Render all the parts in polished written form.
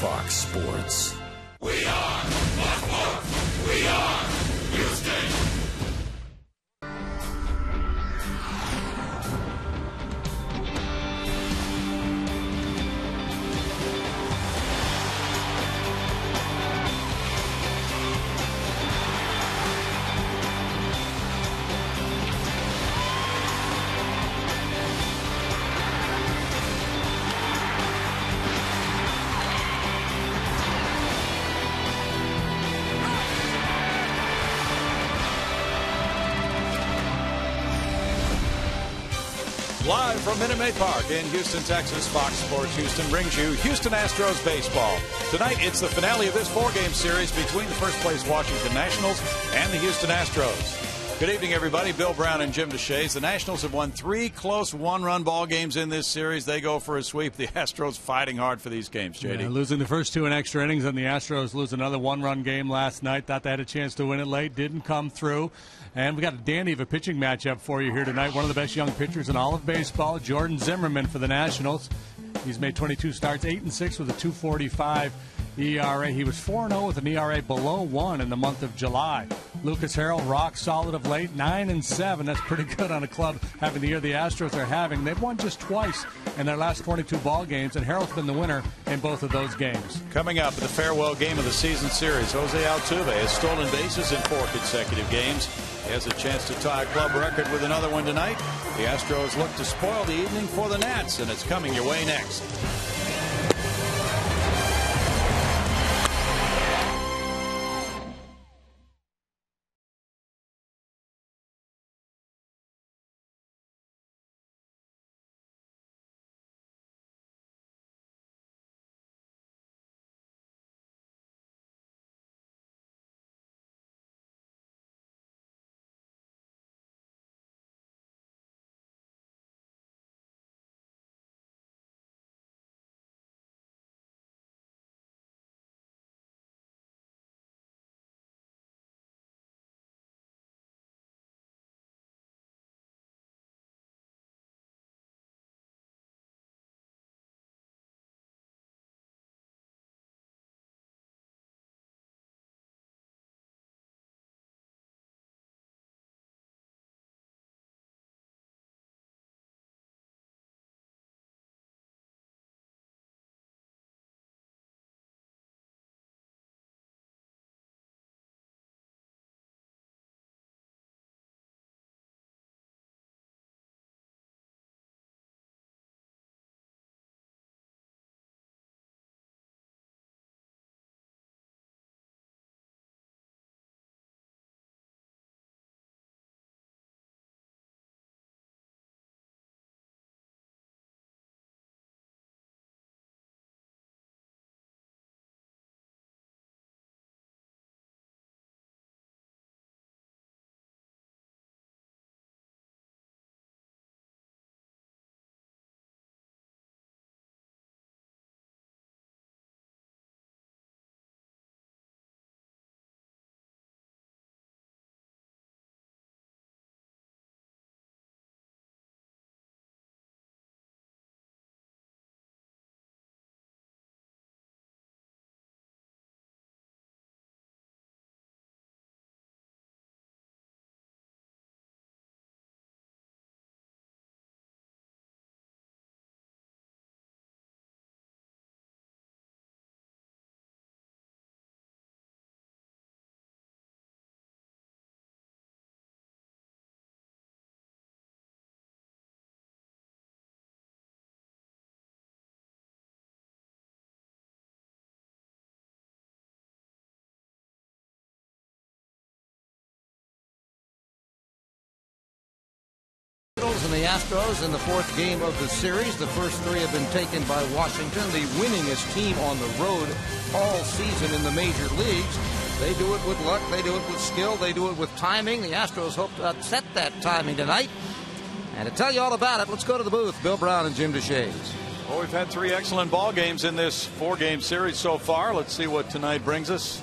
Fox Sports. We are Fox Sports. We are Houston. Live from Minute Maid Park in Houston, Texas, Fox Sports Houston brings you Houston Astros baseball. Tonight, it's the finale of this four-game series between the first-place Washington Nationals and the Houston Astros. Good evening, everybody. Bill Brown and Jim DeShays. The Nationals have won 3 close one-run ball games in this series. They go for a sweep. The Astros fighting hard for these games, JD. Yeah, losing the first 2 in extra innings, and the Astros lose another one-run game last night. Thought they had a chance to win it late. Didn't come through. And we got a dandy of a pitching matchup for you here tonight. One of the best young pitchers in all of baseball, Jordan Zimmermann for the Nationals. He's made 22 starts, 8-6 with a 2.45 ERA. He was 4-0 with an ERA below 1 in the month of July. Lucas Harrell, rock solid of late, 9-7. That's pretty good on a club having the year the Astros are having. They've won just twice in their last 22 ball games, and Harrell's been the winner in both of those games. Coming up in the farewell game of the season series, Jose Altuve has stolen bases in 4 consecutive games. He has a chance to tie a club record with another one tonight. The Astros look to spoil the evening for the Nats, and it's coming your way next. And the Astros in the 4th game of the series. The first 3 have been taken by Washington, the winningest team on the road all season in the major leagues. They do it with luck, they do it with skill, they do it with timing. The Astros hope to upset that timing tonight. And to tell you all about it, let's go to the booth. Bill Brown and Jim DeShays. Well, we've had 3 excellent ball games in this 4-game series so far. Let's see what tonight brings us.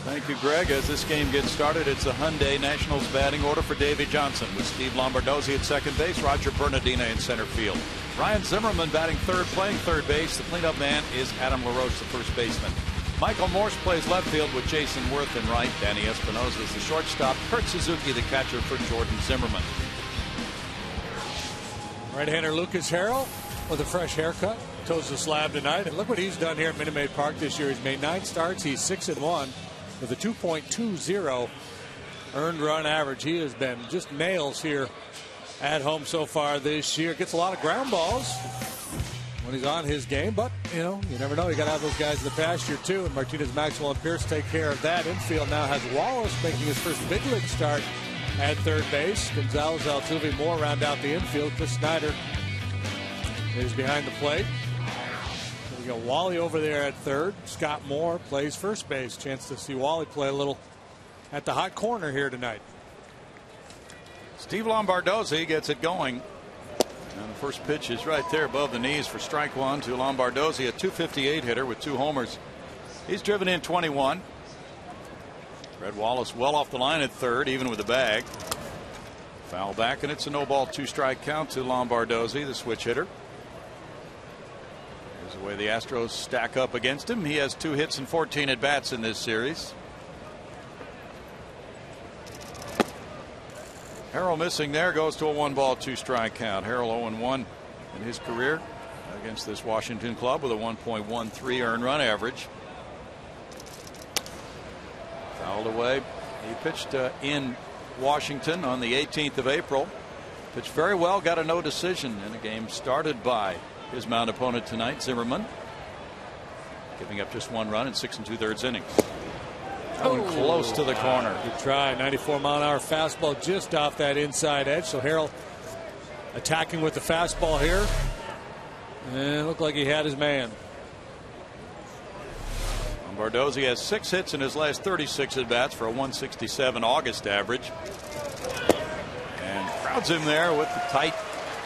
Thank you, Greg. As this game gets started, it's the Hyundai Nationals batting order for Davey Johnson with Steve Lombardozzi at second base, Roger Bernardina in center field. Ryan Zimmerman batting third, playing third base. The cleanup man is Adam LaRoche, the first baseman. Michael Morse plays left field with Jason Worth in right. Danny Espinosa is the shortstop. Kurt Suzuki, the catcher for Jordan Zimmerman. Right-hander Lucas Harrell with a fresh haircut toes the slab tonight, and look what he's done here at Minute Maid Park this year. He's made 9 starts. He's 6-1 with a 2.20 earned run average. He has been just nails here at home so far this year. Gets a lot of ground balls when he's on his game, but you never know. You got to have those guys in the pasture too. And Martinez, Maxwell, and Pierce take care of that. Infield now has Wallace making his first big league start at third base. Gonzalez, Altuve, Moore round out the infield. Chris Snyder is behind the plate. We got Wally over there at third. Scott Moore plays first base. Chance to see Wally play a little at the hot corner here tonight. Steve Lombardozzi gets it going. And the first pitch is right there above the knees for strike one to Lombardozzi, a .258 hitter with 2 homers. He's driven in 21. Red Wallace well off the line at third, even with the bag. Foul back, and it's a no ball, 2-strike count to Lombardozzi, the switch hitter. Here's the way the Astros stack up against him. He has 2 hits and 14 at bats in this series. Harrell missing there, goes to a 1-ball, 2-strike count. Harrell 0-1 in his career against this Washington club with a 1.13 earned run average. Fouled away. He pitched in Washington on the 18th of April. Pitched very well, got a no decision in a game started by his mound opponent tonight, Zimmerman, giving up just 1 run in 6 2/3 innings. Close to the corner. Good try. 94-mile-an-hour fastball just off that inside edge. So Harrell attacking with the fastball here, and it looked like he had his man. Lombardozzi has 6 hits in his last 36 at bats for a 167 August average, and crowds him there with the tight,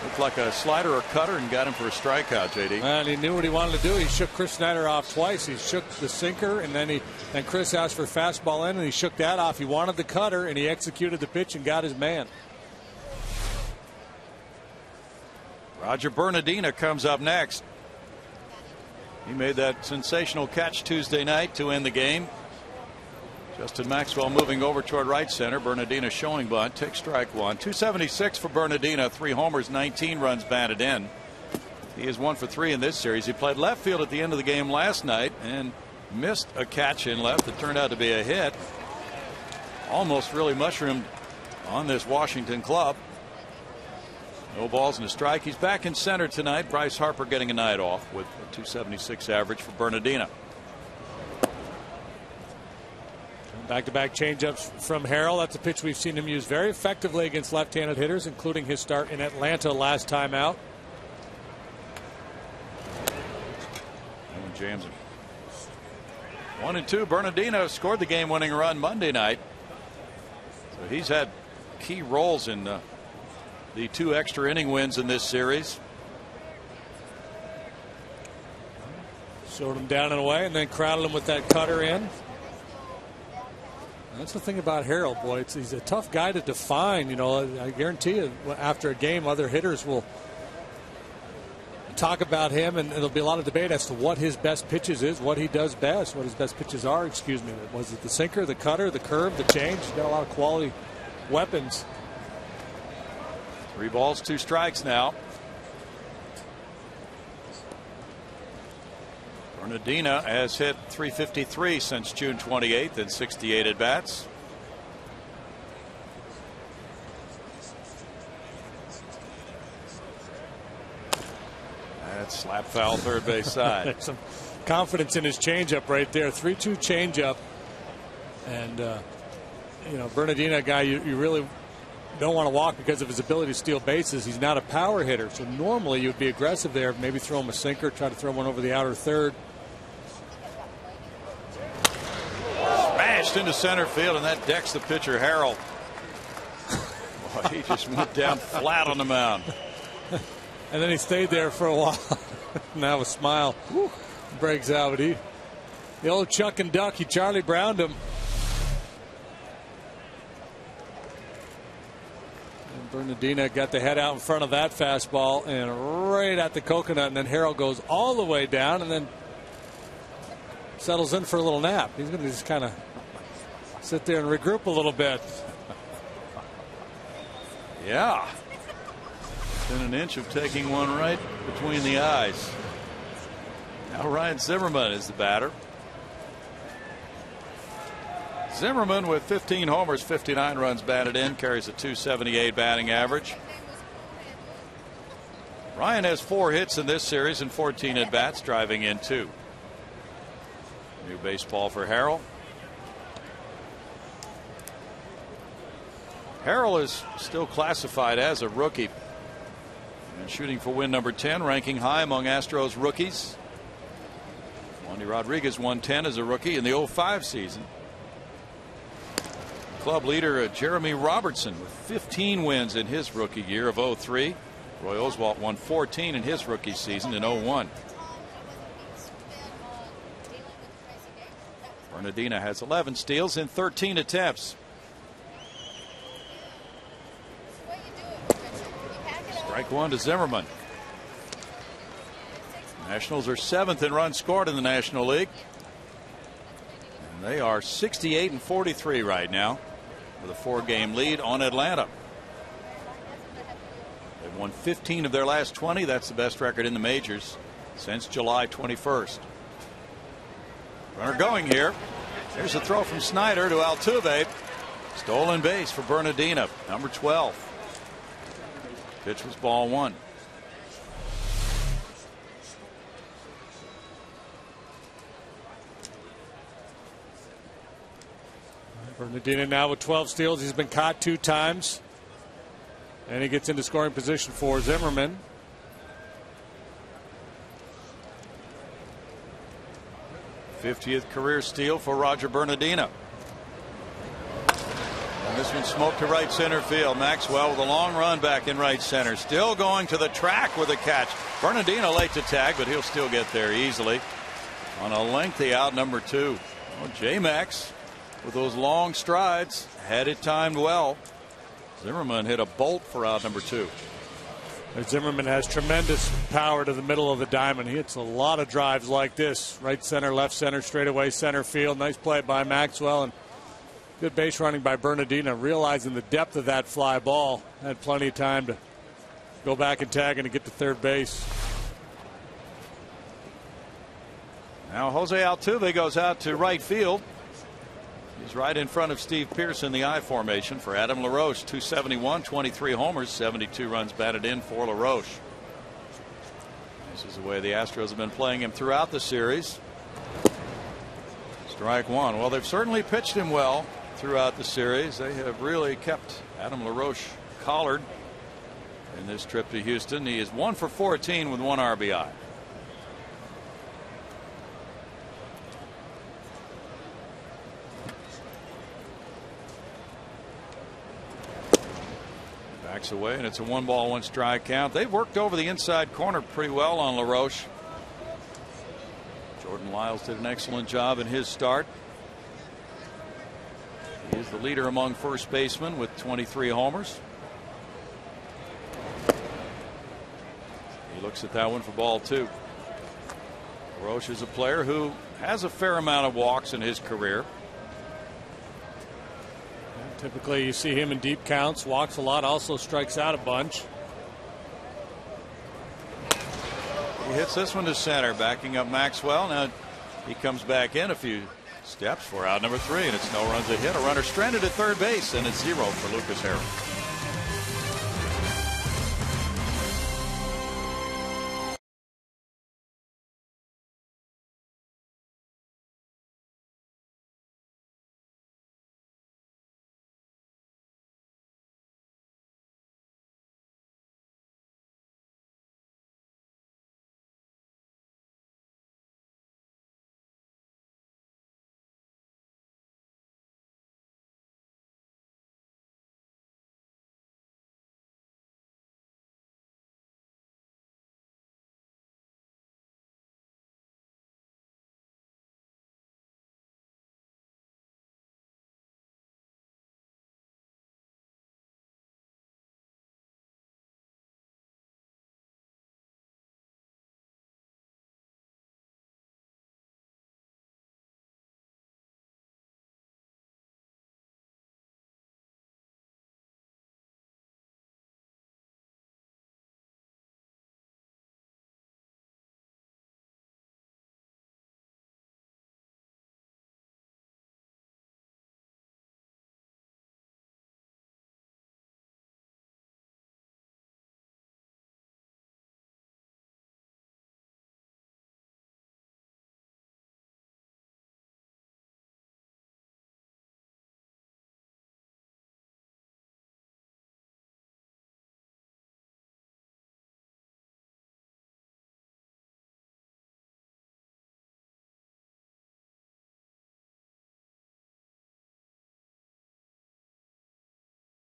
looked like a slider or cutter, and got him for a strikeout. JD. And he knew what he wanted to do. He shook Chris Snyder off twice. He shook the sinker, and then Chris asked for fastball in, and he shook that off. He wanted the cutter, and he executed the pitch and got his man. Roger Bernardina comes up next. He made that sensational catch Tuesday night to end the game. Justin Maxwell moving over toward right center. Bernardina showing bunt, takes strike one. 276 for Bernardina, 3 homers, 19 runs batted in. He is 1 for 3 in this series. He played left field at the end of the game last night and missed a catch in left that turned out to be a hit. Almost really mushroomed on this Washington club. No balls and a strike. He's back in center tonight. Bryce Harper getting a night off with a 276 average for Bernardina. Back-to-back changeups from Harrell. That's a pitch we've seen him use very effectively against left-handed hitters, including his start in Atlanta last time out. James. 1-2. Bernardino scored the game-winning run Monday night. So he's had key roles in the 2 extra inning wins in this series. Showed him down and away, and then crowded him with that cutter in. That's the thing about Harrell, boy. He's a tough guy to define. I guarantee you, after a game, other hitters will talk about him, and there'll be a lot of debate as to what his best pitches is, what he does best, what his best pitches are. Excuse me. Was it the sinker, the cutter, the curve, the change? He's got a lot of quality weapons. 3 balls, 2 strikes now. Bernardina has hit .353 since June 28th and 68 at bats. That's slap foul third base side. Some confidence in his changeup right there. 3-2 changeup, and Bernardina, a guy you really don't want to walk because of his ability to steal bases. He's not a power hitter, so normally you'd be aggressive there, maybe throw him a sinker, try to throw one over the outer third. Smashed into center field, and that decks the pitcher Harrell. Boy, he just went down flat on the mound. And then he stayed there for a while. Now a smile breaks out, but the old Chuck and Duck, he Charlie Browned him. And Bernardina got the head out in front of that fastball and right at the coconut, and then Harrell goes all the way down and then settles in for a little nap. He's going to just kind of sit there and regroup a little bit. Yeah. Within an inch of taking one right between the eyes. Now Ryan Zimmerman is the batter. Zimmerman with 15 homers, 59 runs batted in, carries a .278 batting average. Ryan has 4 hits in this series and 14 at bats, driving in 2. New baseball for Harrell. Harrell is still classified as a rookie and shooting for win number 10, ranking high among Astros rookies. Wandy Rodriguez won 10 as a rookie in the 05 season. Club leader Jeremy Robertson with 15 wins in his rookie year of 03. Roy Oswalt won 14 in his rookie season in 01. Bernardina has 11 steals in 13 attempts. Strike one to Zimmerman. Nationals are 7th in runs scored in the National League. And they are 68 and 43 right now, with a 4-game lead on Atlanta. They've won 15 of their last 20. That's the best record in the majors since July 21st. Runner going here. Here's a throw from Snyder to Altuve. Stolen base for Bernardina, number 12. Pitch was ball 1. Bernardina now with 12 steals. He's been caught 2 times. And he gets into scoring position for Zimmerman. '50th career steal for Roger Bernardina. And this one smoked to right center field. Maxwell with a long run back in right center. Still going to the track with a catch. Bernardina late to tag, but he'll still get there easily on a lengthy out, number 2. Well, J-Max with those long strides had it timed well. Zimmerman hit a bolt for out number 2. And Zimmerman has tremendous power to the middle of the diamond. He hits a lot of drives like this. Right center, left center, straightaway center field. Nice play by Maxwell and good base running by Bernardina, realizing the depth of that fly ball. Had plenty of time to go back and tag and to get to third base. Now Jose Altuve goes out to right field. He's right in front of Steve Pearce in the I formation for Adam LaRoche. 271, 23 homers, 72 runs batted in for LaRoche. This is the way the Astros have been playing him throughout the series. Strike one. Well, they've certainly pitched him well throughout the series. They have really kept Adam LaRoche collared in this trip to Houston. He is 1 for 14 with 1 RBI. Backs away, and it's a 1-ball, 1-strike count. They've worked over the inside corner pretty well on LaRoche. Jordan Lyles did an excellent job in his start. He is the leader among first basemen with 23 homers. He looks at that one for ball 2. LaRoche is a player who has a fair amount of walks in his career. Typically you see him in deep counts, walks a lot, also strikes out a bunch. He hits this one to center, backing up Maxwell. Now he comes back in a few steps for out number 3, and it's no runs a hit. A runner stranded at third base, and it's 0 for Lucas Harrell.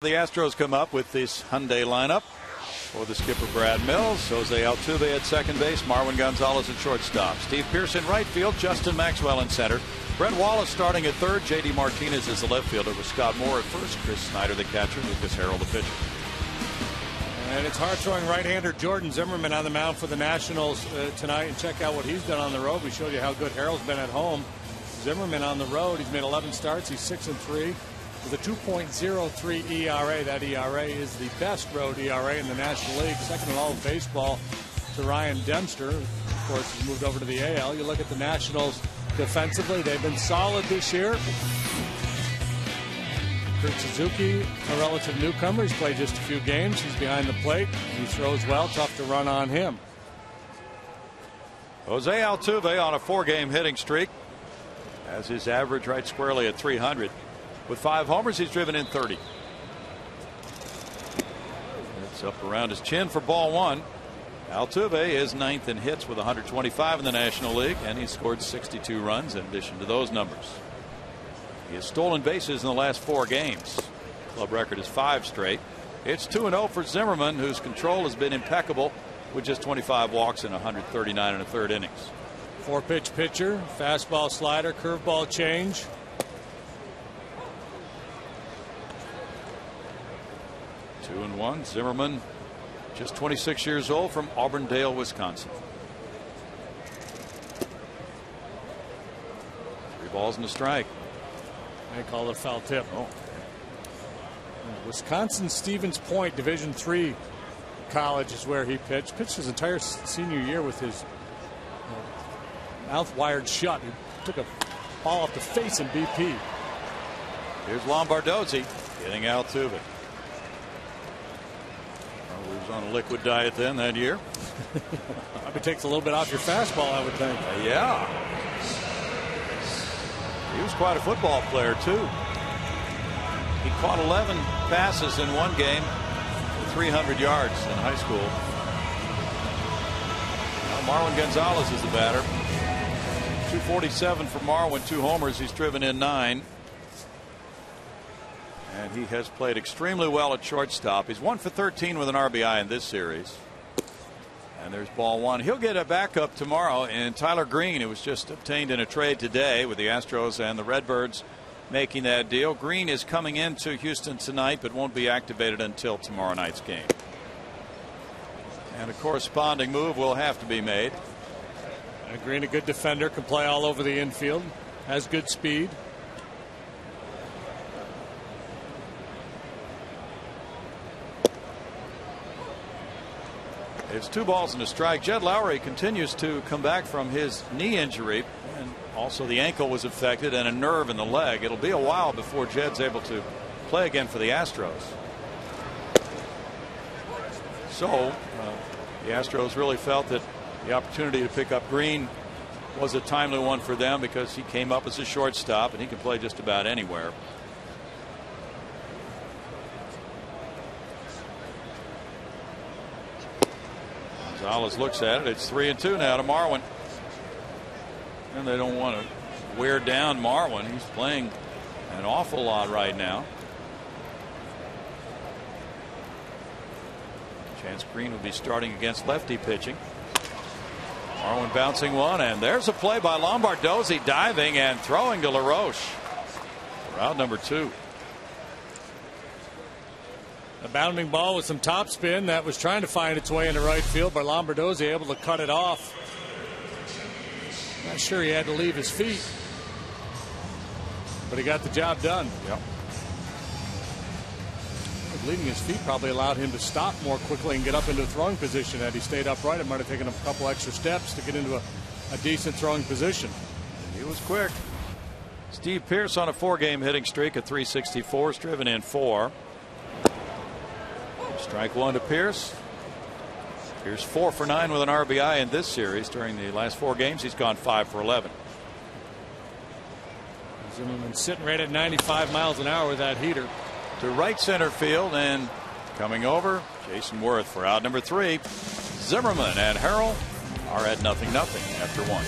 The Astros come up with this Hyundai lineup for the skipper Brad Mills, Jose Altuve at second base, Marwin Gonzalez at shortstop, Steve Pearce in right field, Justin Maxwell in center, Brett Wallace starting at third, J.D. Martinez is the left fielder with Scott Moore at first, Chris Snyder the catcher, Lucas Harrell the pitcher. And it's hard-throwing right-hander Jordan Zimmerman on the mound for the Nationals tonight. And check out what he's done on the road. We showed you how good Harrell's been at home. Zimmerman on the road, he's made 11 starts. He's 6-3 with a 2.03 ERA. That ERA is the best road ERA in the National League, second in all of baseball to Ryan Dempster. Of course, he's moved over to the AL. You look at the Nationals defensively, they've been solid this year. Kurt Suzuki, a relative newcomer. He's played just a few games. He's behind the plate. He throws well. Tough to run on him. Jose Altuve on a 4-game hitting streak has his average right squarely at 300. With 5 homers, he's driven in 30. It's up around his chin for ball one. Altuve is 9th in hits with 125 in the National League, and he scored 62 runs in addition to those numbers. He has stolen bases in the last 4 games. Club record is 5 straight. It's 2-0 for Zimmerman, whose control has been impeccable with just 25 walks in 139 1/3 innings. 4-pitch pitcher, fastball, slider, curveball, change. Two and one. Zimmerman, just 26 years old, from Auburndale, Wisconsin. 3 balls and a strike. They call it a foul tip. Oh. Wisconsin Stevens Point, Division III college is where he pitched. Pitched his entire senior year with his mouth wired shut. He took a ball off the face in BP. Here's Lombardozzi getting Altuve. He was on a liquid diet then that year. Probably takes a little bit off your fastball, I would think. Yeah. He was quite a football player, too. He caught 11 passes in one game for 300 yards in high school. Now Marwin Gonzalez is the batter. 247 for Marwin, 2 homers. He's driven in 9. And he has played extremely well at shortstop. He's 1 for 13 with an RBI in this series. And there's ball one. He'll get a backup tomorrow in Tyler Green, who was just obtained in a trade today with the Astros and the Redbirds making that deal. Green is coming into Houston tonight, but won't be activated until tomorrow night's game. And a corresponding move will have to be made. Green, a good defender, can play all over the infield, has good speed. It's 2 balls and a strike. Jed Lowry continues to come back from his knee injury, and also the ankle was affected and a nerve in the leg. It'll be a while before Jed's able to play again for the Astros. So the Astros really felt that the opportunity to pick up Green was a timely one for them because he came up as a shortstop and he can play just about anywhere. Gonzalez looks at it. It's 3-2 now to Marwin. And they don't want to wear down Marwin. He's playing an awful lot right now. Chance Green will be starting against lefty pitching. Marwin bouncing one, and there's a play by Lombardozzi, diving and throwing to LaRoche. Round number 2. A bounding ball with some topspin that was trying to find its way into right field, but Lombardozzi able to cut it off. Not sure he had to leave his feet, but he got the job done. Yep. Leaving his feet probably allowed him to stop more quickly and get up into a throwing position. Had he stayed upright, it might have taken a couple extra steps to get into a decent throwing position. He was quick. Steve Pearce on a 4-game hitting streak at 364, is driven in 4. Strike one to Pearce. Pearce 4 for 9 with an RBI in this series. During the last 4 games, he's gone 5 for 11. Zimmerman sitting right at 95 miles an hour with that heater. To right center field, and coming over, Jason Worth for out number 3. Zimmerman and Harrell are at 0-0 after 1.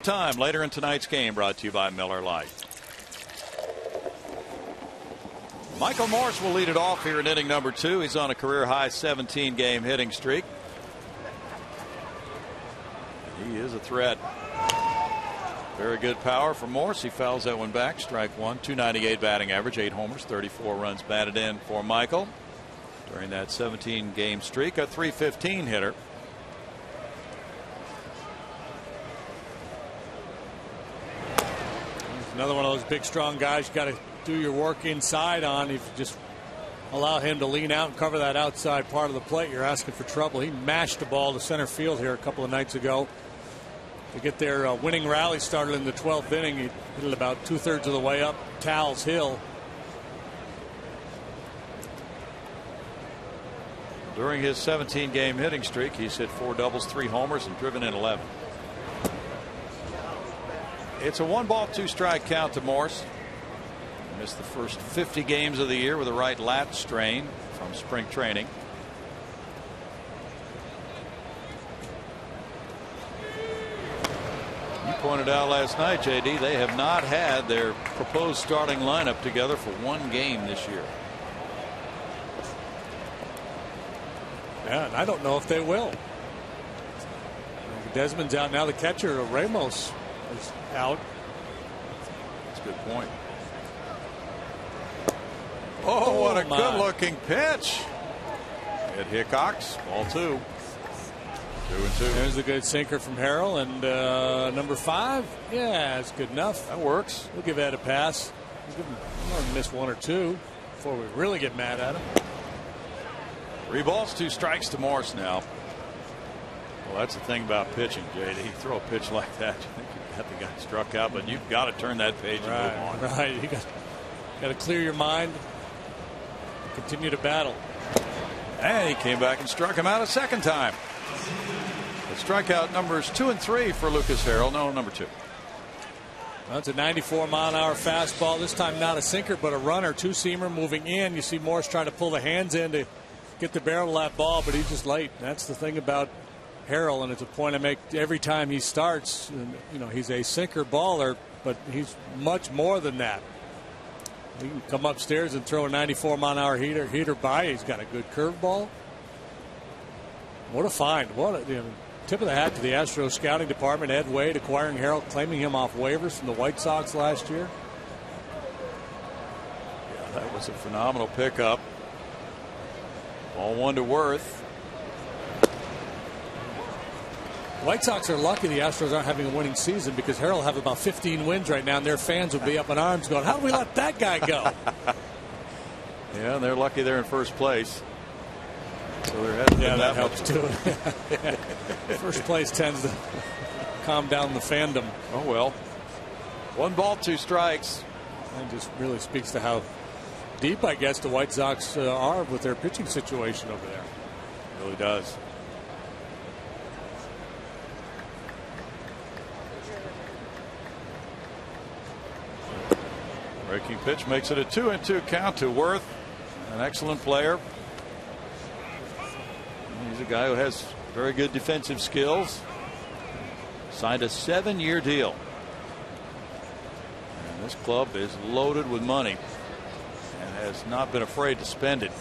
time later in tonight's game, brought to you by Miller Lite. Michael Morse will lead it off here in inning number 2. He's on a career high 17-game hitting streak. He is a threat. Very good power from Morse. He fouls that one back. Strike one. 298 batting average. 8 homers. 34 runs batted in for Michael during that 17-game streak. A .315 hitter. Another one of those big, strong guys you got to do your work inside on. If you just allow him to lean out and cover that outside part of the plate, you're asking for trouble. He mashed the ball to center field here a couple of nights ago to get their winning rally started in the 12th inning. He hit it about 2/3 of the way up Towles Hill. During his 17-game hitting streak, he's hit 4 doubles, 3 homers, and driven in 11. It's a 1-ball, 2-strike count to Morse. He missed the first 50 games of the year with a right lat strain from spring training. You pointed out last night, JD, they have not had their proposed starting lineup together for 1 game this year. Yeah, and I don't know if they will. Desmond's out now. The catcher, Ramos, is out. That's a good point. Oh, what a good-looking pitch. At Hickox, ball 2. 2-2. There's a good sinker from Harrell, and number 5. Yeah, it's good enough. That works. We'll give Ed a pass. We'll give him, miss 1 or 2 before we really get mad at him. 3 balls, 2 strikes to Morse now. Well, that's the thing about pitching, JD. You throw a pitch like that, you think you've got the guy struck out, but you've got to turn that page and move on. Right. You got to clear your mind. Continue to battle. And he came back and struck him out a second time. The strikeout numbers 2 and 3 for Lucas Harrell. No, number 2. Well, it's a 94-mile-an-hour fastball. This time not a sinker, but a runner. 2-seamer moving in. You see Morse trying to pull the hands in to get the barrel of that ball, but he's just late. That's the thing about Harrell, and it's a point I make every time he starts. And, you know, he's a sinker baller, but he's much more than that. He can come upstairs and throw a 94-mile-an-hour heater by. He's got a good curveball. What a find. Tip of the hat to the Astros scouting department. Ed Wade acquiring Harrell, claiming him off waivers from the White Sox last year. Yeah, that was a phenomenal pickup. Ball 1 to Worth. White Sox are lucky the Astros aren't having a winning season, because Harrell will have about 15 wins right now, and their fans will be up in arms going, how do we let that guy go? Yeah, and they're lucky they're in first place. So there hasn't been that helps too. First place tends to calm down the fandom. Oh, well. 1 ball, 2 strikes. And just really speaks to how deep, I guess, the White Sox are with their pitching situation over there. It really does. Breaking pitch makes it a 2-2 count to Worth. An excellent player. He's a guy who has very good defensive skills. Signed a 7-year deal. And this club is loaded with money and has not been afraid to spend it.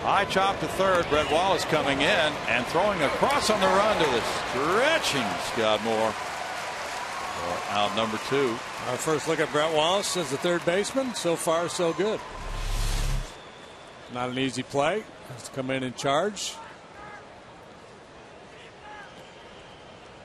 High chop to third. Brett Wallace coming in and throwing across on the run to the stretching Scott Moore. For out number 2. Our first look at Brett Wallace as the third baseman. So far, so good. Not an easy play. Has to come in and charge.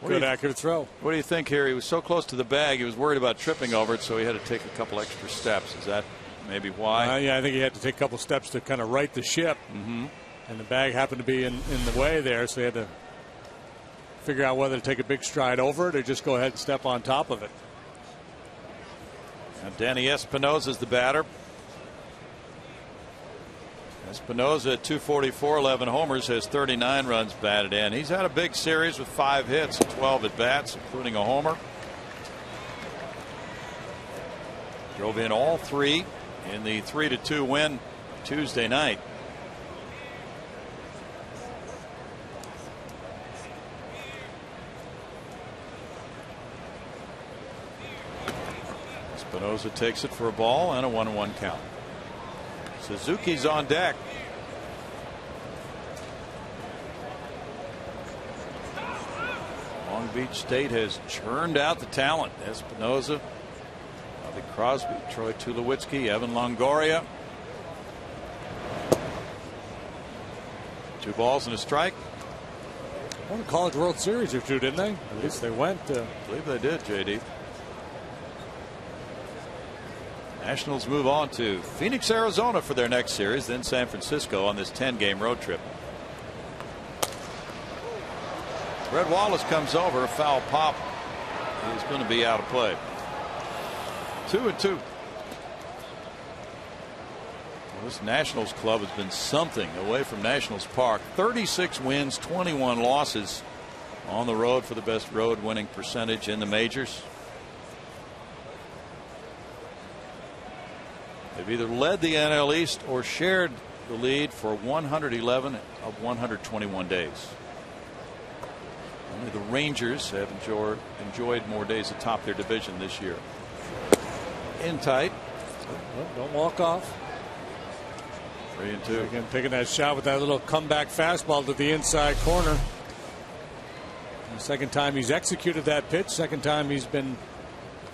Good accurate throw. What do you think here? He was so close to the bag, he was worried about tripping over it, so he had to take a couple extra steps. Is that maybe why? Yeah, I think he had to take a couple steps to kind of right the ship. Mm-hmm. And the bag happened to be in the way there, so he had to figure out whether to take a big stride over it or just go ahead and step on top of it. And Danny Espinosa is the batter. Espinosa at 244, 11 homers, has 39 runs batted in. He's had a big series with 5 hits and 12 at bats, including a homer. Drove in all 3 in the 3-2 win Tuesday night. Espinosa takes it for a ball and a 1-1 count. Suzuki's on deck. Long Beach State has churned out the talent. Espinosa, Bobby Crosby, Troy Tulowitzki, Evan Longoria. 2 balls and a strike. Won a College World Series or two, didn't they? At least they went. I believe they did, JD. Nationals move on to Phoenix, Arizona for their next series, then San Francisco on this 10-game road trip. Red Wallace comes over, a foul pop. He's going to be out of play. 2-2. This Nationals club has been something away from Nationals Park. 36 wins, 21 losses on the road for the best road winning percentage in the majors. They've either led the NL East or shared the lead for 111 of 121 days. Only the Rangers have enjoyed more days atop their division this year. In tight. Don't walk off. 3-2. Again, taking that shot with that little comeback fastball to the inside corner. The second time he's executed that pitch. Second time he's been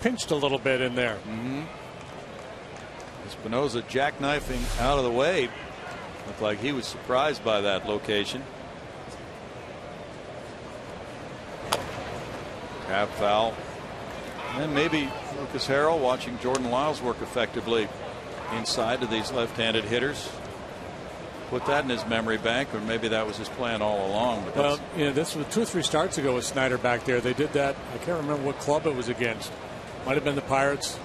pinched a little bit in there. Espinosa jackknifing out of the way. Looked like he was surprised by that location. Half foul. And maybe Lucas Harrell watching Jordan Lyles work effectively inside to these left-handed hitters. Put that in his memory bank, or maybe that was his plan all along. But well, this was 2 or 3 starts ago with Snyder back there. They did that. I can't remember what club it was against. Might have been the Pirates.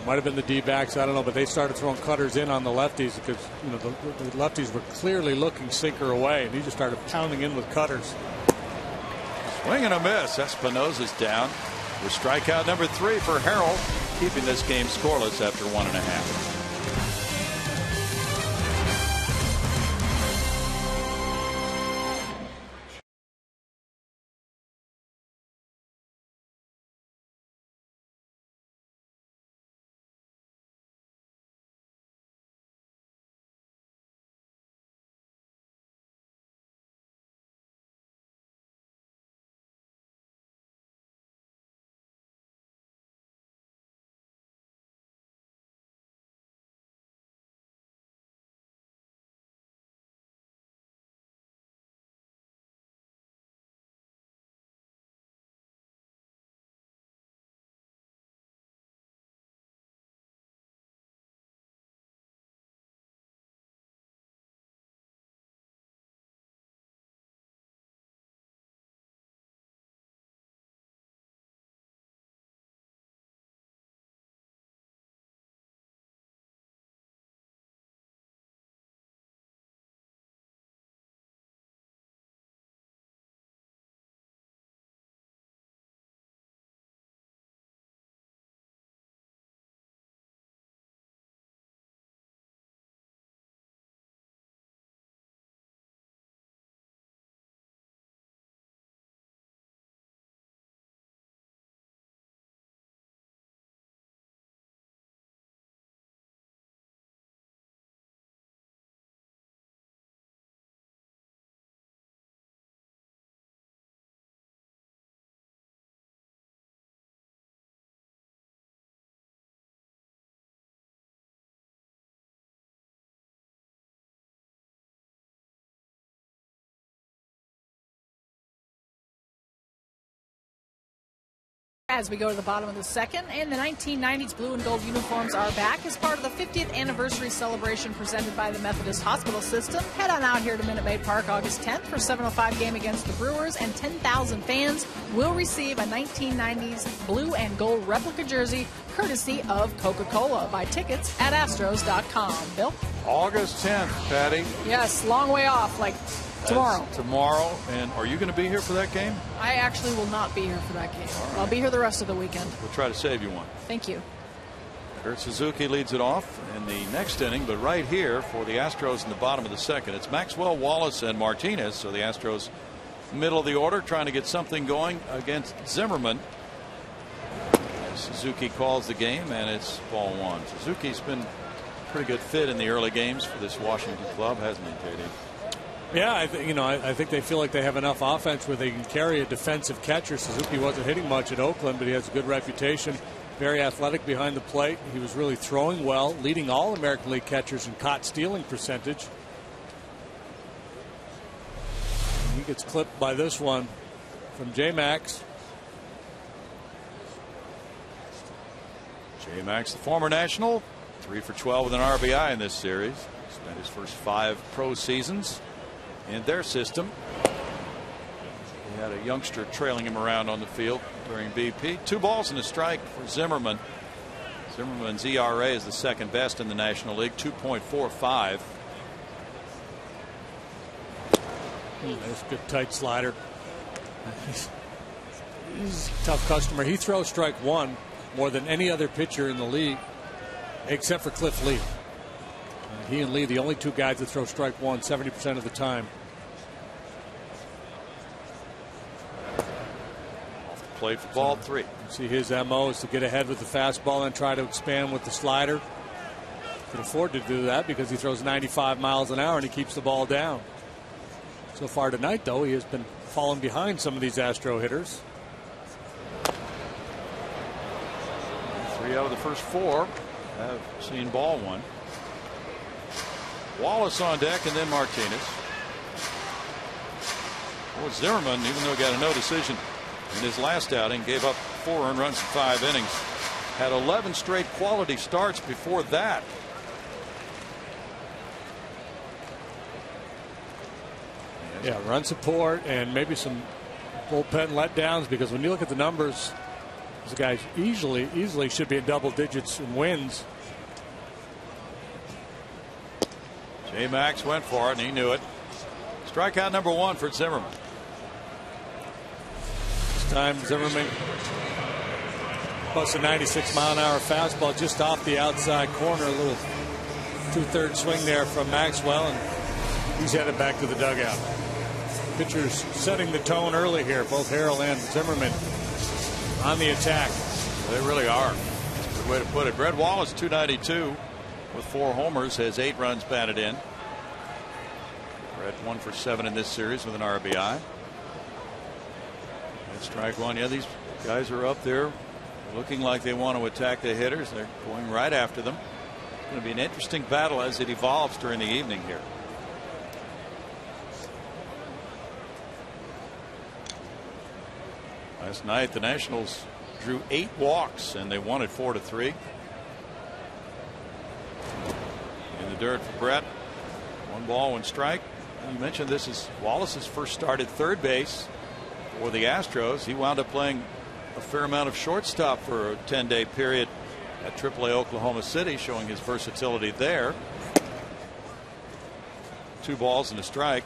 Might have been the D-backs. I don't know. But they started throwing cutters in on the lefties because the lefties were clearly looking sinker away, and he just started pounding in with cutters. Swing and a miss. Espinosa's down with strikeout number 3 for Harrell, keeping this game scoreless after 1.5. As we go to the bottom of the second, and the 1990s blue and gold uniforms are back as part of the 50th anniversary celebration presented by the Methodist Hospital System. Head on out here to Minute Maid Park August 10th for 7:05 game against the Brewers, and 10,000 fans will receive a 1990s blue and gold replica jersey courtesy of Coca-Cola. Buy tickets at Astros.com. Bill? August 10th, Patty. Yes, long way off, like tomorrow. That's tomorrow. And are you going to be here for that game? I actually will not be here for that game. I'll be here the rest of the weekend. We'll try to save you one. Thank you. Kurt Suzuki leads it off in the next inning, but right here for the Astros in the bottom of the second, it's Maxwell, Wallace, and Martinez. So the Astros middle of the order trying to get something going against Zimmerman. Suzuki calls the game, and it's ball one. Suzuki's been a pretty good fit in the early games for this Washington club, hasn't he, JD? Yeah, I think they feel like they have enough offense where they can carry a defensive catcher. Suzuki wasn't hitting much at Oakland, but he has a good reputation. Very athletic behind the plate. He was really throwing well, leading all American League catchers in caught stealing percentage. And he gets clipped by this one from J-Max. J-Max, the former National, 3 for 12 with an RBI in this series. Spent his first 5 pro seasons in their system. He had a youngster trailing him around on the field during BP. 2 balls and a strike for Zimmerman. Zimmerman's ERA is the second best in the National League, 2.45. That's a good tight slider. He's a tough customer. He throws strike one more than any other pitcher in the league, except for Cliff Lee. He and Lee, the only 2 guys that throw strike one 70% of the time. Off the plate for ball 3. See, his MO is to get ahead with the fastball and try to expand with the slider. Can afford to do that because he throws 95 miles an hour and he keeps the ball down. So far tonight, though, he has been falling behind some of these Astro hitters. 3 out of the first 4 have seen ball one. Wallace on deck, and then Martinez. Well, Zimmerman, even though he got a no decision in his last outing, gave up 4 earned runs in 5 innings. Had 11 straight quality starts before that. Yeah, run support and maybe some bullpen letdowns, because when you look at the numbers, this guy easily should be in double digits in wins. J-Max went for it, and he knew it. Strikeout number 1 for Zimmerman. This time Zimmerman plus a 96-mile-an-hour fastball just off the outside corner. A little 2/3 swing there from Maxwell, and he's headed back to the dugout. Pitchers setting the tone early here, both Harrell and Zimmerman on the attack. They really are. That's a good way to put it. Brett Wallace, 292 with 4 homers, has 8 runs batted in. Brett 1 for 7 in this series with an RBI. That's strike one. Yeah, these guys are up there looking like they want to attack the hitters. They're going right after them. It's going to be an interesting battle as it evolves during the evening here. Last night the Nationals drew 8 walks and they won it 4-3. In the dirt for Brett. 1 ball, 1 strike. You mentioned this is Wallace's first start at third base for the Astros. He wound up playing a fair amount of shortstop for a 10-day period at AAA Oklahoma City, showing his versatility there. 2 balls and a strike.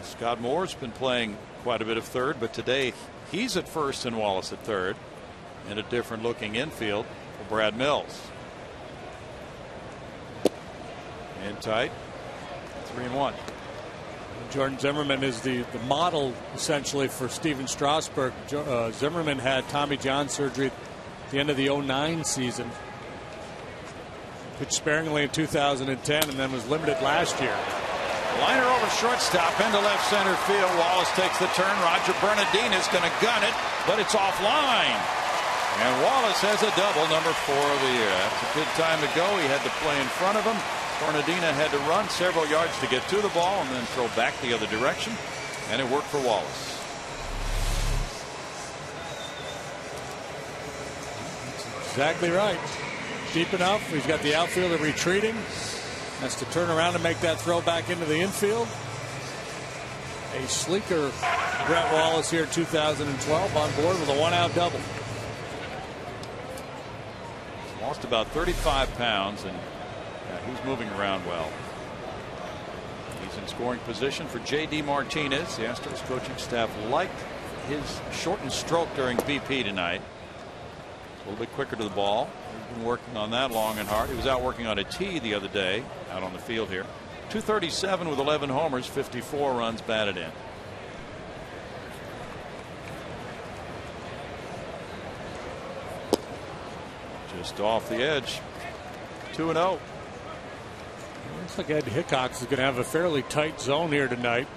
Scott Moore's been playing quite a bit of third, but today he's at first and Wallace at third, in a different looking infield for Brad Mills. In tight, 3-1. Jordan Zimmerman is the model essentially for Steven Strasburg. Zimmerman had Tommy John surgery at the end of the 09 season. Pitched sparingly in 2010 and then was limited last year. Liner over shortstop into left center field. Wallace takes the turn. Roger Bernardina's going to gun it, but it's offline. And Wallace has a double, number 4 of the year. That's a good time to go. He had to play in front of him. Bernardina had to run several yards to get to the ball and then throw back the other direction, and it worked for Wallace. That's exactly right. Deep enough. He's got the outfielder retreating. Has to turn around and make that throw back into the infield. A sleeker Brett Wallace here in 2012 on board with a 1-out double. Lost about 35 pounds, and he's moving around well. He's in scoring position for J.D. Martinez. The Astros coaching staff liked his shortened stroke during BP tonight. A little bit quicker to the ball. He's been working on that long and hard. He was out working on a tee the other day out on the field here. 237 with 11 homers, 54 runs batted in. Just off the edge. 2-0. Looks like Ed Hickox is going to have a fairly tight zone here tonight.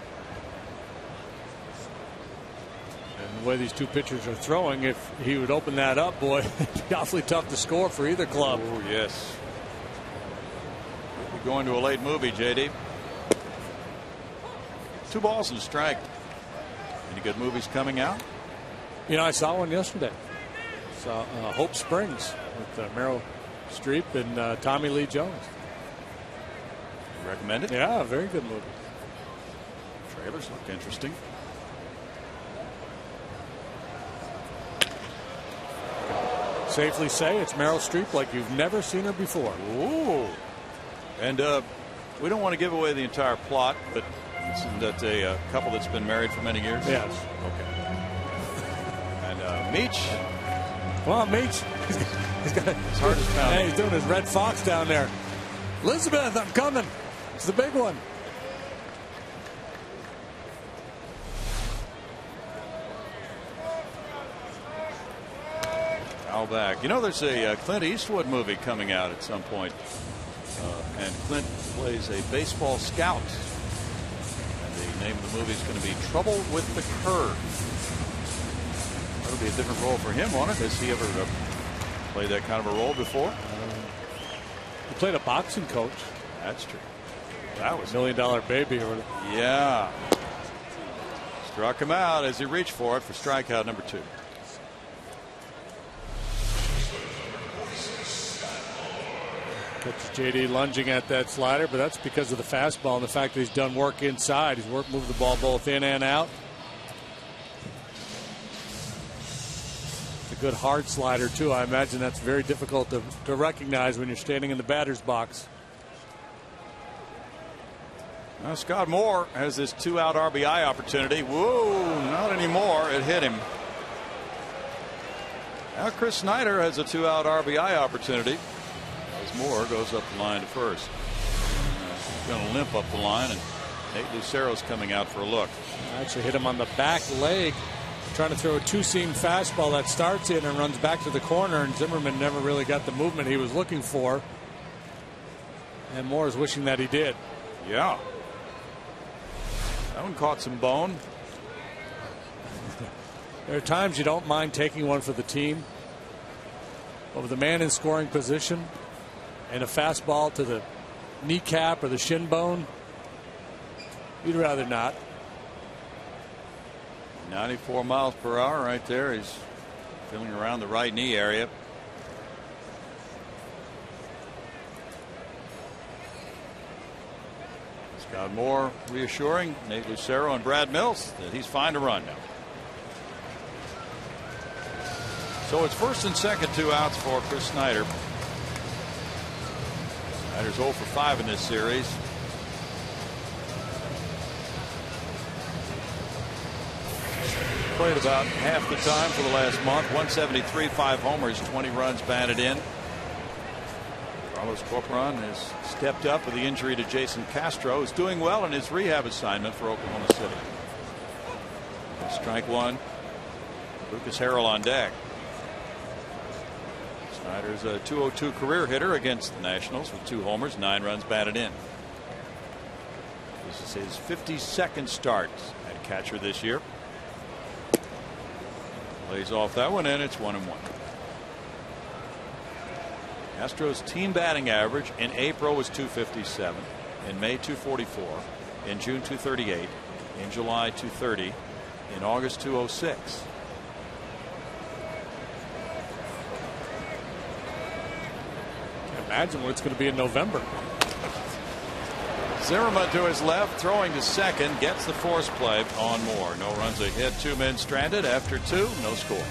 And the way these two pitchers are throwing, if he would open that up, boy, it'd be awfully tough to score for either club. Oh, yes. We're going to a late movie, JD. 2 balls and a strike. Any good movies coming out? You know, I saw one yesterday. Saw Hope Springs with Meryl Streep and Tommy Lee Jones. You recommend it? Yeah, very good movie. Trailers look interesting. Safely say it's Meryl Streep like you've never seen her before. Ooh. And we don't want to give away the entire plot, but isn't that a couple that's been married for many years? Yes. Okay. And Meach. Come on, Meach. He's got his heart is pounding. Hey, he's doing his Red Fox down there. Elizabeth, I'm coming. It's the big one. Foul back. You know, there's a Clint Eastwood movie coming out at some point. And Clint plays a baseball scout. And the name of the movie is going to be Trouble with the Curve. That'll be a different role for him, won't it? Has he ever played that kind of a role before? He played a boxing coach. That's true. That was $1 Million Baby or whatever. Yeah. Struck him out as he reached for it for strikeout number 2. That's JD lunging at that slider, but that's because of the fastball and the fact that he's done work inside. He's moved the ball both in and out. It's a good hard slider, too. I imagine that's very difficult to recognize when you're standing in the batter's box. Now Scott Moore has this 2-out RBI opportunity. Whoa, not anymore. It hit him. Now Chris Snyder has a 2-out RBI opportunity. As Moore goes up the line to first. He's going to limp up the line, and Nate Lucero's coming out for a look. Actually hit him on the back leg, trying to throw a 2-seam fastball that starts in and runs back to the corner, and Zimmerman never really got the movement he was looking for. And Moore is wishing that he did. Yeah. That one caught some bone. There are times you don't mind taking one for the team. But with a man in scoring position and a fastball to the kneecap or the shin bone, you'd rather not. 94 miles per hour right there. He's feeling around the right knee area. Scott Moore reassuring Nate Lucero and Brad Mills that he's fine to run now. So it's first and second, 2 outs for Chris Snyder. Snyder's 0 for 5 in this series. Played about half the time for the last month. 173, 5 homers, 20 runs batted in. Carlos Corcoran has stepped up with the injury to Jason Castro, who's doing well in his rehab assignment for Oklahoma City. Strike 1. Lucas Harrell on deck. Snyder's a .202 career hitter against the Nationals with 2 homers, 9 runs batted in. This is his 52nd start at catcher this year. Lays off that one, and it's 1-1. Astros team batting average in April was .257, in May .244, in June .238, in July .230, in August .206. Imagine what it's going to be in November. Zimmerman to his left, throwing to second, gets the force play on Moore. No runs, a hit, 2 men stranded after 2, no score.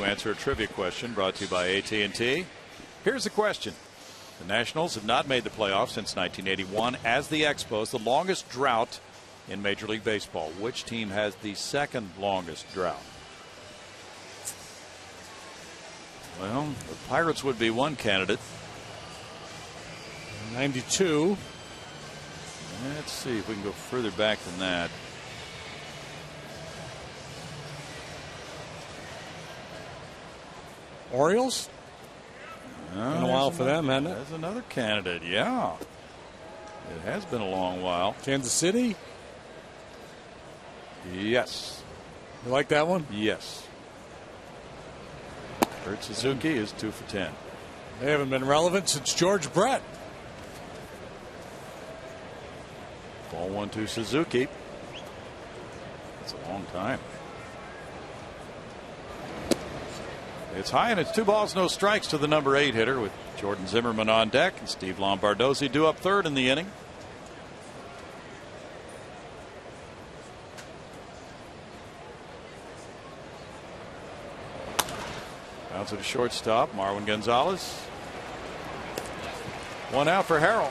to answer a trivia question brought to you by AT&T. Here's the question. The Nationals have not made the playoffs since 1981 as the Expos, the longest drought in Major League Baseball. Which team has the second longest drought? Well, the Pirates would be one candidate. 92. Let's see if we can go further back than that. Orioles? Been a while for them, hasn't it? There's another candidate, yeah. It has been a long while. Kansas City? Yes. You like that one? Yes. Kurt Suzuki is 2 for 10. They haven't been relevant since George Brett. Ball 1-2 Suzuki. That's a long time. It's high and it's 2 balls, no strikes to the number 8 hitter with Jordan Zimmerman on deck and Steve Lombardozzi due up third in the inning. Bounce to the shortstop, Marwin Gonzalez. 1 out for Harrell.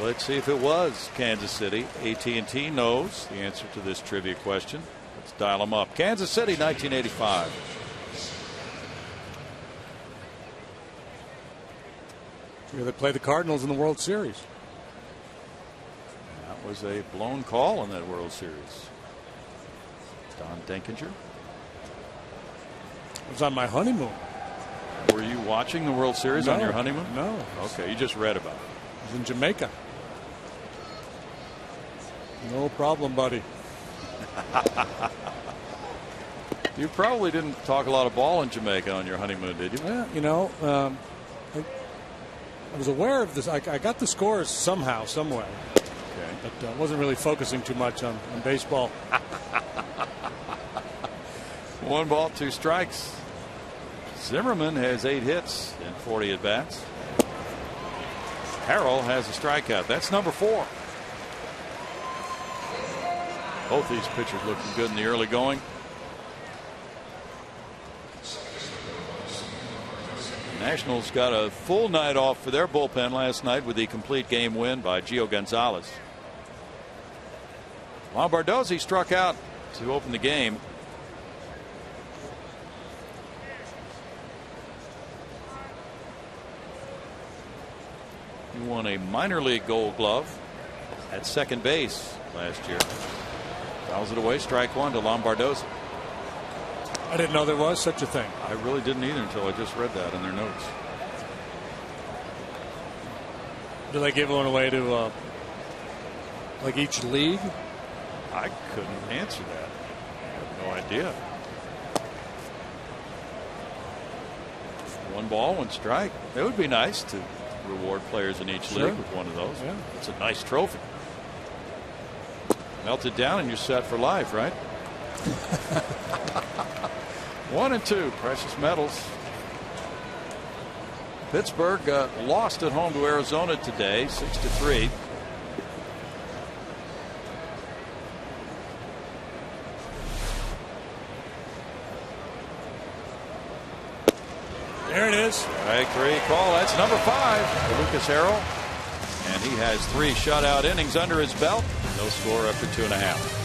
Let's see if it was Kansas City. AT&T knows the answer to this trivia question. Let's dial them up. Kansas City, 1985. They play the Cardinals in the World Series. That was a blown call in that World Series. Don Denkinger. It was on my honeymoon. Were you watching the World Series on your honeymoon? No. Okay, you just read about it. I was in Jamaica. No problem, buddy. You probably didn't talk a lot of ball in Jamaica on your honeymoon, did you? Well, you know, I was aware of this. I got the scores somehow, some way. Okay. But wasn't really focusing too much on baseball. 1 ball, 2 strikes. Zimmerman has 8 hits and 40 at bats. Harrell has a strikeout. That's number 4. Both these pitchers looking good in the early going. Nationals got a full night off for their bullpen last night with the complete game win by Gio Gonzalez. Lombardozzi struck out to open the game. He won a minor league Gold Glove at second base last year. Fouls it away, strike 1 to Lombardozzi. I didn't know there was such a thing. I really didn't either until I just read that in their notes. Do they give one away to like each league? I couldn't answer that. I have no idea. 1 ball, 1 strike. It would be nice to reward players in each league with one of those. Yeah. It's a nice trophy. Melt it down and you're set for life, right? 1 and 2, precious metals. Pittsburgh lost at home to Arizona today, 6-3. There it is. Strike 3 call. That's number 5 for Lucas Harrell. And he has 3 shutout innings under his belt. No score after 2.5.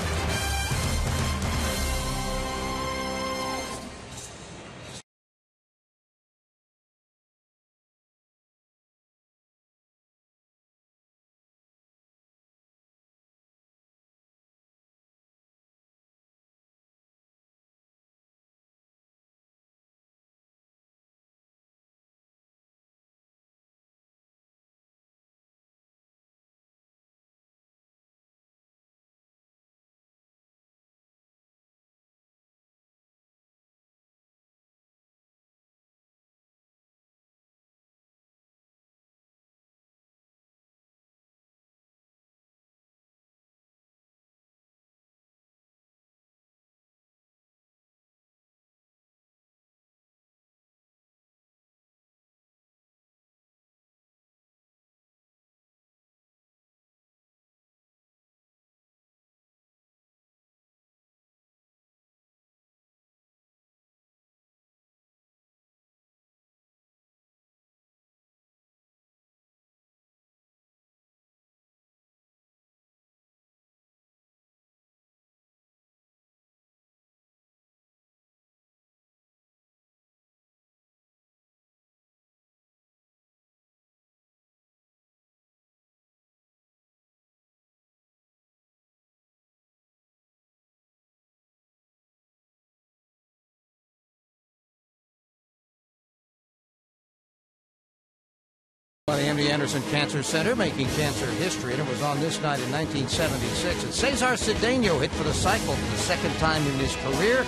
By the MD Anderson Cancer Center, making cancer history, and it was on this night in 1976. And Cesar Cedeno hit for the cycle for the second time in his career.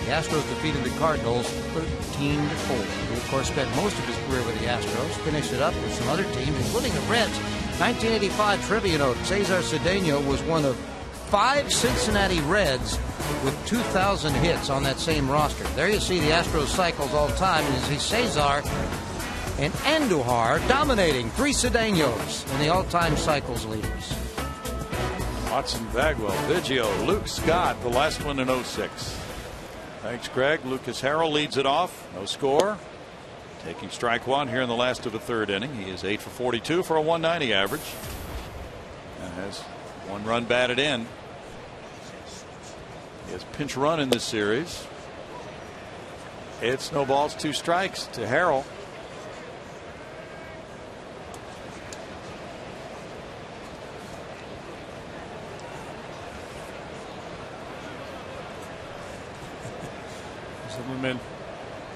The Astros defeated the Cardinals 13-4. He, of course, spent most of his career with the Astros, finished it up with some other teams, including the Reds. 1985 trivia note, Cesar Cedeno was one of 5 Cincinnati Reds with 2,000 hits on that same roster. There you see the Astros cycles all the time, and you see Cesar and Andujar dominating 3 Cedeños in the all-time cycles leaders. Watson, Bagwell, Biggio, Luke Scott, the last one in 06. Thanks, Greg. Lucas Harrell leads it off. No score. Taking strike one here in the last of the third inning. He is 8 for 42 for a 190 average. And has 1 run batted in. He has pinch run in this series. It's no balls, 2 strikes to Harrell. Zimmerman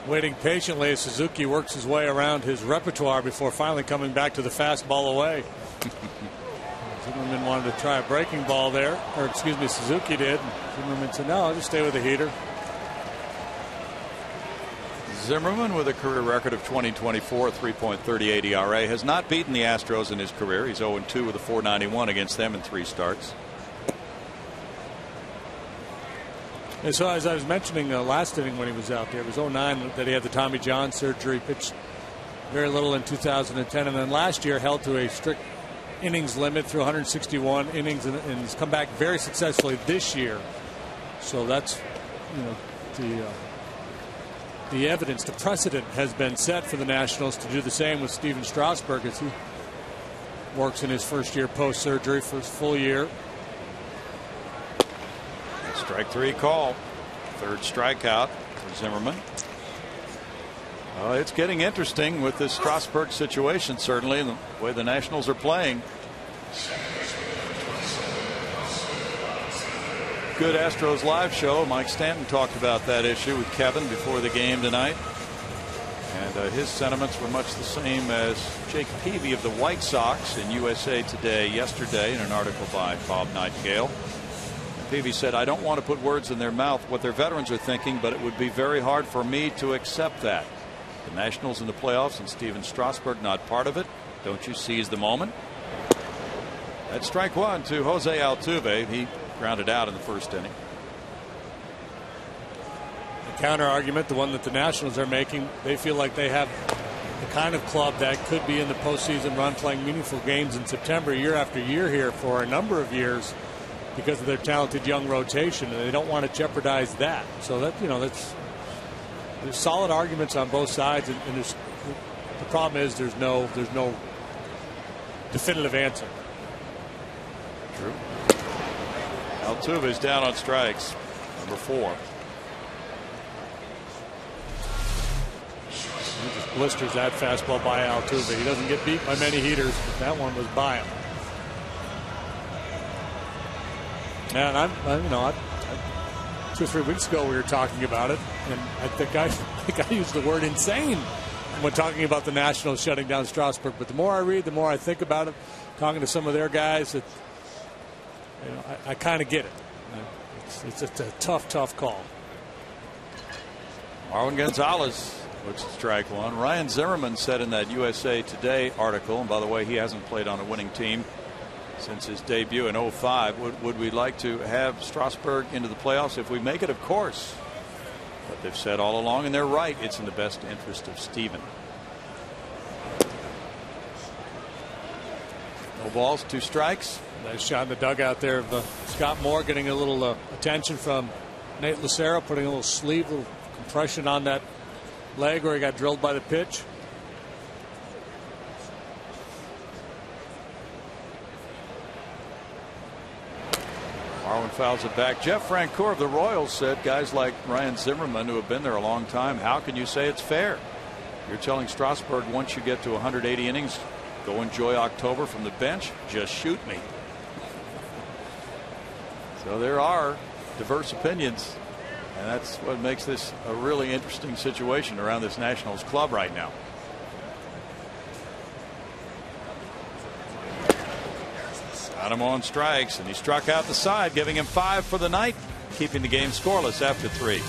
waiting patiently as Suzuki works his way around his repertoire before finally coming back to the fastball away. Zimmerman wanted to try a breaking ball there, or excuse me, Suzuki did. Zimmerman said, no, I'll just stay with the heater. Zimmerman, with a career record of 20-24, 3.38 ERA, has not beaten the Astros in his career. He's 0-2 with a 4.91 against them in 3 starts. And so, as I was mentioning last inning when he was out there, it was 09 that he had the Tommy John surgery, pitched very little in 2010, and then last year held to a strict innings limit through 161 innings, and has come back very successfully this year. So that's, the evidence, the precedent has been set for the Nationals to do the same with Steven Strasburg as he works in his first year post-surgery for his full year. Strike 3 call. 3rd strikeout for Zimmerman. It's getting interesting with this Strasburg situation, certainly, and the way the Nationals are playing. Good Astros live show. Mike Stanton talked about that issue with Kevin before the game tonight. And his sentiments were much the same as Jake Peavy of the White Sox in USA Today yesterday in an article by Bob Nightingale. Peavy said, I don't want to put words in their mouth what their veterans are thinking, but it would be very hard for me to accept that. The Nationals in the playoffs and Steven Strasburg not part of it. Don't you seize the moment? That's strike 1 to Jose Altuve. He grounded out in the first inning. The counter argument, the one that the Nationals are making, they feel like they have the kind of club that could be in the postseason run, playing meaningful games in September year after year here for a number of years, because of their talented young rotation, and they don't want to jeopardize that. So that, there's solid arguments on both sides, and the problem is there's no definitive answer. True. Altuve is down on strikes, number 4. He just blisters that fastball by Altuve. He doesn't get beat by many heaters, but that one was by him. And 2 or 3 weeks ago we were talking about it, and I think I used the word insane when talking about the Nationals shutting down Strasburg. But the more I read, the more I think about it. Talking to some of their guys, I kind of get it. It's a tough call. Marwin Gonzalez looks at strike 1. Ryan Zimmerman said in that USA Today article, and by the way, he hasn't played on a winning team since his debut in 05. Would we like to have Strasburg into the playoffs? If we make it, of course. But they've said all along, and they're right, it's in the best interest of Steven. No balls, 2 strikes. Nice shot in the dugout there of Scott Moore, getting a little attention from Nate Lucero, putting a little sleeve, a little compression on that leg where he got drilled by the pitch. Marwin fouls it back. Jeff Francoeur of the Royals said guys like Ryan Zimmerman, who have been there a long time, how can you say it's fair? You're telling Strasburg once you get to 180 innings, go enjoy October from the bench, just shoot me. So there are diverse opinions, and that's what makes this a really interesting situation around this Nationals club right now. Got him on strikes, and he struck out the side, giving him 5 for the night, keeping the game scoreless after 3.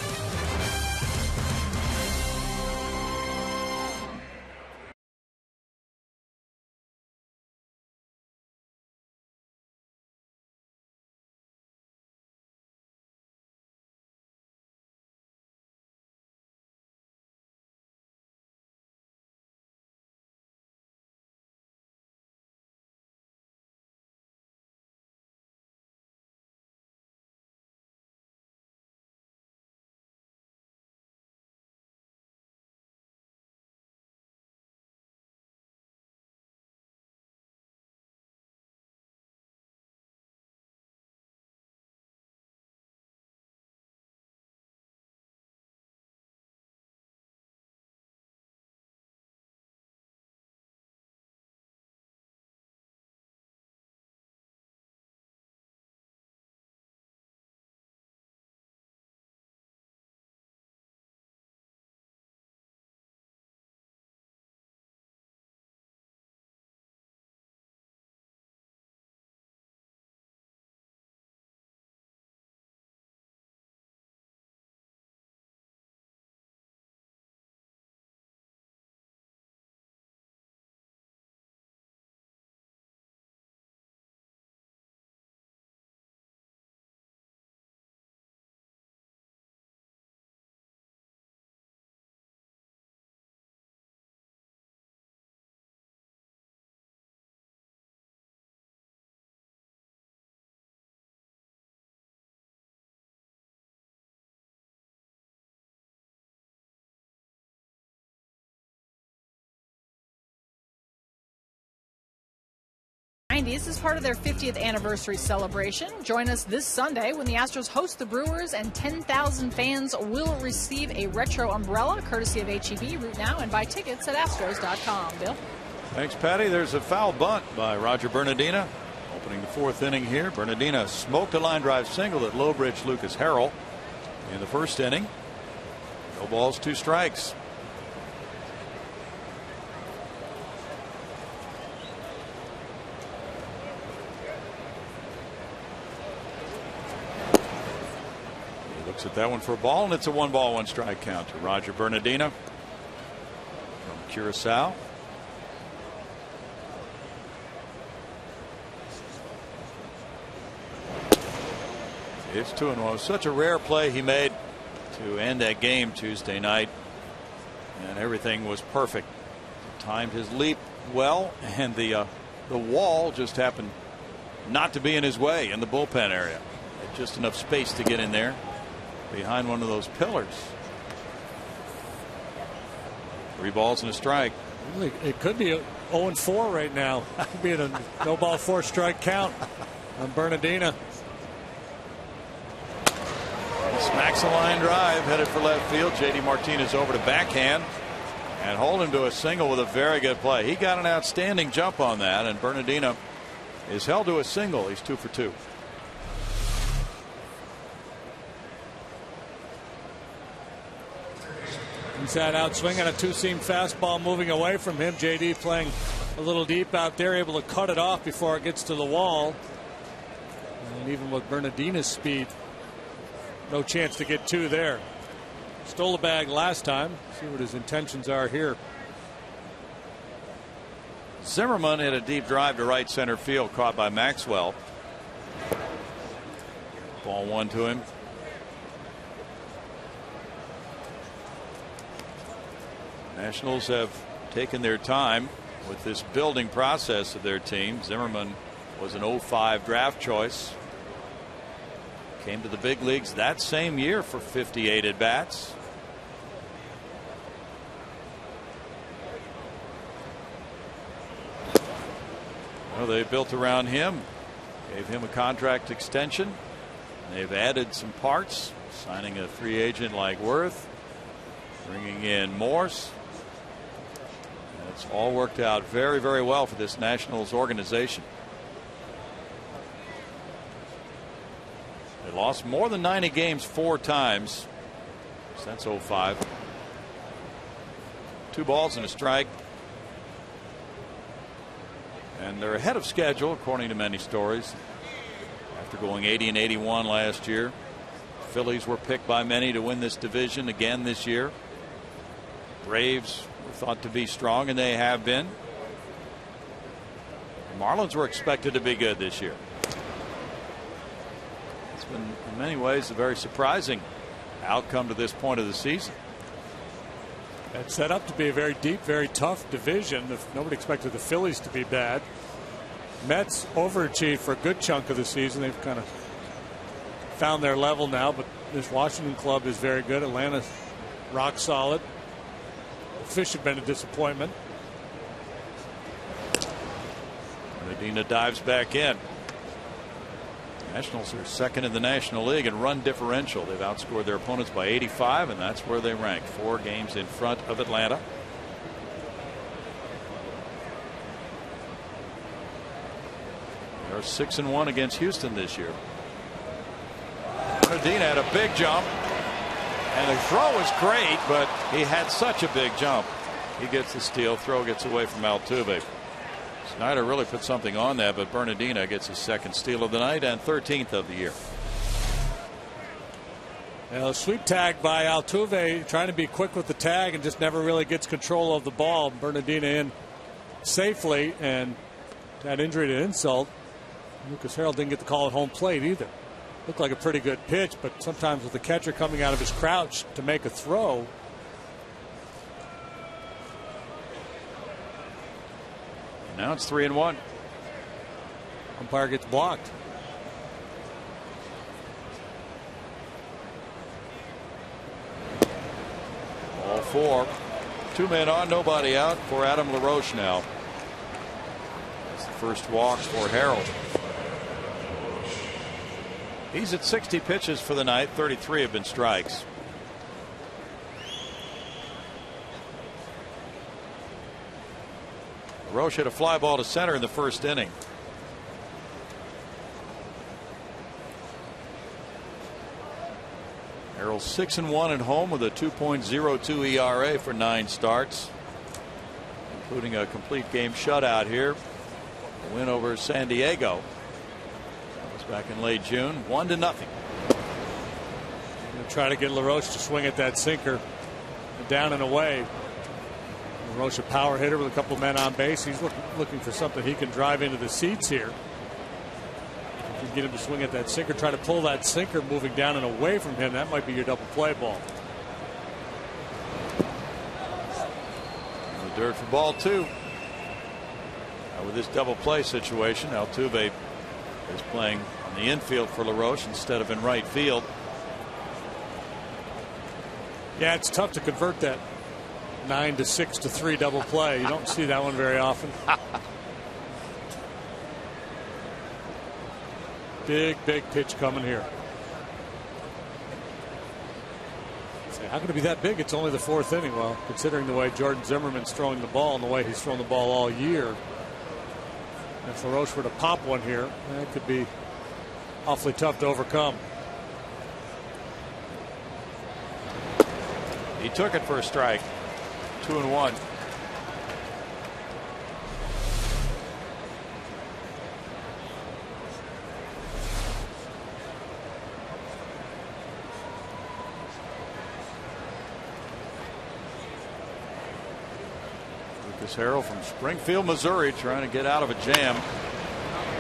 This is part of their 50th anniversary celebration. Join us this Sunday when the Astros host the Brewers, and 10,000 fans will receive a retro umbrella courtesy of HEB. Root now and buy tickets at Astros.com. Bill? Thanks, Patty. There's a foul bunt by Roger Bernardina. Opening the 4th inning here. Bernardina smoked a line drive single at Lowbridge Lucas Harrell in the 1st inning. No balls, 2 strikes. Looks at that one for a ball, and it's a 1-ball, 1-strike count to Roger Bernardina from Curacao. It's 2-1. Such a rare play he made to end that game Tuesday night, and everything was perfect. Timed his leap well, and the wall just happened not to be in his way in the bullpen area. Just enough space to get in there behind one of those pillars. 3 balls and a strike. It could be 0-4 right now. It could be a no-ball, 4-strike count on Bernardina. Smacks a line drive headed for left field. J.D. Martinez over to backhand and hold him to a single with a very good play. He got an outstanding jump on that, and Bernardina is held to a single. He's 2 for 2. Inside out swing on a 2-seam fastball moving away from him. JD playing a little deep out there, able to cut it off before it gets to the wall. And even with Bernardina's speed, no chance to get 2 there. Stole the bag last time. See what his intentions are here. Zimmerman hit a deep drive to right center field, caught by Maxwell. Ball 1 to him. Nationals have taken their time with this building process of their team. Zimmerman was an 05 draft choice. Came to the big leagues that same year for 58 at bats. Well, they built around him, gave him a contract extension. They've added some parts, signing a free agent like Worth, bringing in Morse. It's all worked out very, very well for this Nationals organization. They lost more than 90 games 4 times since 05. 2 balls and a strike. And they're ahead of schedule, according to many stories. After going 80-81 last year, Phillies were picked by many to win this division again this year. Braves were thought to be strong, and they have been. The Marlins were expected to be good this year. It's been, in many ways, a very surprising outcome to this point of the season. It's set up to be a very deep, very tough division. Nobody expected the Phillies to be bad. Mets overachieved for a good chunk of the season. They've kind of found their level now, but this Washington club is very good. Atlanta's rock solid. The Fish have been a disappointment. Medina dives back in. Nationals are second in the National League in run differential. They've outscored their opponents by 85, and that's where they rank. 4 games in front of Atlanta. They're 6-1 against Houston this year. Medina had a big jump, and the throw was great, but he had such a big jump. He gets the steal. Throw gets away from Altuve. Snyder really put something on that, but Bernardina gets his second steal of the night and 13th of the year. A sweep tag by Altuve, trying to be quick with the tag and just never really gets control of the ball. Bernardina in safely, and that injury to insult. Lucas Harrell didn't get the call at home plate either. Looked like a pretty good pitch, but sometimes with the catcher coming out of his crouch to make a throw. Now it's 3-1. Umpire gets blocked. All 4. 2 men on, nobody out for Adam LaRoche now. That's the first walks for Harold. He's at 60 pitches for the night. 33 have been strikes. LaRoche hit a fly ball to center in the first inning. Harold 6-1 at home with a 2.02 ERA for 9 starts, including a complete game shutout here. A win over San Diego. That was back in late June. 1-0. Try to get LaRoche to swing at that sinker down and away. LaRoche, a power hitter with a couple men on base. He's looking for something he can drive into the seats here. If you get him to swing at that sinker, try to pull that sinker moving down and away from him. That might be your double play ball. The dirt for ball 2. With this double play situation, Altuve is playing on the infield for LaRoche instead of in right field. Yeah, it's tough to convert that 9-6-3 double play. You don't see that one very often. Big pitch coming here. How could it be that big? It's only the 4th inning. Well, considering the way Jordan Zimmerman's throwing the ball and the way he's thrown the ball all year, if LaRoche were to pop one here, that could be awfully tough to overcome. He took it for a strike. 2-1. Lucas Harrell from Springfield, Missouri, trying to get out of a jam.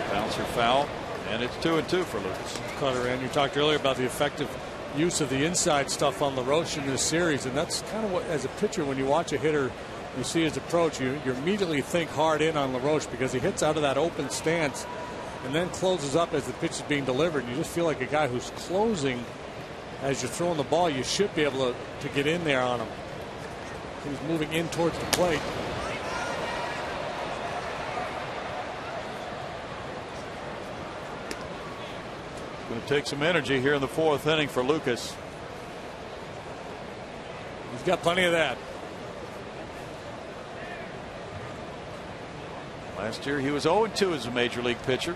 Bouncer foul, and it's 2-2 for Lucas. Cutter in. You talked earlier about the effective use of the inside stuff on LaRoche in this series, and that's kind of what, as a pitcher, when you watch a hitter, you see his approach, you immediately think hard in on LaRoche because he hits out of that open stance and then closes up as the pitch is being delivered. And you just feel like a guy who's closing as you're throwing the ball. You should be able to get in there on him. He's moving in towards the plate. Going to take some energy here in the 4th inning for Lucas. He's got plenty of that. Last year he was 0-2 as a major league pitcher.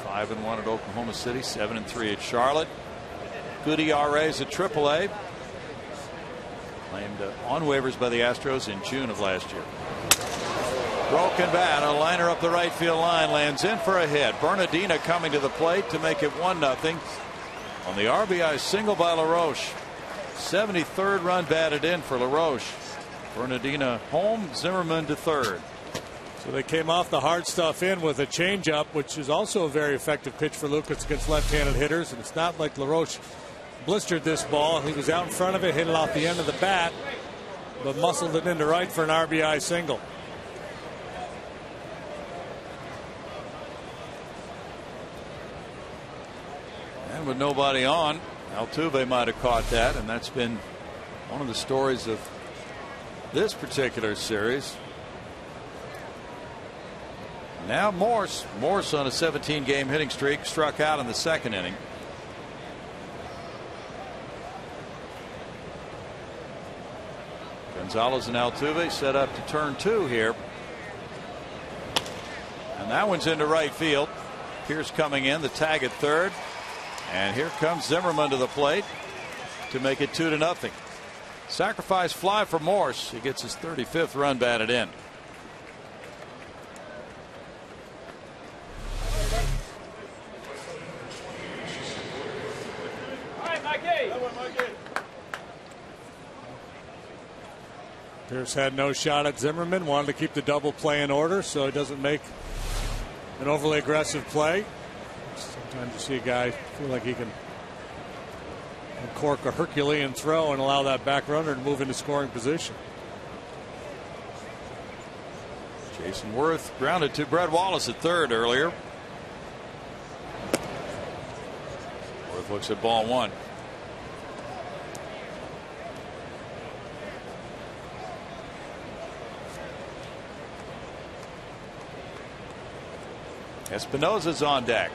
5-1 at Oklahoma City, 7-3 at Charlotte. Good ERAs at AAA. Claimed on waivers by the Astros in June of last year. Broken bat, a liner up the right field line, lands in for a hit. Bernardina coming to the plate to make it 1-0 on the RBI single by LaRoche. 73rd run batted in for LaRoche. Bernardina home, Zimmerman to third. So they came off the hard stuff in with a changeup, which is also a very effective pitch for Lucas against left-handed hitters. And it's not like LaRoche blistered this ball. He was out in front of it, hit it off the end of the bat, but muscled it into right for an RBI single. And with nobody on, Altuve might have caught that, and that's been one of the stories of this particular series. Now Morse on a 17-game hitting streak, struck out in the second inning. Gonzalez and Altuve set up to turn two here. And that one's into right field. Pierce coming in, the tag at third. And here comes Zimmerman to the plate to make it 2-0. Sacrifice fly for Morse. He gets his 35th run batted in. Pierce had no shot at Zimmerman, wanted to keep the double play in order so he doesn't make an overly aggressive play. Sometimes you see a guy feel like he can uncork a Herculean throw and allow that back runner to move into scoring position. Jason Worth grounded to Brett Wallace at third earlier. Worth looks at ball one. Espinosa's on deck.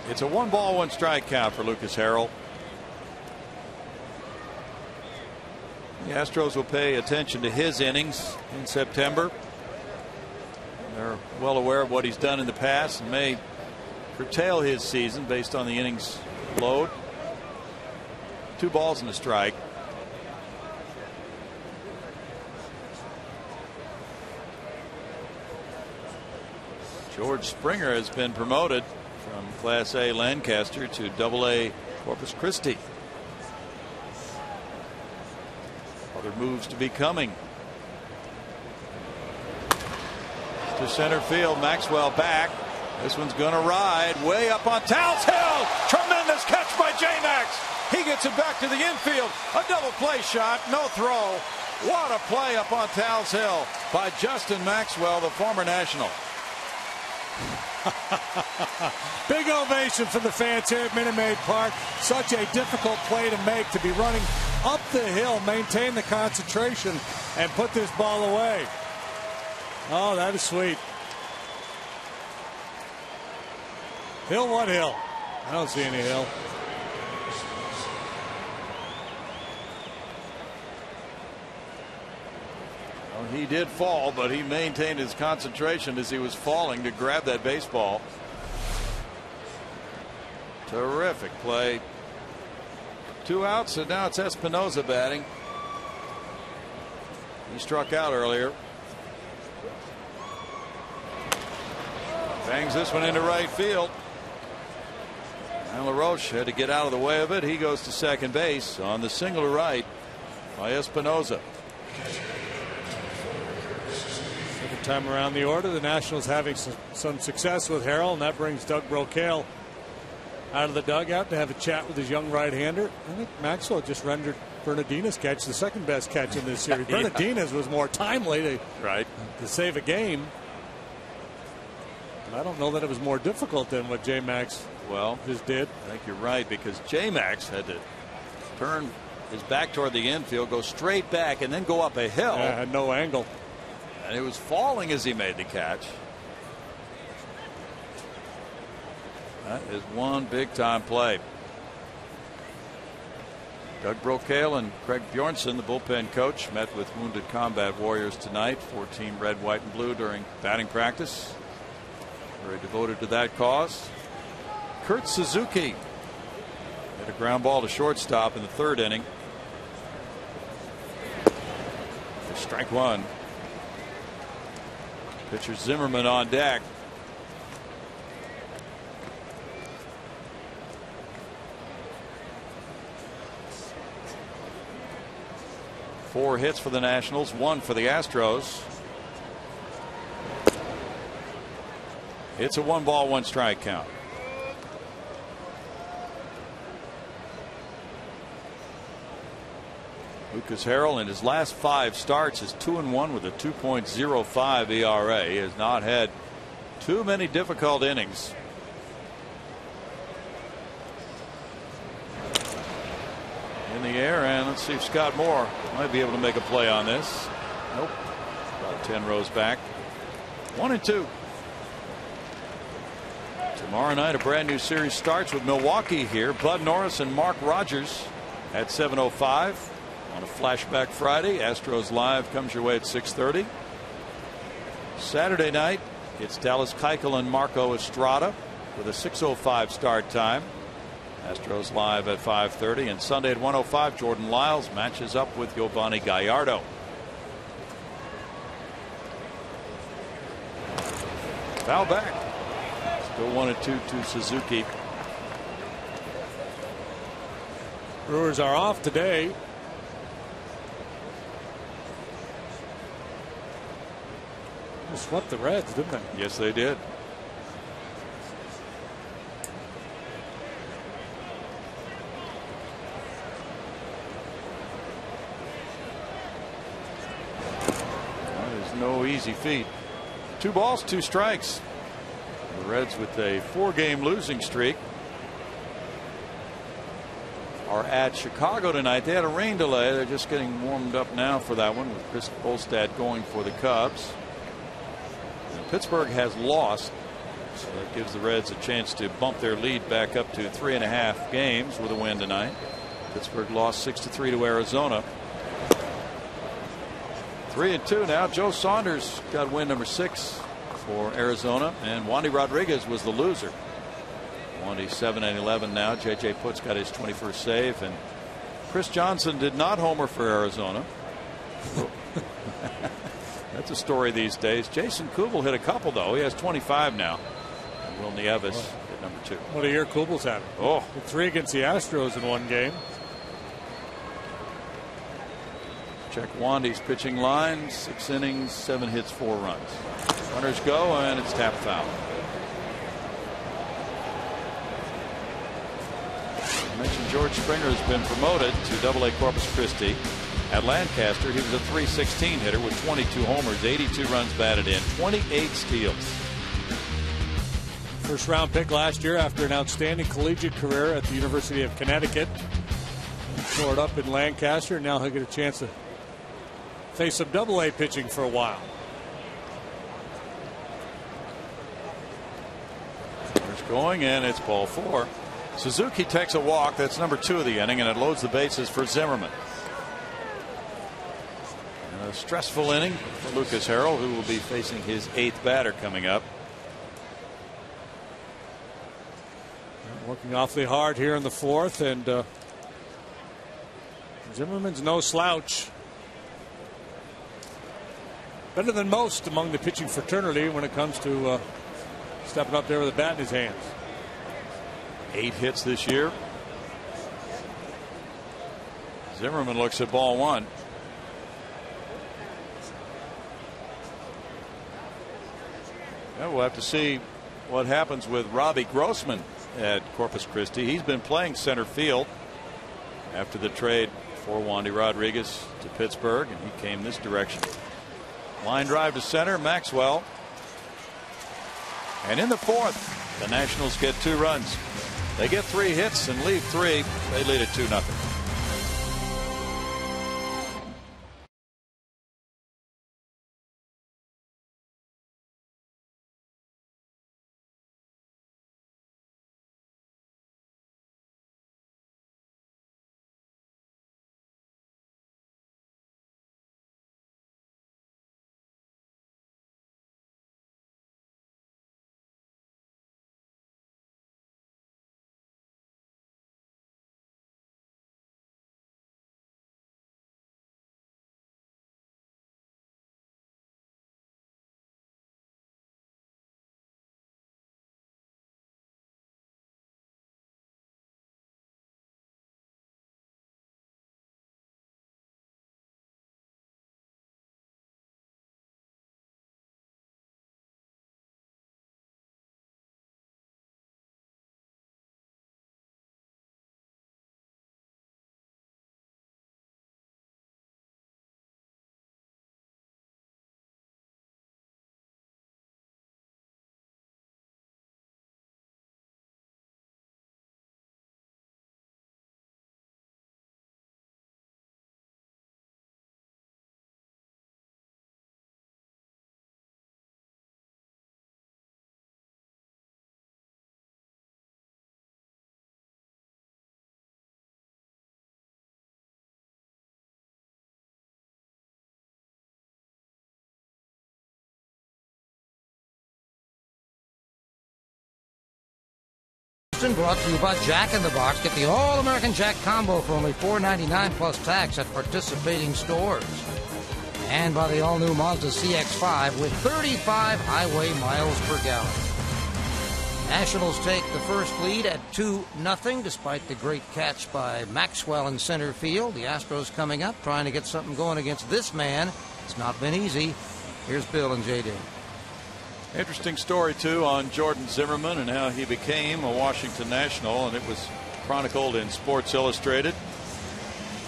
It's a 1-ball, 1-strike count for Lucas Harrell. The Astros will pay attention to his innings in September. They're well aware of what he's done in the past and may curtail his season based on the innings load. 2 balls and a strike. George Springer has been promoted from Class A Lancaster to Double-A Corpus Christi. Other moves to be coming. To center field, Maxwell back. This one's going to ride way up on Towns Hill. Tremendous catch by J-Max. He gets it back to the infield. A double play shot, no throw. What a play up on Towns Hill by Justin Maxwell, the former National. Big ovation from the fans here at Minute Maid Park. Such a difficult play to make, to be running up the hill, maintain the concentration, and put this ball away. Oh, that is sweet. Hill, what hill? I don't see any hill. He did fall, but he maintained his concentration as he was falling to grab that baseball. Terrific play. 2 outs, and now it's Espinosa batting. He struck out earlier. Bangs this one into right field. And LaRoche had to get out of the way of it. He goes to second base on the single to right by Espinosa. Time around the order, the Nationals having some success with Harrell, and that brings Doug Brocail out of the dugout to have a chat with his young right-hander. I think Maxwell just rendered Bernardina's catch the second best catch in this series. Yeah. Bernardina's was more timely to save a game. But I don't know that it was more difficult than what J-Max just did. I think you're right, because J-Max had to turn his back toward the infield, go straight back, and then go up a hill. Yeah, had no angle. And it was falling as he made the catch. That is one big time play. Doug Brocail and Craig Bjornson, the bullpen coach, met with wounded combat warriors tonight for Team Red, White, and Blue during batting practice. Very devoted to that cause. Kurt Suzuki hit a ground ball to shortstop in the third inning. Strike one. Pitcher Zimmerman on deck. Four hits for the Nationals, one for the Astros. It's a 1-ball, 1-strike count. Lucas Harrell in his last 5 starts is 2-1 with a 2.05 ERA. He has not had too many difficult innings. In the air, and let's see if Scott Moore might be able to make a play on this. Nope. About 10 rows back. 1-2. Tomorrow night a brand new series starts with Milwaukee here. Bud Norris and Mark Rogers at 7:05 on a flashback Friday. Astros Live comes your way at 6:30. Saturday night it's Dallas Keuchel and Marco Estrada with a 6:05 start time. Astros Live at 5:30, and Sunday at 1:05 Jordan Lyles matches up with Giovanni Gallardo. Foul back. Still 1-2 to Suzuki. Brewers are off today. They swept the Reds, didn't they? Yes, they did. That is no easy feat. 2 balls, 2 strikes. The Reds with a 4-game losing streak are at Chicago tonight. They had a rain delay. They're just getting warmed up now for that one with Chris Bolstad going for the Cubs. And Pittsburgh has lost, so that gives the Reds a chance to bump their lead back up to 3.5 games with a win tonight. Pittsburgh lost 6-3 to Arizona. 3-2 now. Joe Saunders got win number 6 for Arizona, and Wandy Rodriguez was the loser. Wandy 7-11 now. J.J. Putz got his 21st save, and Chris Johnson did not homer for Arizona. That's a story these days. Jason Kubel hit a couple, though. He has 25 now. And Will Nieves at number 2. What a year Kubel's having. Oh, 3 against the Astros in 1 game. check Wandy's pitching line. 6 innings, 7 hits, 4 runs. Runners go, and it's tapped foul. I mentioned George Springer has been promoted to Double-A Corpus Christi. At Lancaster, he was a .316 hitter with 22 homers, 82 runs batted in, 28 steals. First round pick last year after an outstanding collegiate career at the University of Connecticut. Tore it up in Lancaster. Now he'll get a chance to face some Double-A pitching for a while. There's going, and it's ball 4. Suzuki takes a walk. That's number 2 of the inning, and it loads the bases for Zimmerman. A stressful inning for Lucas Harrell, who will be facing his 8th batter coming up. Working awfully hard here in the 4th, and Zimmerman's no slouch. Better than most among the pitching fraternity when it comes to stepping up there with a bat in his hands. 8 hits this year. Zimmerman looks at ball 1. Yeah, we'll have to see what happens with Robbie Grossman at Corpus Christi. He's been playing center field after the trade for Wandy Rodriguez to Pittsburgh, and he came this direction. Line drive to center, Maxwell. And in the 4th, the Nationals get 2 runs. They get 3 hits and leave 3. They lead it 2-0. Houston, brought to you by Jack in the Box. Get the All-American Jack combo for only $4.99 plus tax at participating stores. And by the all-new Mazda CX-5 with 35 highway miles per gallon. Nationals take the first lead at 2-0 despite the great catch by Maxwell in center field. The Astros coming up, trying to get something going against this man. It's not been easy. Here's Bill and J.D. Interesting story, too, on Jordan Zimmermann and how he became a Washington National, and it was chronicled in Sports Illustrated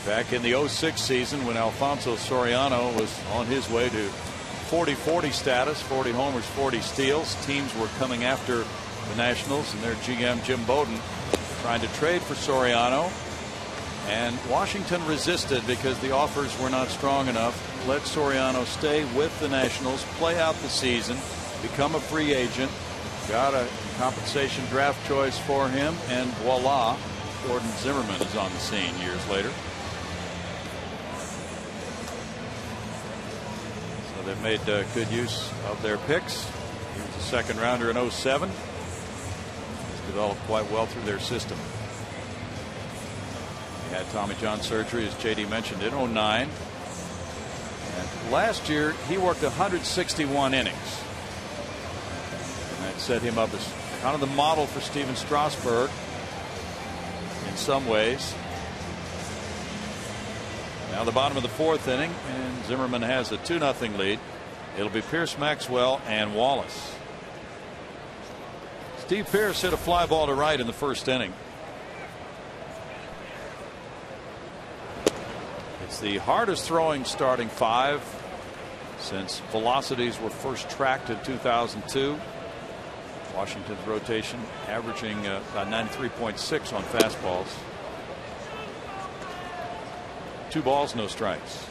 back in the 06 season when Alfonso Soriano was on his way to 40-40 status, 40 homers, 40 steals. Teams were coming after the Nationals and their GM Jim Bowden trying to trade for Soriano, and Washington resisted because the offers were not strong enough. Let Soriano stay with the Nationals, play out the season, become a free agent, got a compensation draft choice for him, and voila, Jordan Zimmermann is on the scene years later. So they've made good use of their picks. He was a second rounder in 07. Developed quite well through their system. He had Tommy John surgery, as JD mentioned, in 09. And last year he worked 161 innings. And that set him up as kind of the model for Steven Strasburg in some ways. Now the bottom of the fourth inning, and Zimmermann has a 2-0 lead. It'll be Pierce, Maxwell, and Wallace. Steve Pearce hit a fly ball to right in the first inning. It's the hardest throwing starting five since velocities were first tracked in 2002. Washington's rotation averaging about 93.6 on fastballs. 2 balls, no strikes.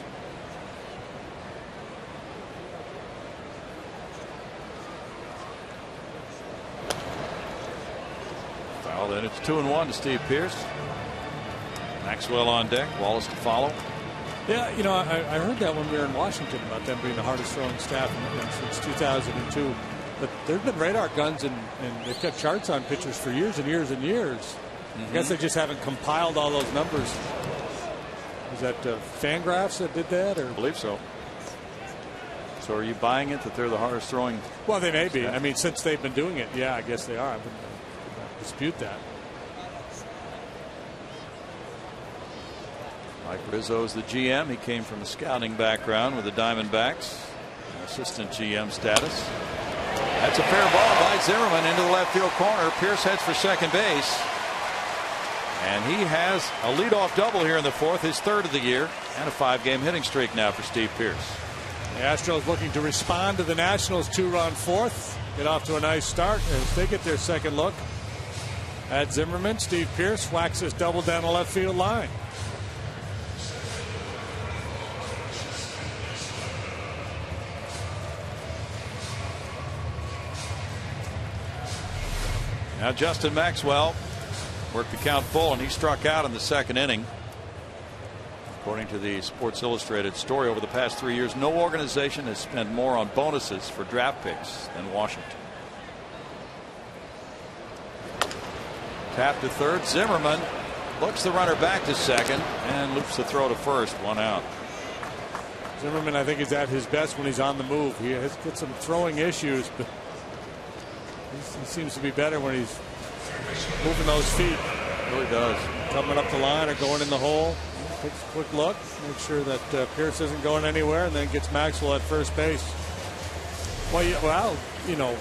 Then it's 2-1 to Steve Pearce. Maxwell on deck, Wallace to follow. Yeah, you know, I heard that when we were in Washington about them being the hardest throwing staff since 2002. But there have been radar guns and they've got charts on pitchers for years and years and years. I guess they just haven't compiled all those numbers. Is that Fangraphs that did that? Or? I believe so. So are you buying it that they're the hardest throwing? Well, they may be. I mean, since they've been doing it, yeah, I guess they are. I wouldn't dispute that. Mike Rizzo's the GM. He came from a scouting background with the Diamondbacks. Assistant GM status. That's a fair ball by Zimmermann into the left field corner. Pierce heads for second base. And he has a leadoff double here in the fourth, his third of the year, and a 5-game hitting streak now for Steve Pearce. The Astros looking to respond to the Nationals' 2-run fourth. Get off to a nice start as they get their second look at Zimmermann. Steve Pearce whacks his double down the left field line. Now Justin Maxwell worked the count full, and he struck out in the second inning. According to the Sports Illustrated story, over the past 3 years, no organization has spent more on bonuses for draft picks than Washington. Tap to third. Zimmermann looks the runner back to second and loops the throw to first. 1 out. Zimmermann, I think, is at his best when he's on the move. He has got some throwing issues, but he seems to be better when he's moving those feet. Really does. Coming up the line or going in the hole. Takes a quick look, make sure that Pierce isn't going anywhere, and then gets Maxwell at first base. Well, you know,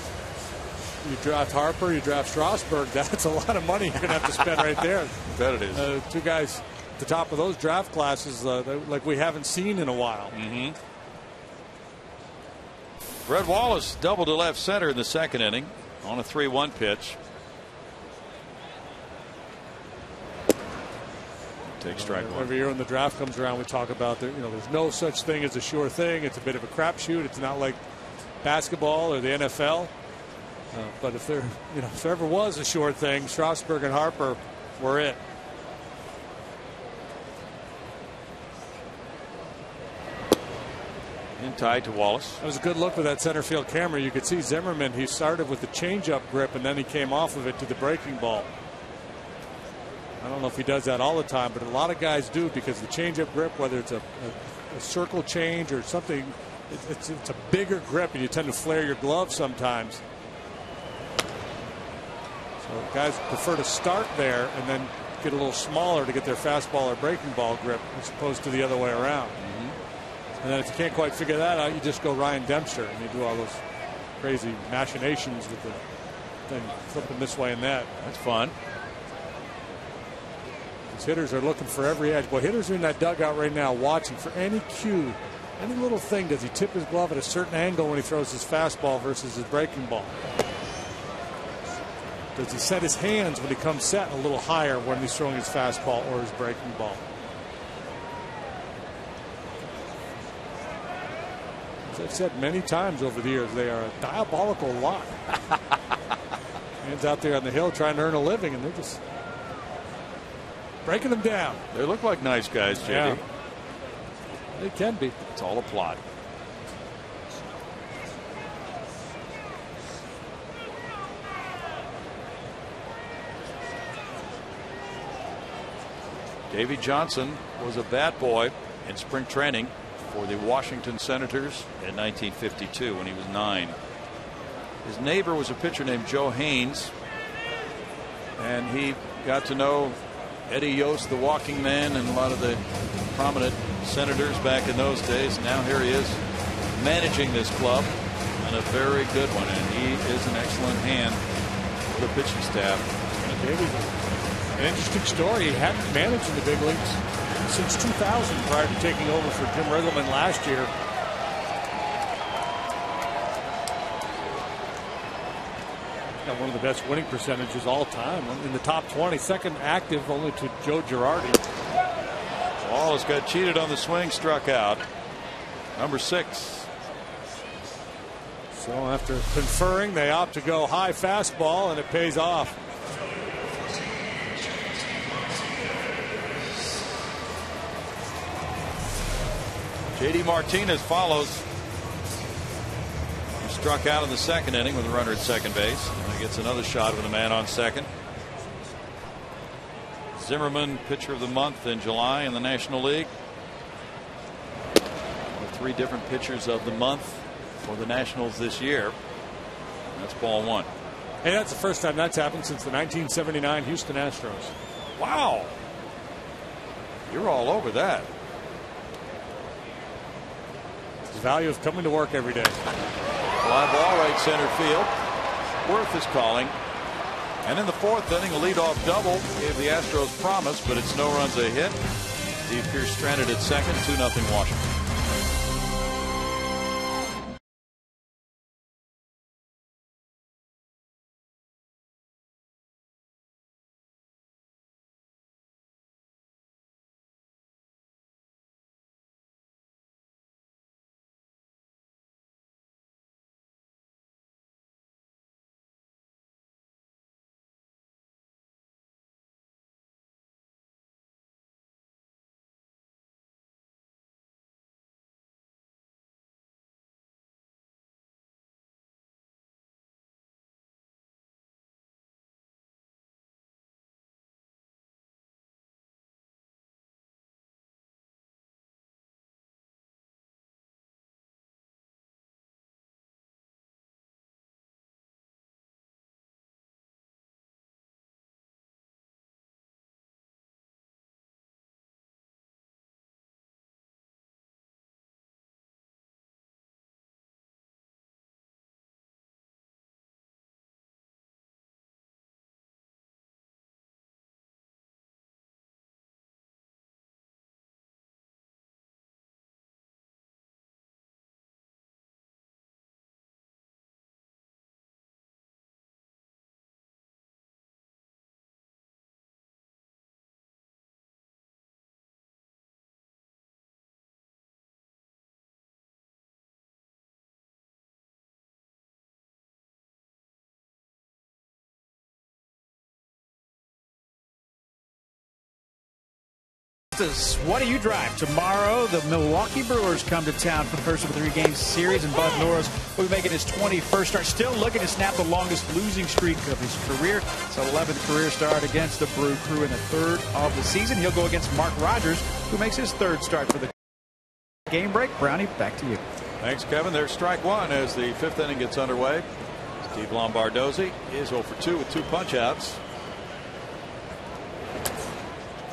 you draft Harper, you draft Strasburg. That's a lot of money you're going to have to spend right there. I bet it is. 2 guys at the top of those draft classes like we haven't seen in a while. Red Wallace doubled to left center in the second inning on a 3-1 pitch. Take strike one. Every year when the draft comes around, we talk about there's no such thing as a sure thing. It's a bit of a crapshoot. It's not like basketball or the NFL. But if there ever was a sure thing, Strasburg and Harper were it. In tied to Wallace. That was a good look with that center field camera. You could see Zimmermann. He started with the changeup grip, and then he came off of it to the breaking ball. I don't know if he does that all the time, but a lot of guys do, because the changeup grip, whether it's a circle change or something, it's a bigger grip, and you tend to flare your glove sometimes. So guys prefer to start there and then get a little smaller to get their fastball or breaking ball grip, as opposed to the other way around. And then if you can't quite figure that out, you just go Ryan Dempster and you do all those crazy machinations with the thing flipping this way and that. That's fun. These hitters are looking for every edge. Boy, hitters are in that dugout right now watching for any cue, any little thing. Does he tip his glove at a certain angle when he throws his fastball versus his breaking ball? Does he set his hands when he comes set a little higher when he's throwing his fastball or his breaking ball? As I've said many times over the years, they are a diabolical lot. Hands out there on the hill trying to earn a living, and they're just breaking them down. They look like nice guys, JD. Yeah. They can be. It's all a plot. Davey Johnson was a bat boy in spring training for the Washington Senators in 1952 when he was 9. His neighbor was a pitcher named Joe Haynes, and he got to know Eddie Yost, the walking man, and a lot of the prominent Senators back in those days. Now here he is managing this club, and a very good one, and he is an excellent hand for the pitching staff. An interesting story. He hadn't managed in the big leagues since 2000 prior to taking over for Jim Riggleman last year. Got one of the best winning percentages all time in the top 20, second active only to Joe Girardi. Wallace got cheated on the swing, struck out. Number 6. So after conferring, they opt to go high fastball, and it pays off. JD Martinez follows. He struck out in the second inning with a runner at second base. And he gets another shot with a man on second. Zimmerman, pitcher of the month in July in the National League. 3 different pitchers of the month for the Nationals this year. That's ball 1. Hey, that's the first time that's happened since the 1979 Houston Astros. Wow. You're all over that. The value of coming to work every day. Fly ball right center field. Worth is calling. And in the 4th inning, a leadoff double gave the Astros promise, but it's no runs, a hit. Steve Pearce stranded at second, 2-0 Washington. Festas, what do you drive? Tomorrow, the Milwaukee Brewers come to town for the first of a 3-game series, and Bud Norris will be making his 21st start, still looking to snap the longest losing streak of his career. It's an 11th career start against the Brew Crew in the 3rd of the season. He'll go against Mark Rogers, who makes his 3rd start for the game break. Brownie, back to you. Thanks, Kevin. There's strike one as the 5th inning gets underway. Steve Lombardozzi is 0 for 2 with 2 punch-outs.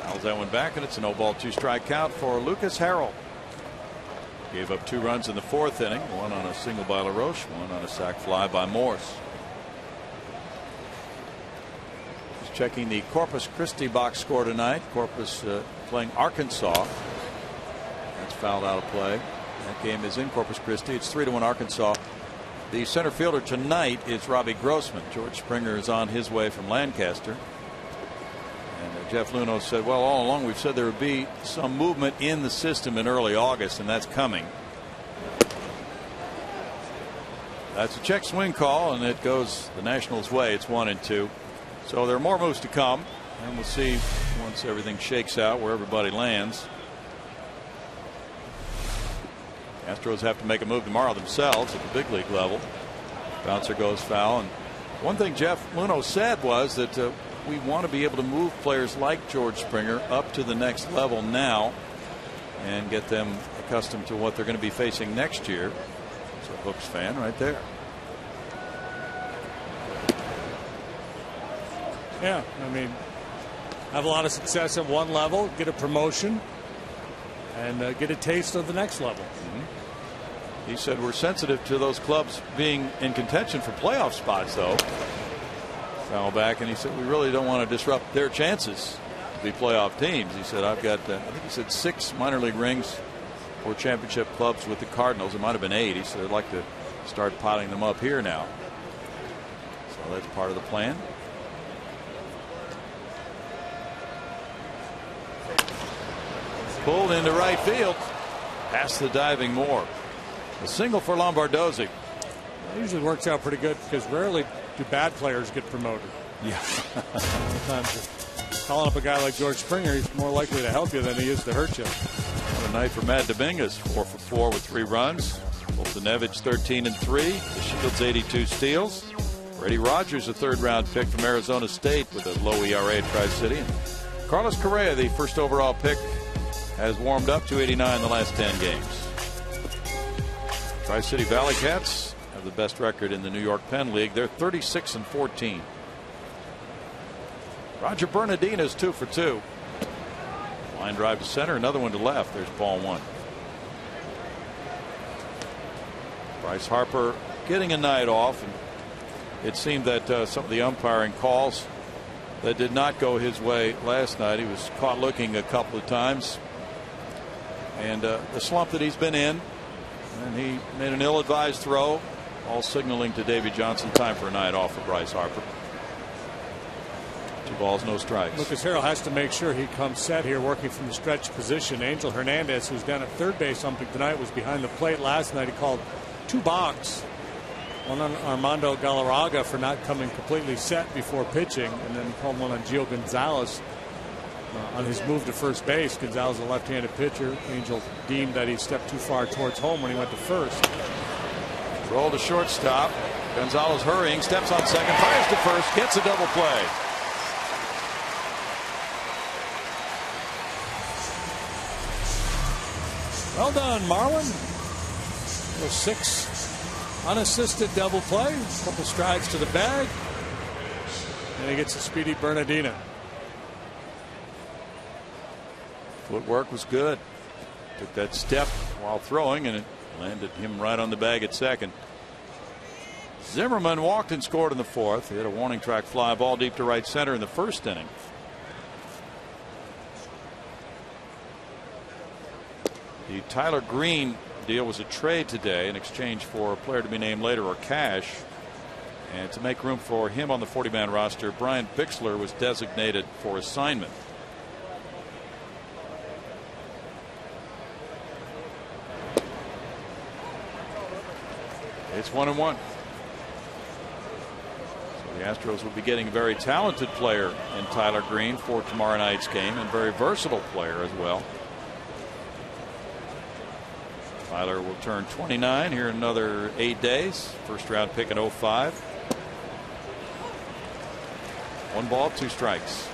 Fouls that one back, and it's an 0-ball 2-strike count for Lucas Harrell. Gave up 2 runs in the 4th inning, 1 on a single by LaRoche, 1 on a sac fly by Morse. Just checking the Corpus Christi box score tonight. Corpus playing Arkansas. That's fouled out of play. That game is in Corpus Christi. It's 3-1 Arkansas. The center fielder tonight is Robbie Grossman. George Springer is on his way from Lancaster. And Jeff Luhnow said, well, all along we've said there would be some movement in the system in early August, and that's coming. That's a check swing call, and it goes the Nationals' way. It's 1-2. So there are more moves to come, and we'll see once everything shakes out where everybody lands. Astros have to make a move tomorrow themselves at the big league level. Bouncer goes foul. And one thing Jeff Luhnow said was that we want to be able to move players like George Springer up to the next level now and get them accustomed to what they're going to be facing next year. It's a Hooks fan right there. Yeah, I mean, have a lot of success at one level, get a promotion, and get a taste of the next level. He said we're sensitive to those clubs being in contention for playoff spots, though. Foul back, and he said we really don't want to disrupt their chances to be playoff teams. He said I've got I think he said 6 minor league rings for championship clubs with the Cardinals. It might have been 8. He said I'd like to start potting them up here now. So that's part of the plan. Pulled into right field past the diving Moore. A single for Lombardozzi. It usually works out pretty good because rarely do bad players get promoted. Yeah. Sometimes calling up a guy like George Springer, he's more likely to help you than he is to hurt you. What a night for Matt Dominguez. 4 for 4 with 3 runs. Boltonevich 13-3. The Shields 82 steals. Brady Rogers, a 3rd-round pick from Arizona State with a low ERA at Tri-City. And Carlos Correa, the 1st overall pick, has warmed up to 89 the last 10 games. Tri-City Valley Cats have the best record in the New York Penn League. They're 36-14. Roger Bernardino is 2 for 2. Line drive to center, another one to left. There's ball 1. Bryce Harper getting a night off, and it seemed that some of the umpiring calls that did not go his way last night. He was caught looking a couple of times, and the slump that he's been in. And he made an ill-advised throw, all signaling to Davey Johnson time for a night off for Bryce Harper. 2 balls, no strikes. Lucas Harrell has to make sure he comes set here working from the stretch position. Angel Hernandez, who's down at 3rd base something tonight, was behind the plate last night. He called 2 balks. One on Armando Galarraga for not coming completely set before pitching, and then called one on Gio Gonzalez on his move to first base. Gonzalez, a left-handed pitcher. Angel deemed that he stepped too far towards home when he went to first. Roll to shortstop. Gonzalez hurrying, steps on second, fires to first, gets a double play. Well done, Marlin. 6 unassisted double play. A couple strides to the bag. And he gets a speedy Bernardino. Footwork was good. Took that step while throwing, and it landed him right on the bag at second. Zimmerman walked and scored in the 4th. He hit a warning track fly ball deep to right center in the 1st inning. The Tyler Green deal was a trade today in exchange for a player to be named later or cash. And to make room for him on the 40-man roster, Brian Bixler was designated for assignment. It's 1-1. So the Astros will be getting a very talented player in Tyler Green for tomorrow night's game, and very versatile player as well. Tyler will turn 29 here in another 8 days. First round pick in 05. 1 ball, 2 strikes.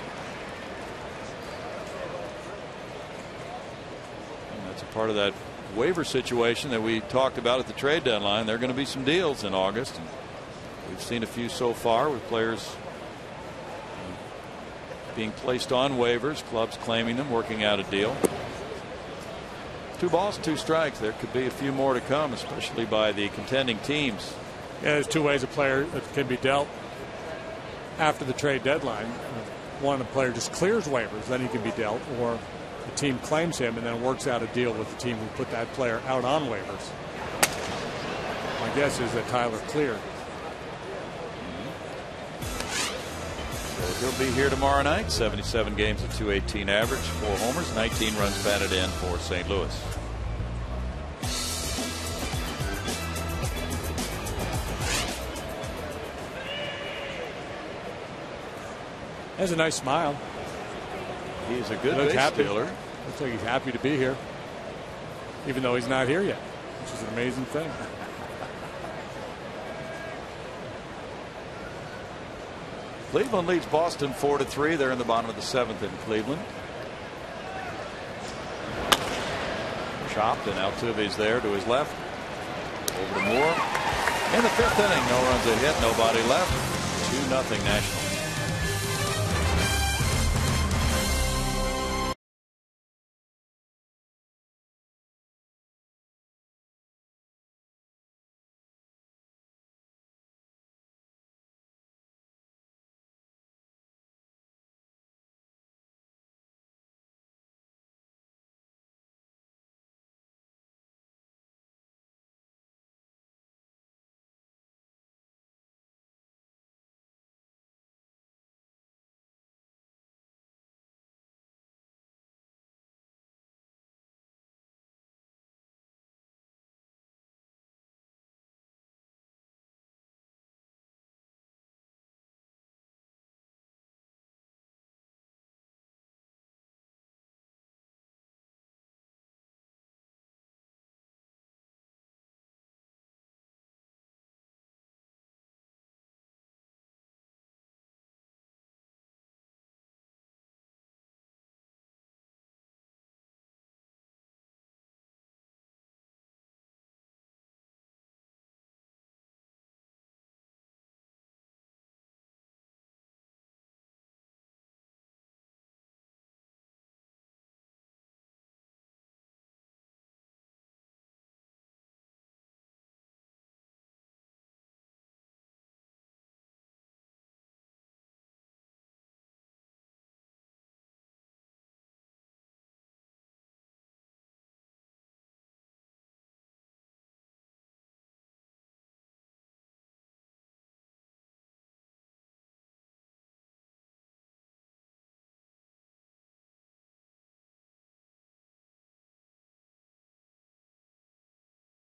And that's a part of that waiver situation that we talked about at the trade deadline. There are going to be some deals in August, and we've seen a few so far with players being placed on waivers, clubs claiming them, working out a deal. 2 balls, 2 strikes. There could be a few more to come, especially by the contending teams. Yeah, there's 2 ways a player can be dealt after the trade deadline. One, a player just clears waivers, then he can be dealt, or the team claims him and then works out a deal with the team who put that player out on waivers. My guess is that Tyler cleared. So he'll be here tomorrow night. 77 games at .218 average, 4 homers, 19 runs batted in for St. Louis. Has a nice smile. He's a good base stealer. Looks like he's happy to be here, even though he's not here yet, which is an amazing thing. Cleveland leads Boston 4-3. They're in the bottom of the 7th in Cleveland. Chopped, and Altuve's there to his left. Over to Moore. In the 5th inning, no runs a hit, nobody left. 2-0 Nationals.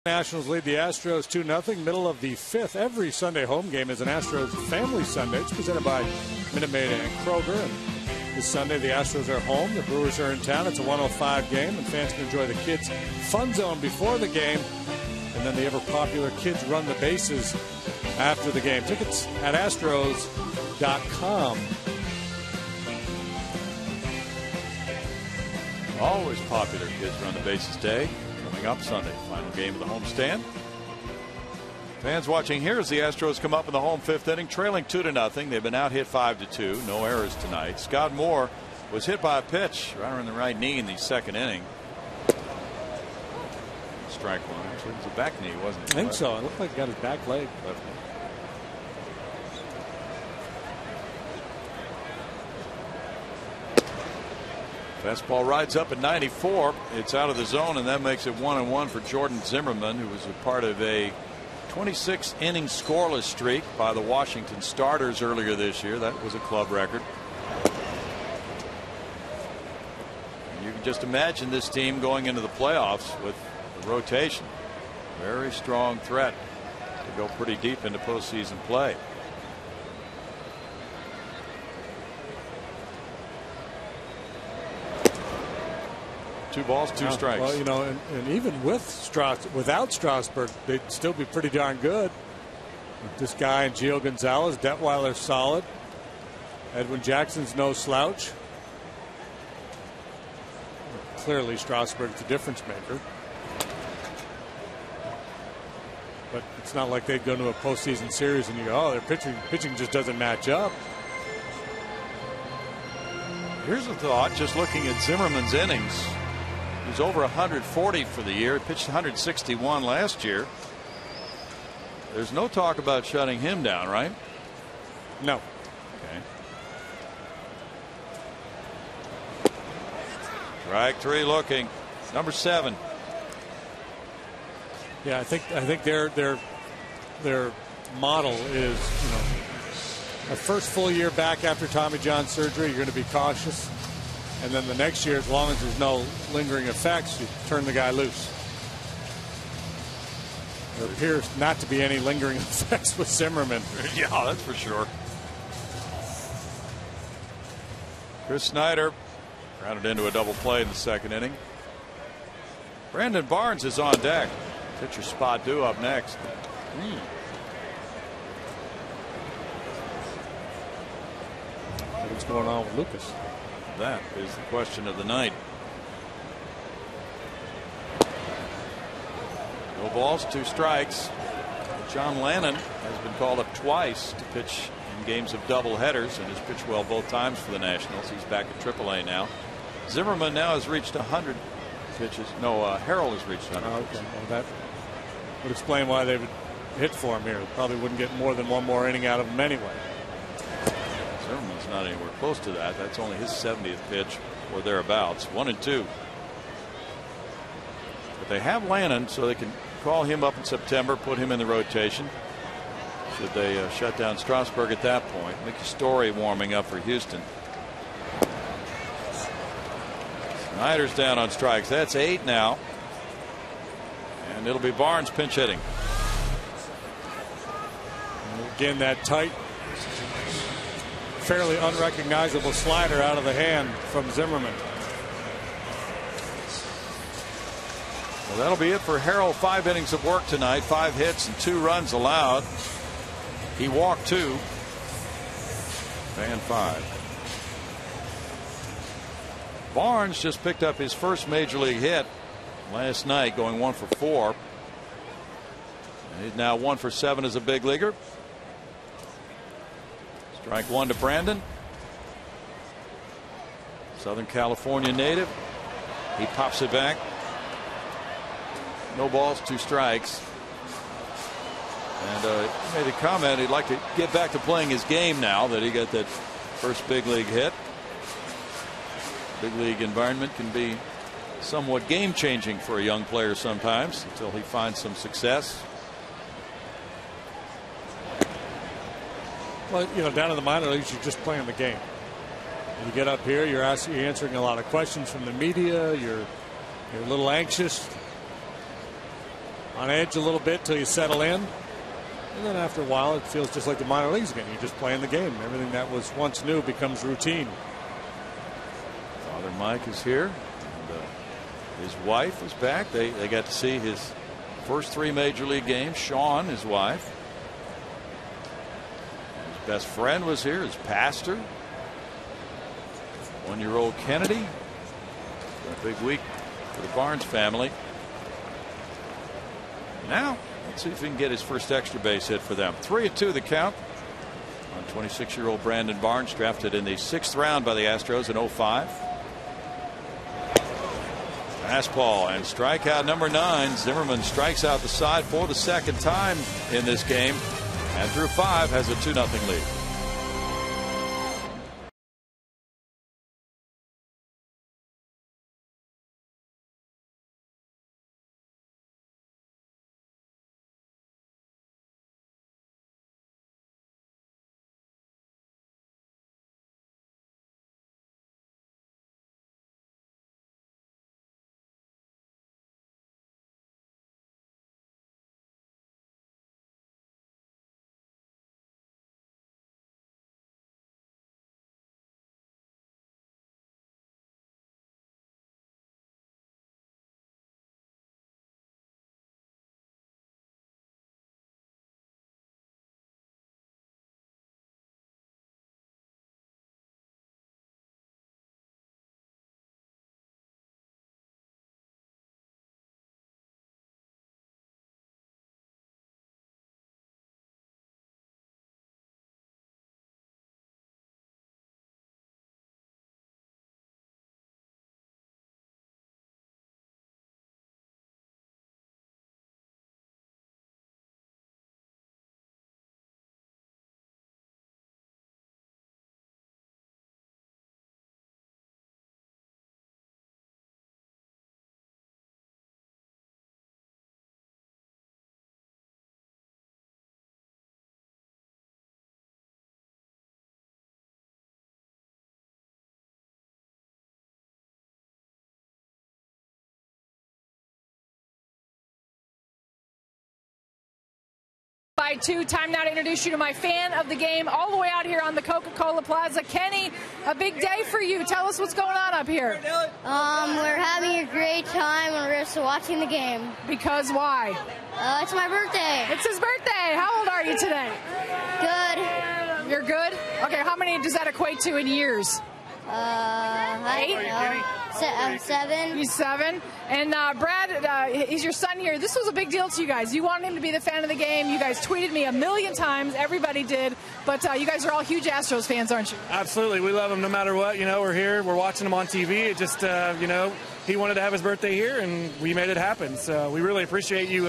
Nationals lead the Astros 2-0. Middle of the 5th. Every Sunday home game is an Astros Family Sunday. It's presented by Minute Maid and Kroger. And this Sunday, the Astros are home. The Brewers are in town. It's a 105 game, and fans can enjoy the Kids Fun Zone before the game. And then the ever-popular Kids Run the Bases after the game. Tickets at Astros.com. Always popular Kids Run the Bases Day. Coming up Sunday, final game of the homestand. Fans watching here as the Astros come up in the home 5th inning, trailing 2-0. They've been out hit 5-2. No errors tonight. Scott Moore was hit by a pitch right around the right knee in the 2nd inning. Strike one. Actually, it was a back knee, wasn't it? I think so. It looked like he got his back leg. Left knee. Fastball rides up at 94. It's out of the zone, and that makes it 1-1 for Jordan Zimmerman, who was a part of a 26-inning scoreless streak by the Washington starters earlier this year. That was a club record. And you can just imagine this team going into the playoffs with the rotation. Very strong threat to go pretty deep into postseason play. 2 balls, 2 strikes. Well, you know, and even with without Strasburg, they'd still be pretty darn good. With this guy and Gio Gonzalez, Detweiler's solid. Edwin Jackson's no slouch. Clearly, Strasburg's the difference maker. But it's not like they'd go to a postseason series and you go, oh, their pitching just doesn't match up. Here's a thought, just looking at Zimmerman's innings. He's over 140 for the year. He pitched 161 last year. There's no talk about shutting him down, right? No. Okay. Strike 3 looking. Number 7. Yeah, I think their model is, you know, a first full year back after Tommy John surgery, you're going to be cautious, and then the next year, as long as there's no lingering effects, you turn the guy loose. There appears not to be any lingering effects with Zimmerman. Yeah, that's for sure. Chris Snyder grounded into a double play in the 2nd inning. Brandon Barnes is on deck. Pitcher spot due up next. What's going on with Lucas? That is the question of the night. No balls, 2 strikes. John Lannon has been called up twice to pitch in games of double headers and has pitched well both times for the Nationals. He's back at AAA now. Zimmerman now has reached 100 pitches. No, Harrell has reached 100. Okay, well, that would explain why they would hit for him here. Probably wouldn't get more than one more inning out of him anyway. Zimmerman's not anywhere close to that. That's only his 70th pitch or thereabouts. 1-2. But they have Lannon, so they can call him up in September, put him in the rotation. Should they shut down Strasburg at that point? Mickey Story warming up for Houston. Snyder's down on strikes. That's 8 now. And it'll be Barnes pinch hitting. And again, that tight, fairly unrecognizable slider out of the hand from Zimmerman. Well, that'll be it for Harrell. 5 innings of work tonight. 5 hits and 2 runs allowed. He walked 2 and 5. Barnes just picked up his first major league hit last night, going 1 for 4. And he's now 1 for 7 as a big leaguer. Strike 1 to Brandon. Southern California native. He pops it back. No balls, 2 strikes. And he made a comment he'd like to get back to playing his game now that he got that first big league hit. Big league environment can be somewhat game changing for a young player sometimes until he finds some success. Well, you know, down in the minor leagues, you're just playing the game. You get up here, you're answering a lot of questions from the media. You're a little anxious, on edge a little bit till you settle in. And then after a while, it feels just like the minor leagues again. You're just playing the game. Everything that was once new becomes routine. Father Mike is here. And, his wife is back. They got to see his first 3 major league games. Sean, his wife. His best friend was here. His pastor. 1-year-old Kennedy. A big week for the Barnes family. Now, let's see if he can get his first extra base hit for them. 3-2 the count on 26-year-old Brandon Barnes, drafted in the 6th round by the Astros in 05. Fastball and strikeout number 9. Zimmerman strikes out the side for the 2nd time in this game, and through 5 has a 2-0 lead. side, too. Time now to introduce you to my fan of the game all the way out here on the Coca-Cola Plaza. Kenny, a big day for you. Tell us what's going on up here. We're having a great time. We're just watching the game. Because why? It's my birthday. It's his birthday. How old are you today? Good. You're good? Okay, how many does that equate to in years? I don't know. 7. He's 7. And Brad, he's your son here. This was a big deal to you guys. You wanted him to be the fan of the game. You guys tweeted me a million times. Everybody did. But you guys are all huge Astros fans, aren't you? Absolutely. We love him no matter what. You know, we're here. We're watching him on TV. It just, you know, he wanted to have his birthday here, and we made it happen. So we really appreciate you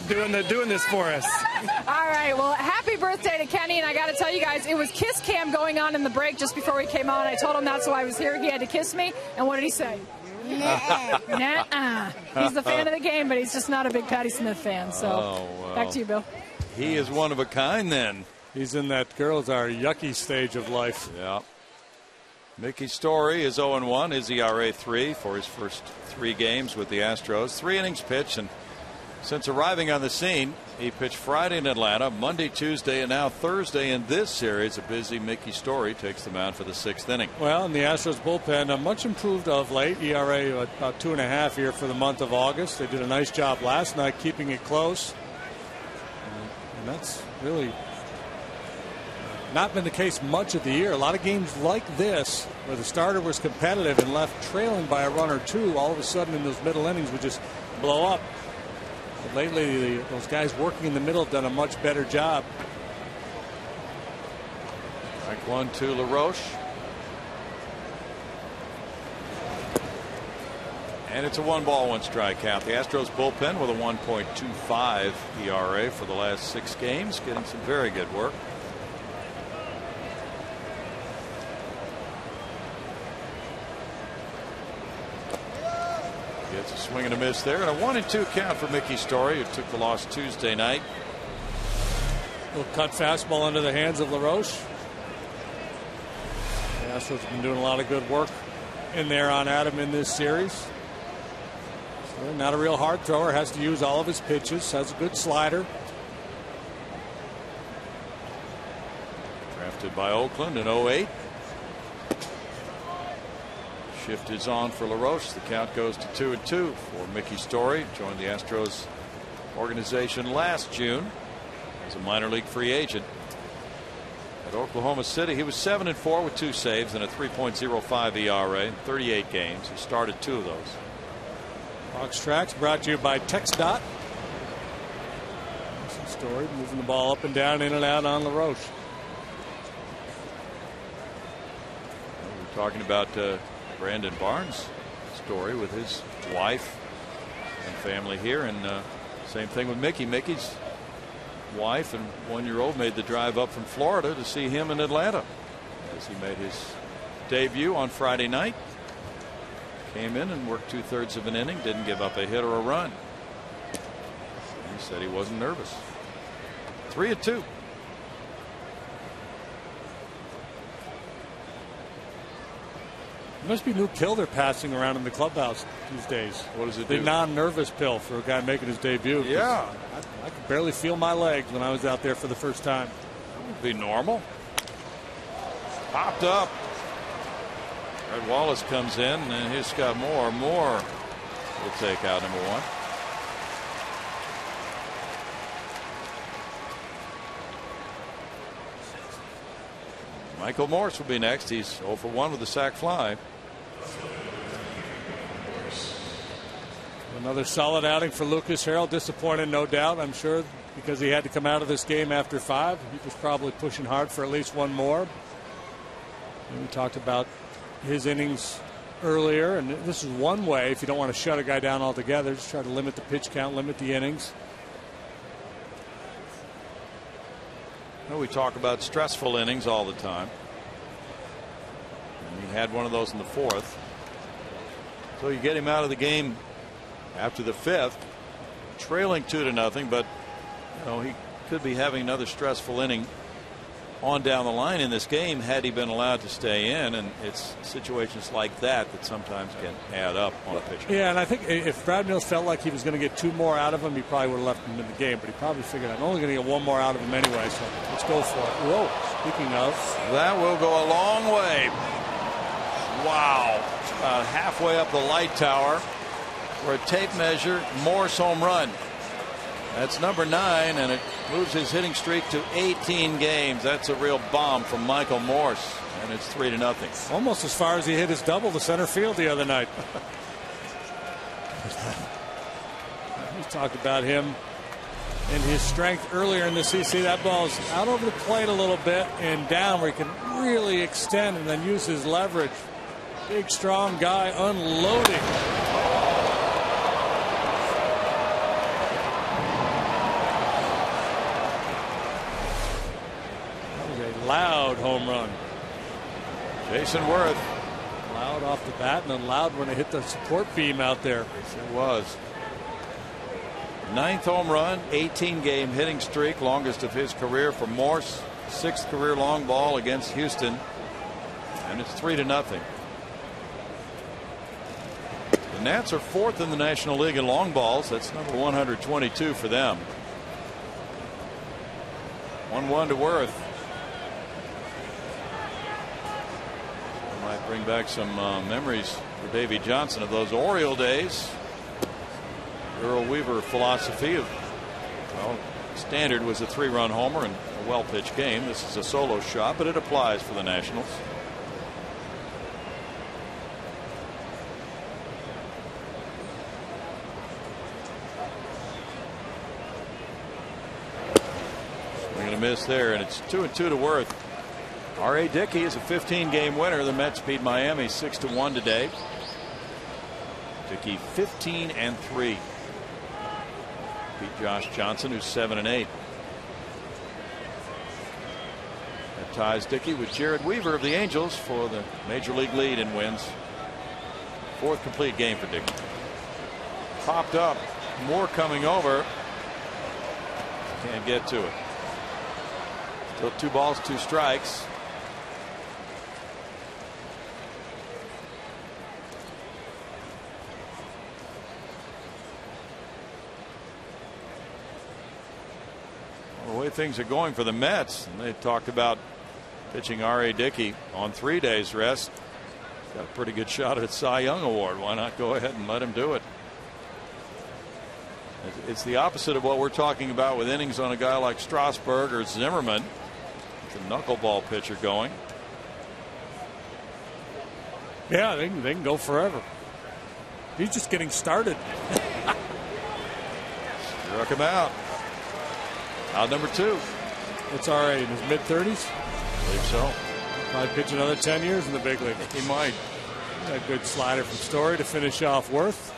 doing this for us. All right. Well, happy birthday to Kenny. And I got to tell you guys, it was kiss cam going on in the break just before we came on. I told him that's why I was here. He had to kiss me. And what did he say? Nuh-uh. He's the fan of the game, but he's just not a big Patti Smith fan. So back to you, Bill. He is one of a kind then. He's in that girls are yucky stage of life. Yeah. Mickey Story is 0-1. His ERA 3 for his first 3 games with the Astros. 3 innings pitched, and since arriving on the scene, he pitched Friday in Atlanta, Monday, Tuesday, and now Thursday in this series. A busy Mickey Story takes the mound for the 6th inning. Well, in the Astros bullpen, much improved of late. ERA about 2.5 here for the month of August. They did a nice job last night keeping it close. And that's really not been the case much of the year. A lot of games like this, where the starter was competitive and left trailing by a run or two, all of a sudden in those middle innings would just blow up. But lately, those guys working in the middle have done a much better job. Strike 1 to LaRoche. And it's a 1-ball, 1-strike count. The Astros bullpen with a 1.25 ERA for the last 6 games, getting some very good work. Gets a swing and a miss there, and a 1-2 count for Mickey Story, who took the loss Tuesday night. Little cut fastball into the hands of LaRoche. The Astros have been doing a lot of good work in there on Adam in this series. So not a real hard thrower, has to use all of his pitches, has a good slider. Drafted by Oakland in 08. Shift is on for LaRoche. The count goes to 2-2 for Mickey Story. Joined the Astros organization last June as a minor league free agent. At Oklahoma City, he was 7-4 with 2 saves and a 3.05 ERA in 38 games. He started 2 of those. Fox Tracks brought to you by TxDOT. Story moving the ball up and down, in and out on LaRoche. We're talking about Brandon Barnes' story with his wife and family here, and same thing with Mickey. Mickey's wife and 1-year-old made the drive up from Florida to see him in Atlanta as he made his debut on Friday night. Came in and worked 2/3 of an inning, didn't give up a hit or a run. He said he wasn't nervous. 3-2. There must be new pill they're passing around in the clubhouse these days. What does it do? The non-nervous pill for a guy making his debut. Yeah. I could barely feel my legs when I was out there for the first time. That would be normal. Popped up. Red Wallace comes in, and he's got more. Will take out number 1. Michael Morse will be next. He's 0 for 1 with a sac fly. Another solid outing for Lucas Harrell. Disappointed, no doubt, I'm sure, because he had to come out of this game after 5. He was probably pushing hard for at least 1 more. And we talked about his innings earlier, and this is one way if you don't want to shut a guy down altogether. Just try to limit the pitch count, limit the innings. Well, we talk about stressful innings all the time. And he had one of those in the 4th. So you get him out of the game after the 5th, trailing 2-0, but you know he could be having another stressful inning on down the line in this game had he been allowed to stay in, and it's situations like that that sometimes can add up on a pitcher. Yeah, and I think if Brad Mills felt like he was going to get 2 more out of him, he probably would have left him in the game, but he probably figured I'm only going to get 1 more out of him anyway, so let's go for it. Whoa, speaking of. That will go a long way. Wow. About halfway up the light tower for a tape measure Morse home run. That's number 9, and it moves his hitting streak to 18 games. That's a real bomb from Michael Morse, and it's 3-0. Almost as far as he hit his double to center field the other night. We talked about him and his strength earlier in the season. That ball's out over the plate a little bit and down where he can really extend and then use his leverage. Big, strong guy unloading. Loud home run. Jason Worth. Loud off the bat and then loud when it hit the support beam out there. Yes, it was. 9th home run, 18-game hitting streak, longest of his career for Morse. 6th career long ball against Houston, and it's 3-0. The Nats are 4th in the National League in long balls. That's number 122 for them. 1-1 to Worth. Might bring back some memories for Davey Johnson of those Oriole days. Earl Weaver philosophy of, well, standard was a 3-run homer and a well-pitched game. This is a solo shot, but it applies for the Nationals. Swing and a miss there, and it's 2-2 to Worth. R.A. Dickey is a 15-game winner. The Mets beat Miami 6-1 today. Dickey 15-3. Beat Josh Johnson, who's 7-8. That ties Dickey with Jared Weaver of the Angels for the major league lead in wins. 4th complete game for Dickey. Popped up. Moore coming over. Can't get to it. Still 2 balls, 2 strikes. The way things are going for the Mets, and they talked about pitching R.A. Dickey on 3 days rest. He's got a pretty good shot at a Cy Young Award. Why not go ahead and let him do it? It's the opposite of what we're talking about with innings on a guy like Strasburg or Zimmerman. The knuckleball pitcher going. Yeah, they can go forever. He's just getting started. Struck him out. Out number 2. It's all right in his mid-30s. I believe so. Probably pitch another 10 years in the big league. He might. A good slider from Story to finish off Worth.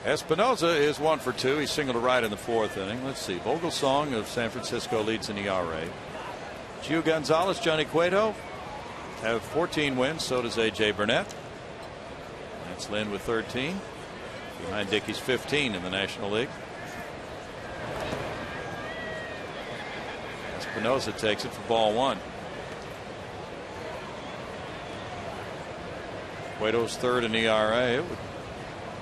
Espinoza is 1 for 2. He singled to right in the 4th inning. Let's see. Vogelsong of San Francisco leads in ERA. Gio Gonzalez, Johnny Cueto have 14 wins. So does A.J. Burnett. That's Lynn with 13. Behind Dickey's 15 in the National League. Espinoza takes it for ball 1. Cueto's 3rd in ERA. It would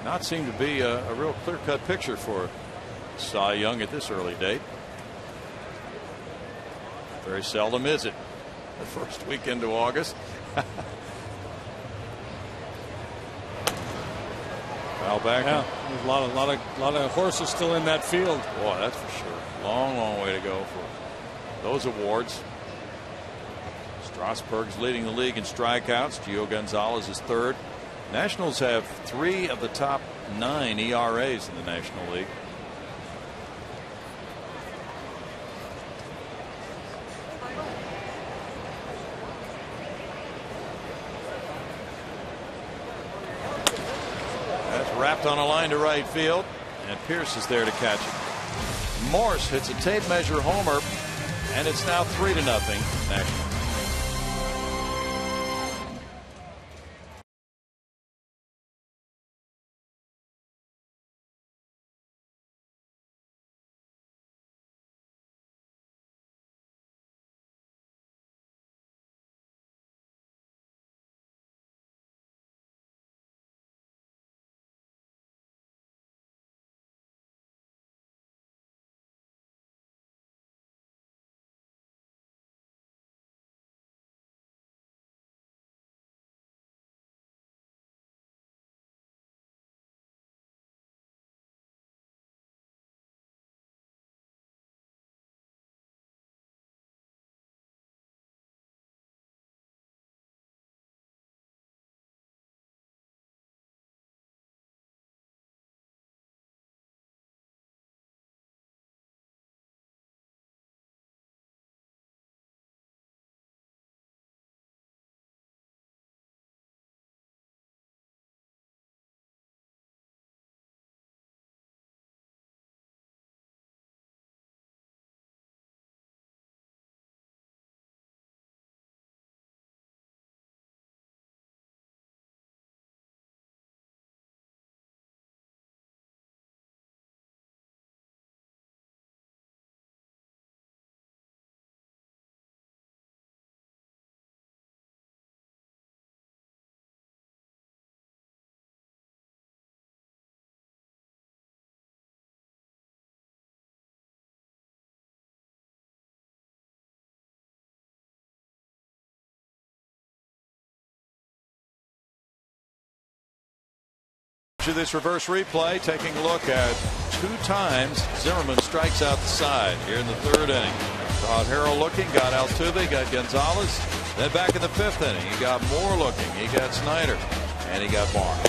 not seem to be a real clear-cut picture for Cy Young at this early date. Very seldom is it the first weekend of August. Foul back. Yeah, there's a lot of horses still in that field. Boy, that's for sure. Long way to go for those awards. Strasburg's leading the league in strikeouts. Gio Gonzalez is 3rd. Nationals have 3 of the top 9 ERAs in the National League. That's wrapped on a line to right field, and Pierce is there to catch it. Morse hits a tape measure homer, and it's now 3-0 Nationals. To this reverse replay, taking a look at 2 times Zimmerman strikes out the side here in the 3rd inning. Todd Harrell looking, got Altuve, got Gonzalez. Then back in the 5th inning, he got Moore looking, he got Snyder, and he got Barnes.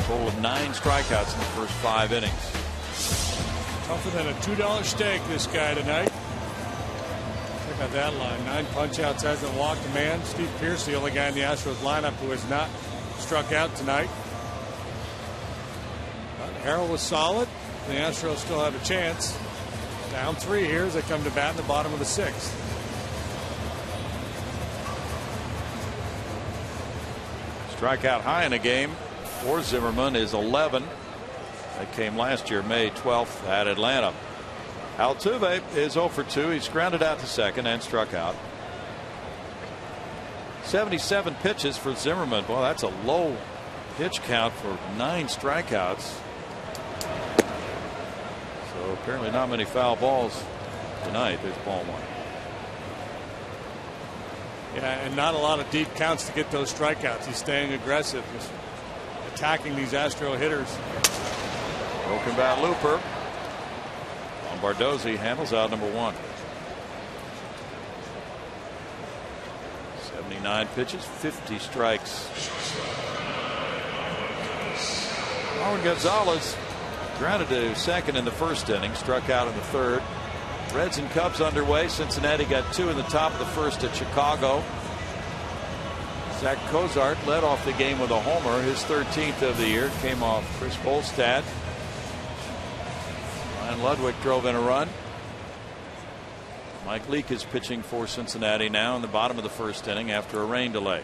A total of 9 strikeouts in the first 5 innings. Tougher than a $2 steak, this guy tonight. Check out that line. 9 punch-outs, hasn't walked a man. Steve Pearce, the only guy in the Astros lineup who has not struck out tonight. Harrell was solid. The Astros still have a chance. Down 3 here as they come to bat in the bottom of the 6th. Strikeout high in a game for Zimmerman is 11. That came last year, May 12th at Atlanta. Altuve is 0 for 2. He's grounded out to second and struck out. 77 pitches for Zimmerman. Boy, that's a low pitch count for 9 strikeouts. So apparently not many foul balls tonight. There's ball 1. Yeah, and not a lot of deep counts to get those strikeouts. He's staying aggressive, just attacking these Astro hitters. Broken bat looper. Bardozzi handles out number 1. 79 pitches, 50 strikes. Marwin Gonzalez grounded to second in the 1st inning, struck out in the 3rd. Reds and Cubs underway. Cincinnati got 2 in the top of the 1st at Chicago. Zach Cozart led off the game with a homer, his 13th of the year. Came off Chris Bolstad. Ryan Ludwig drove in a run. Mike Leake is pitching for Cincinnati now in the bottom of the 1st inning after a rain delay.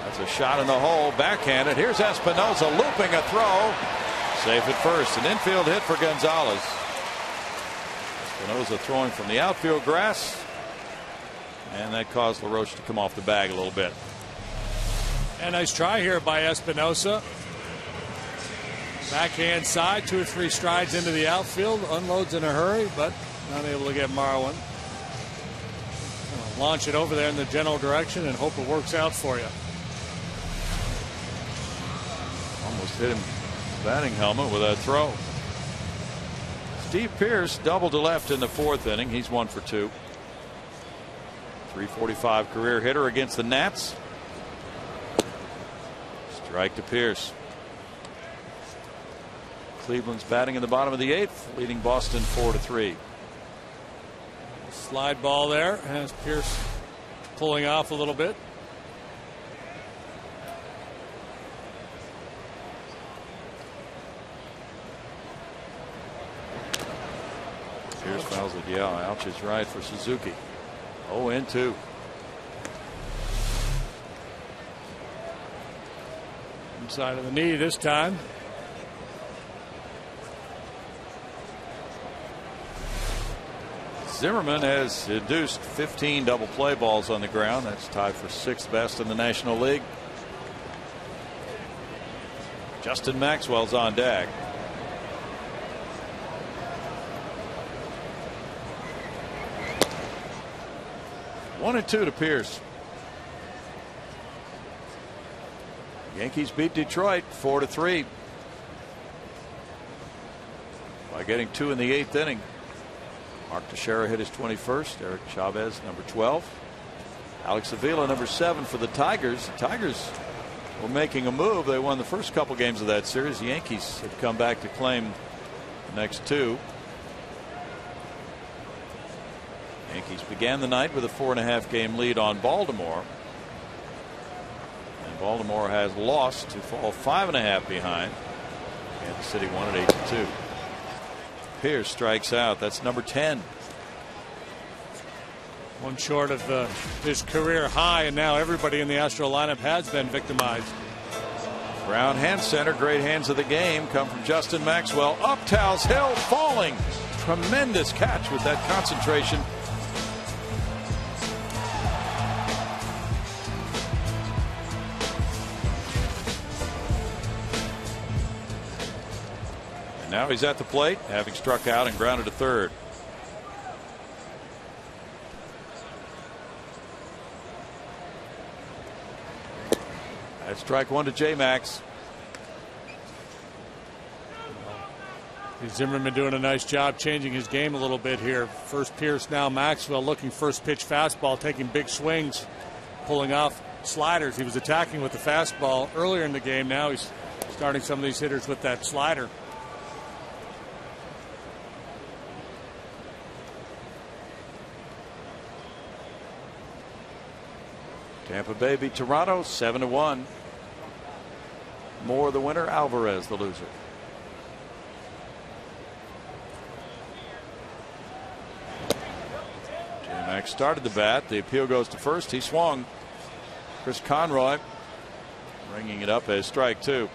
That's a shot in the hole, backhanded. Here's Espinosa looping a throw. Safe at first. An infield hit for Gonzalez. Espinosa throwing from the outfield grass. And that caused LaRoche to come off the bag a little bit. And nice try here by Espinosa. Backhand side, 2 or 3 strides into the outfield. Unloads in a hurry, but not able to get Marwin. Launch it over there in the general direction and hope it works out for you. Almost hit him batting helmet with that throw. Steve Pearce doubled to left in the 4th inning. He's 1 for 2. 345 career hitter against the Nats. Strike to Pearce. Cleveland's batting in the bottom of the 8th, leading Boston 4-3. Slide ball there, has Pearce pulling off a little bit. Pearce fouls it. Yeah, ouch is right for Suzuki. 0-2. Inside of the knee this time. Zimmerman has induced 15 double play balls on the ground. That's tied for 6th best in the National League. Justin Maxwell's on deck. One and 2 to Pearce. Yankees beat Detroit 4-3 by getting 2 in the 8th inning. Mark Teixeira hit his 21st. Eric Chavez number 12. Alex Avila number 7 for the Tigers. The Tigers were making a move. They won the first couple games of that series. The Yankees have come back to claim the next 2. Yankees began the night with a 4.5 game lead on Baltimore. And Baltimore has lost to fall 5.5 behind. Kansas City won at 8-2. Pearce strikes out. That's number 10. One short of his career high, and now everybody in the Astro lineup has been victimized. Brown hand center. Great hands of the game come from Justin Maxwell. Up Towels Hill, falling. Tremendous catch with that concentration. Now he's at the plate, having struck out and grounded to third. That's Strike one to J-Max. Zimmerman doing a nice job changing his game a little bit here. First Pierce, now Maxwell, looking first pitch fastball, taking big swings, pulling off sliders. He was attacking with the fastball earlier in the game. Now he's starting some of these hitters with that slider. Tampa Bay beat Toronto 7-1. Moore the winner, Alvarez the loser. J-Max started the bat. The appeal goes to first. He swung. Chris Conroy bringing it up as strike two.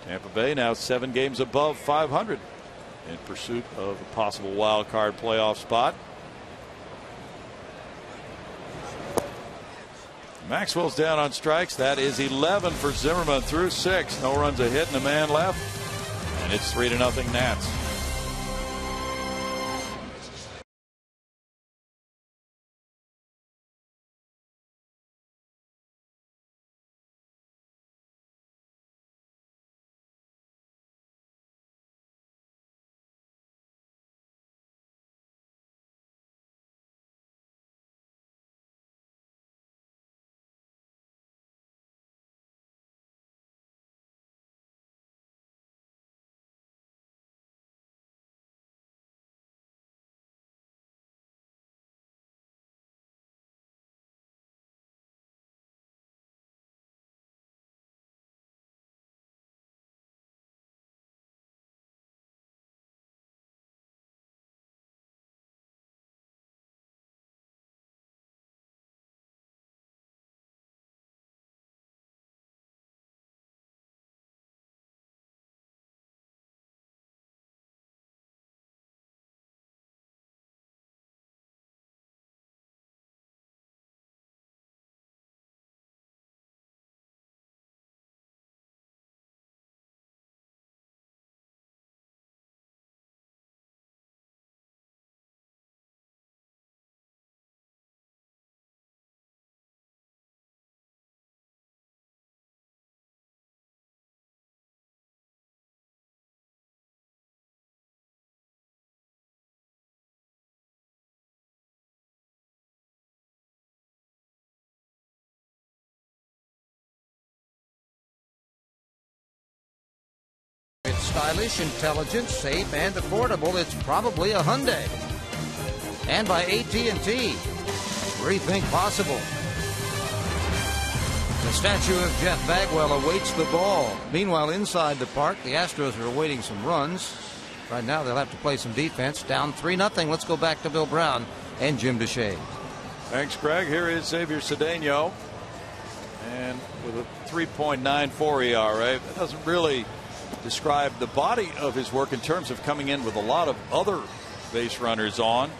Tampa Bay now 7 games above 500 in pursuit of a possible wild card playoff spot. Maxwell's down on strikes. That is 11 for Zimmerman through 6. No runs, a hit, and a man left. And it's 3-0 Nats. It's stylish, intelligent, safe, and affordable. It's probably a Hyundai. And by AT&T. Rethink possible. The statue of Jeff Bagwell awaits the ball. Meanwhile, inside the park, the Astros are awaiting some runs. Right now, they'll have to play some defense. Down 3-0. Let's go back to Bill Brown and Jim Deshaies. Thanks, Greg. Here is Xavier Cedeno. And with a 3.94 ERA, that doesn't really describe the body of his work in terms of coming in with a lot of other base runners on.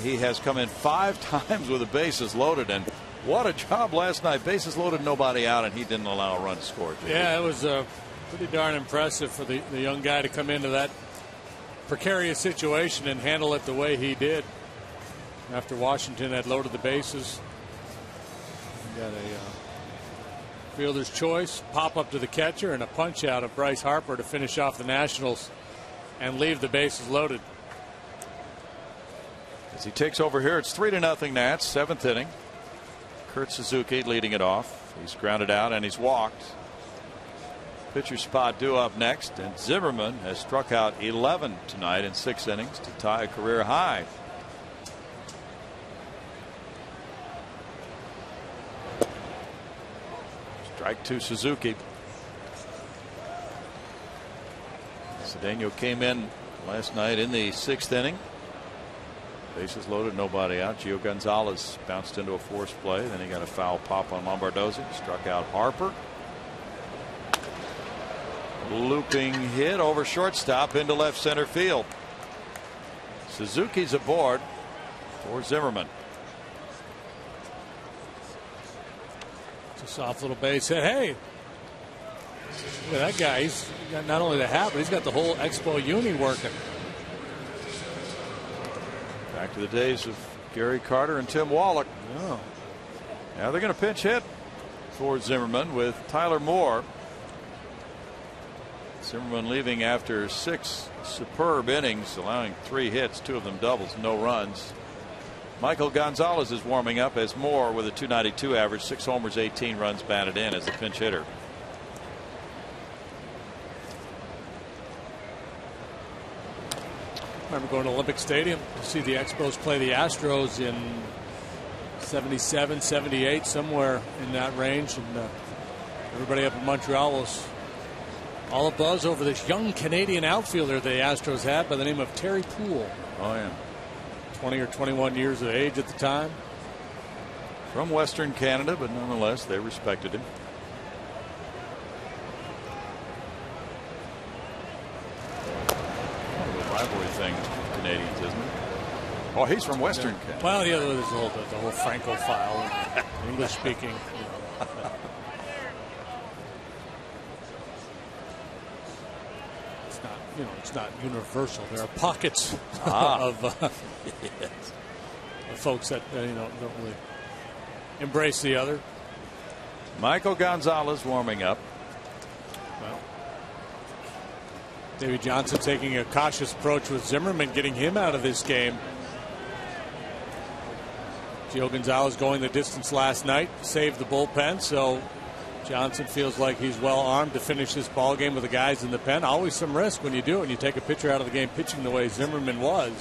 He has come in 5 times with the bases loaded, and what a job last night. Bases loaded, nobody out, and he didn't allow a run to score. Yeah, it was pretty darn impressive for the young guy to come into that precarious situation and handle it the way he did after Washington had loaded the bases. He got a fielder's choice, pop up to the catcher, and a punch out of Bryce Harper to finish off the Nationals and leave the bases loaded. As he takes over here, it's 3-0 Nats, 7th inning. Kurt Suzuki leading it off. He's grounded out and he's walked. Pitcher spot due up next, and Zimmerman has struck out 11 tonight in 6 innings to tie a career high. Strike to Suzuki. Cedeno came in last night in the 6th inning. Bases loaded, nobody out. Gio Gonzalez bounced into a forced play. Then he got a foul pop on Lombardozzi. Struck out Harper. Looping hit over shortstop into left center field. Suzuki's aboard for Zimmerman. It's a soft little base hit. Hey, look at that guy. He's got not only the hat, but he's got the whole Expo uni working. Back to the days of Gary Carter and Tim Wallach. Oh. Now they're going to pinch hit for Zimmerman with Tyler Moore. Zimmerman leaving after 6 superb innings, allowing 3 hits, 2 of them doubles, no runs. Michael Gonzalez is warming up as Moore with a .292 average, 6 homers, 18 runs batted in as the pinch hitter. I remember going to Olympic Stadium to see the Expos play the Astros in 77, 78, somewhere in that range. And everybody up in Montreal was all abuzz over this young Canadian outfielder the Astros had by the name of Terry Poole. Oh, yeah. 20 or 21 years of age at the time. From Western Canada, but nonetheless, they respected him. Rivalry thing with Canadians, isn't it? Oh, he's from Western Canada. Well, yeah, there's the whole Francophile, English speaking. It's not, it's not universal. There are pockets of folks that don't really embrace the other. Michael Gonzalez warming up. Davey Johnson taking a cautious approach with Zimmerman, getting him out of this game. Gio Gonzalez going the distance last night, saved the bullpen, so Johnson feels like he's well armed to finish this ball game with the guys in the pen. Always some risk when you do it, and you take a pitcher out of the game pitching the way Zimmerman was.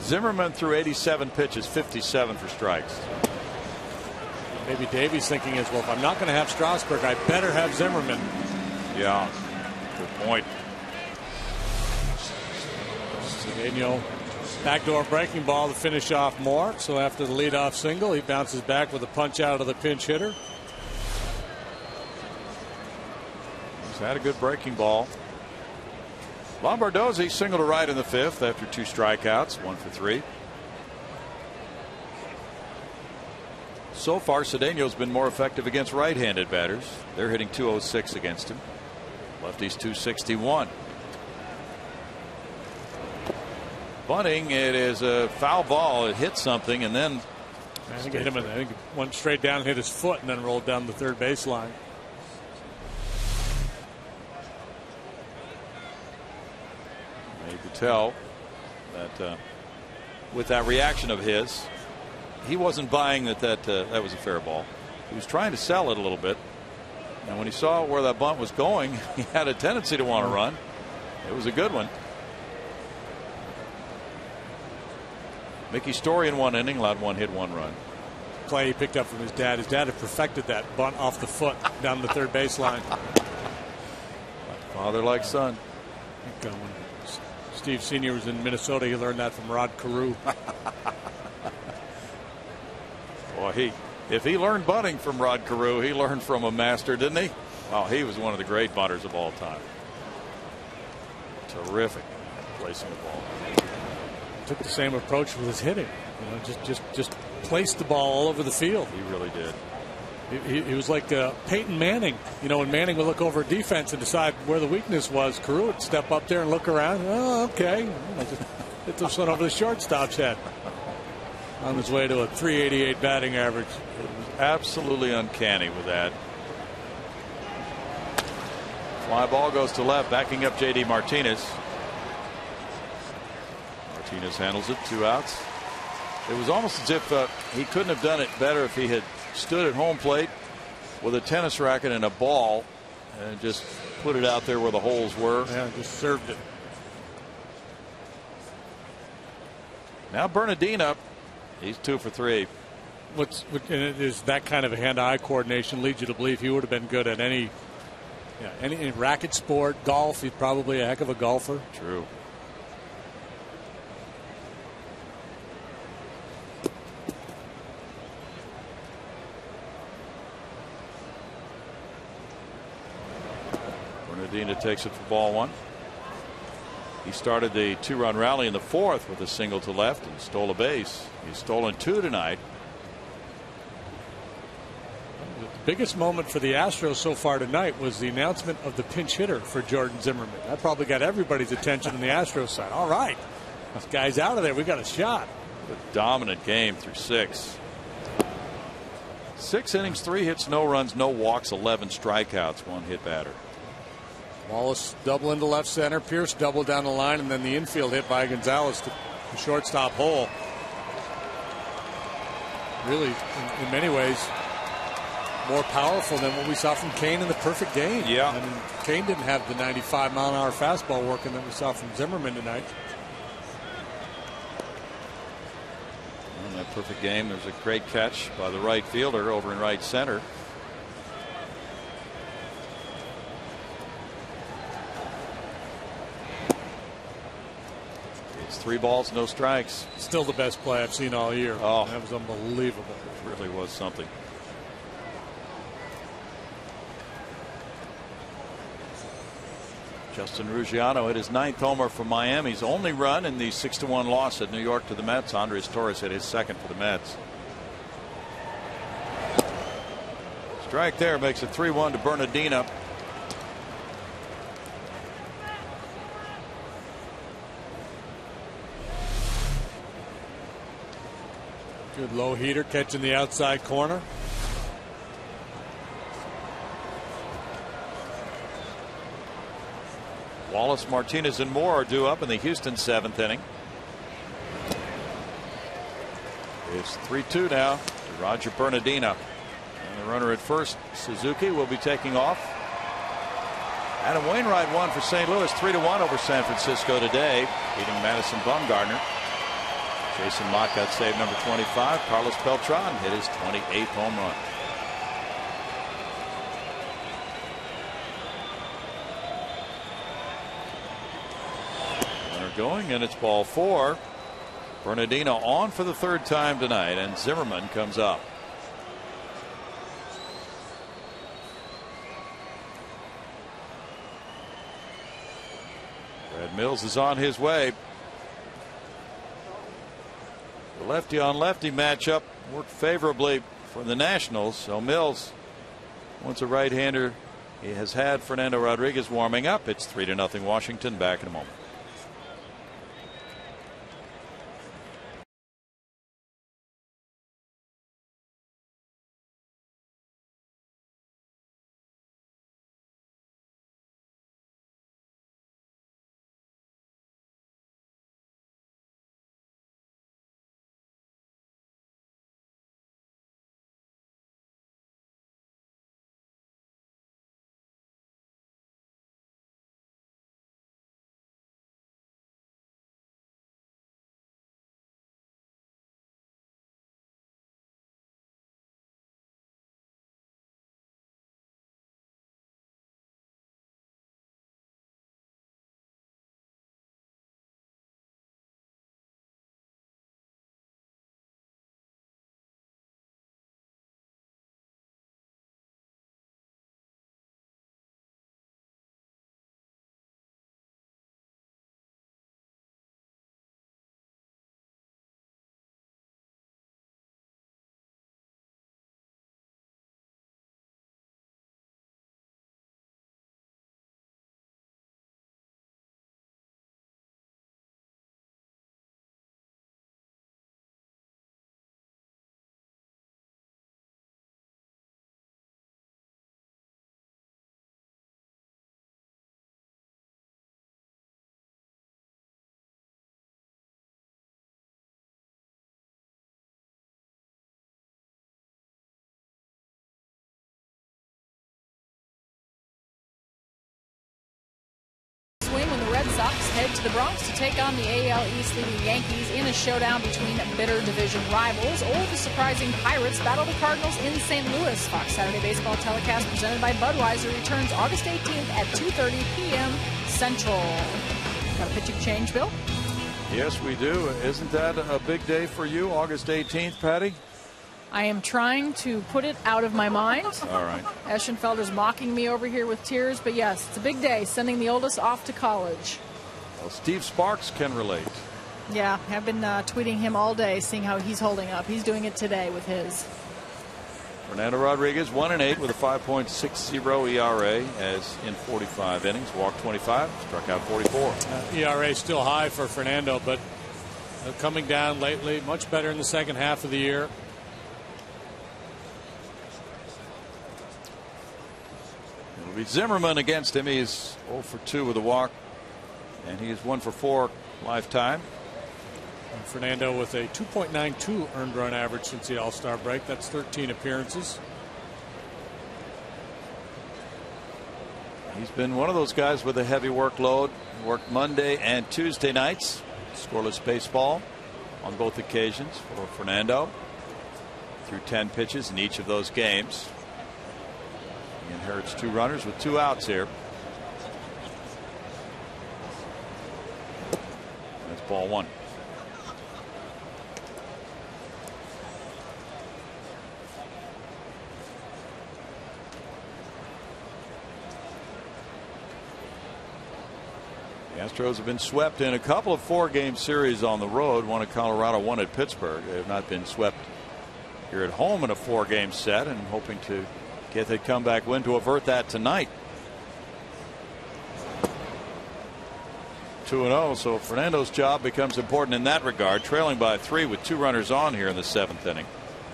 Zimmerman threw 87 pitches, 57 for strikes. Maybe Davey's thinking is, well, if I'm not going to have Strasburg, I better have Zimmerman. Yeah, good point. Cedeno, backdoor breaking ball to finish off Moore. So after the leadoff single, he bounces back with a punch out of the pinch hitter. He's had a good breaking ball. Lombardozzi singled to right in the 5th after 2 strikeouts, 1 for 3. So far, Cedeno's been more effective against right-handed batters. They're hitting .206 against him. Lefty's .261. Bunting, it is a foul ball. It hit something and then I think it went straight down and hit his foot and then rolled down the third baseline. You could tell that with that reaction of his, he wasn't buying that was a fair ball. He was trying to sell it a little bit. And when he saw where that bunt was going, he had a tendency to want to run. It was a good one. Mickey Story in 1 inning allowed 1 hit, 1 run. Play he picked up from his dad. His dad had perfected that bunt off the foot down the third baseline. Father like son. When Steve Sr. was in Minnesota, he learned that from Rod Carew. Boy, if he learned bunting from Rod Carew, he learned from a master, didn't he? Wow, he was one of the great bunters of all time. Terrific placing the ball. Took the same approach with his hitting. Just placed the ball all over the field. He really did. He was like Peyton Manning. When Manning would look over defense and decide where the weakness was, Carew would step up there and look around. Oh, okay. Just hit this one over the shortstop's head. On his way to a .388 batting average. It was absolutely uncanny with that. Fly ball goes to left, backing up J.D. Martinez. Martinez handles it, 2 outs. It was almost as if he couldn't have done it better if he had stood at home plate with a tennis racket and a ball and just put it out there where the holes were. Yeah, just served it. Now Bernardine up. He's 2 for 3. Is that kind of hand-eye coordination leads you to believe he would have been good at any racket sport, golf. He's probably a heck of a golfer. True. Bernardina takes it for ball 1. He started the 2-run rally in the 4th with a single to left and stole a base. He's stolen 2 tonight. biggest moment for the Astros so far tonight was the announcement of the pinch hitter for Jordan Zimmerman. That probably got everybody's attention on the Astros side. All right, this guy's out of there. We got a shot. A dominant game through 6. 6 innings, 3 hits, no runs, no walks, 11 strikeouts, 1 hit batter. Wallace double into left center. Pierce double down the line, and then the infield hit by Gonzalez to the shortstop hole. Really, in many ways, more powerful than what we saw from Kane in the perfect game. Yeah. I mean, Kane didn't have the 95-mile-an-hour fastball working that we saw from Zimmerman tonight. In that perfect game, there's a great catch by the right fielder over in right center. It's 3 balls, no strikes. Still the best play I've seen all year. Oh, that was unbelievable. It really was something. Justin Ruggiano hit his 9th homer for Miami's only run in the 6-1 loss at New York to the Mets. Andres Torres hit his 2nd for the Mets. Strike there makes it 3-1 to Bernardino. Good low heater catching the outside corner. Wallace, Martinez, and Moore are due up in the Houston 7th inning. It's 3-2 now to Roger Bernardino. And the runner at first, Suzuki, will be taking off. Adam Wainwright won for St. Louis 3-1 over San Francisco today, beating Madison Bumgarner. Jason Mott got save number 25. Carlos Beltran hit his 28th home run. Runner going, and it's ball 4. Bernardino on for the 3rd time tonight, and Zimmerman comes up. Brad Mills is on his way. The lefty on lefty matchup worked favorably for the Nationals. So Mills, once a right-hander, he has had Fernando Rodriguez warming up. It's 3-0 Washington. Back in a moment. When the Red Sox head to the Bronx to take on the AL East leading Yankees in a showdown between bitter division rivals, or the surprising Pirates battle the Cardinals in St. Louis. Fox Saturday Baseball telecast presented by Budweiser returns August 18th at 2:30 p.m. Central. Got a pitching change, Bill? Yes, we do. Isn't that a big day for you, August 18th, Patty? I am trying to put it out of my mind. All right. Eschenfelder's mocking me over here with tears, but yes, it's a big day, sending the oldest off to college. Well, Steve Sparks can relate. Yeah, I've been tweeting him all day, seeing how he's holding up. He's doing it today with his. Fernando Rodriguez 1-8 with a 5.60 ERA as in 45 innings. Walked 25, struck out 44. ERA still high for Fernando, but coming down lately. Much better in the second half of the year. It'll be Zimmerman against him. He's 0 for 2 with a walk, and he is 1 for 4 lifetime. And Fernando with a 2.92 earned run average since the All-Star break. That's 13 appearances. He's been one of those guys with a heavy workload. Worked Monday and Tuesday nights. Scoreless baseball on both occasions for Fernando. Threw 10 pitches in each of those games. He inherits 2 runners with 2 outs here. That's ball 1. The Astros have been swept in a couple of 4-game series on the road. One at Colorado, one at Pittsburgh. They have not been swept here at home in a 4-game set, and hoping to get the comeback win to avert that tonight. 2-0, so Fernando's job becomes important in that regard, trailing by 3 with 2 runners on here in the 7th inning.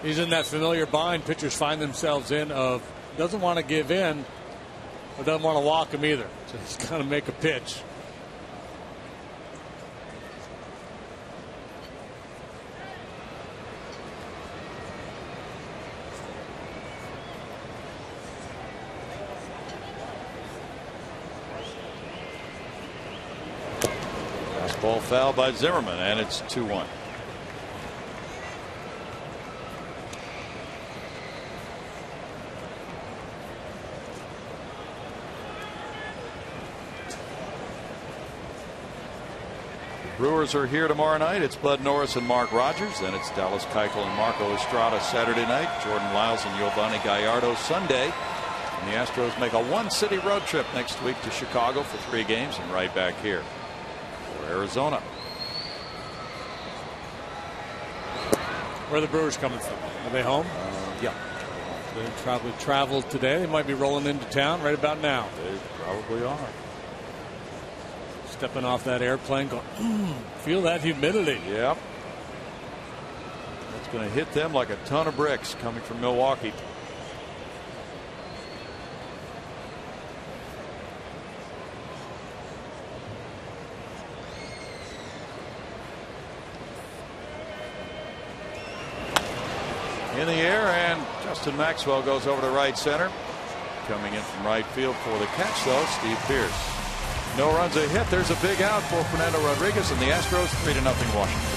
He's in that familiar bind pitchers find themselves in of doesn't want to give in, but doesn't want to walk him either. So he's got to make a pitch. Ball foul by Zimmerman, and it's 2-1. The Brewers are here tomorrow night. It's Bud Norris and Mark Rogers. Then it's Dallas Keuchel and Marco Estrada Saturday night. Jordan Lyles and Giovanni Gallardo Sunday. And the Astros make a 1-city road trip next week to Chicago for 3 games and right back here. Arizona. Where are the Brewers coming from? Are they home? Yeah. They probably traveled today. They might be rolling into town right about now. They probably are. Stepping off that airplane going, feel that humidity. Yep. That's going to hit them like a ton of bricks coming from Milwaukee. In the air, and Justin Maxwell goes over to right center. Coming in from right field for the catch, though, Steve Pearce. No runs, a hit. There's a big out for Fernando Rodriguez, and the Astros 3-0 Washington.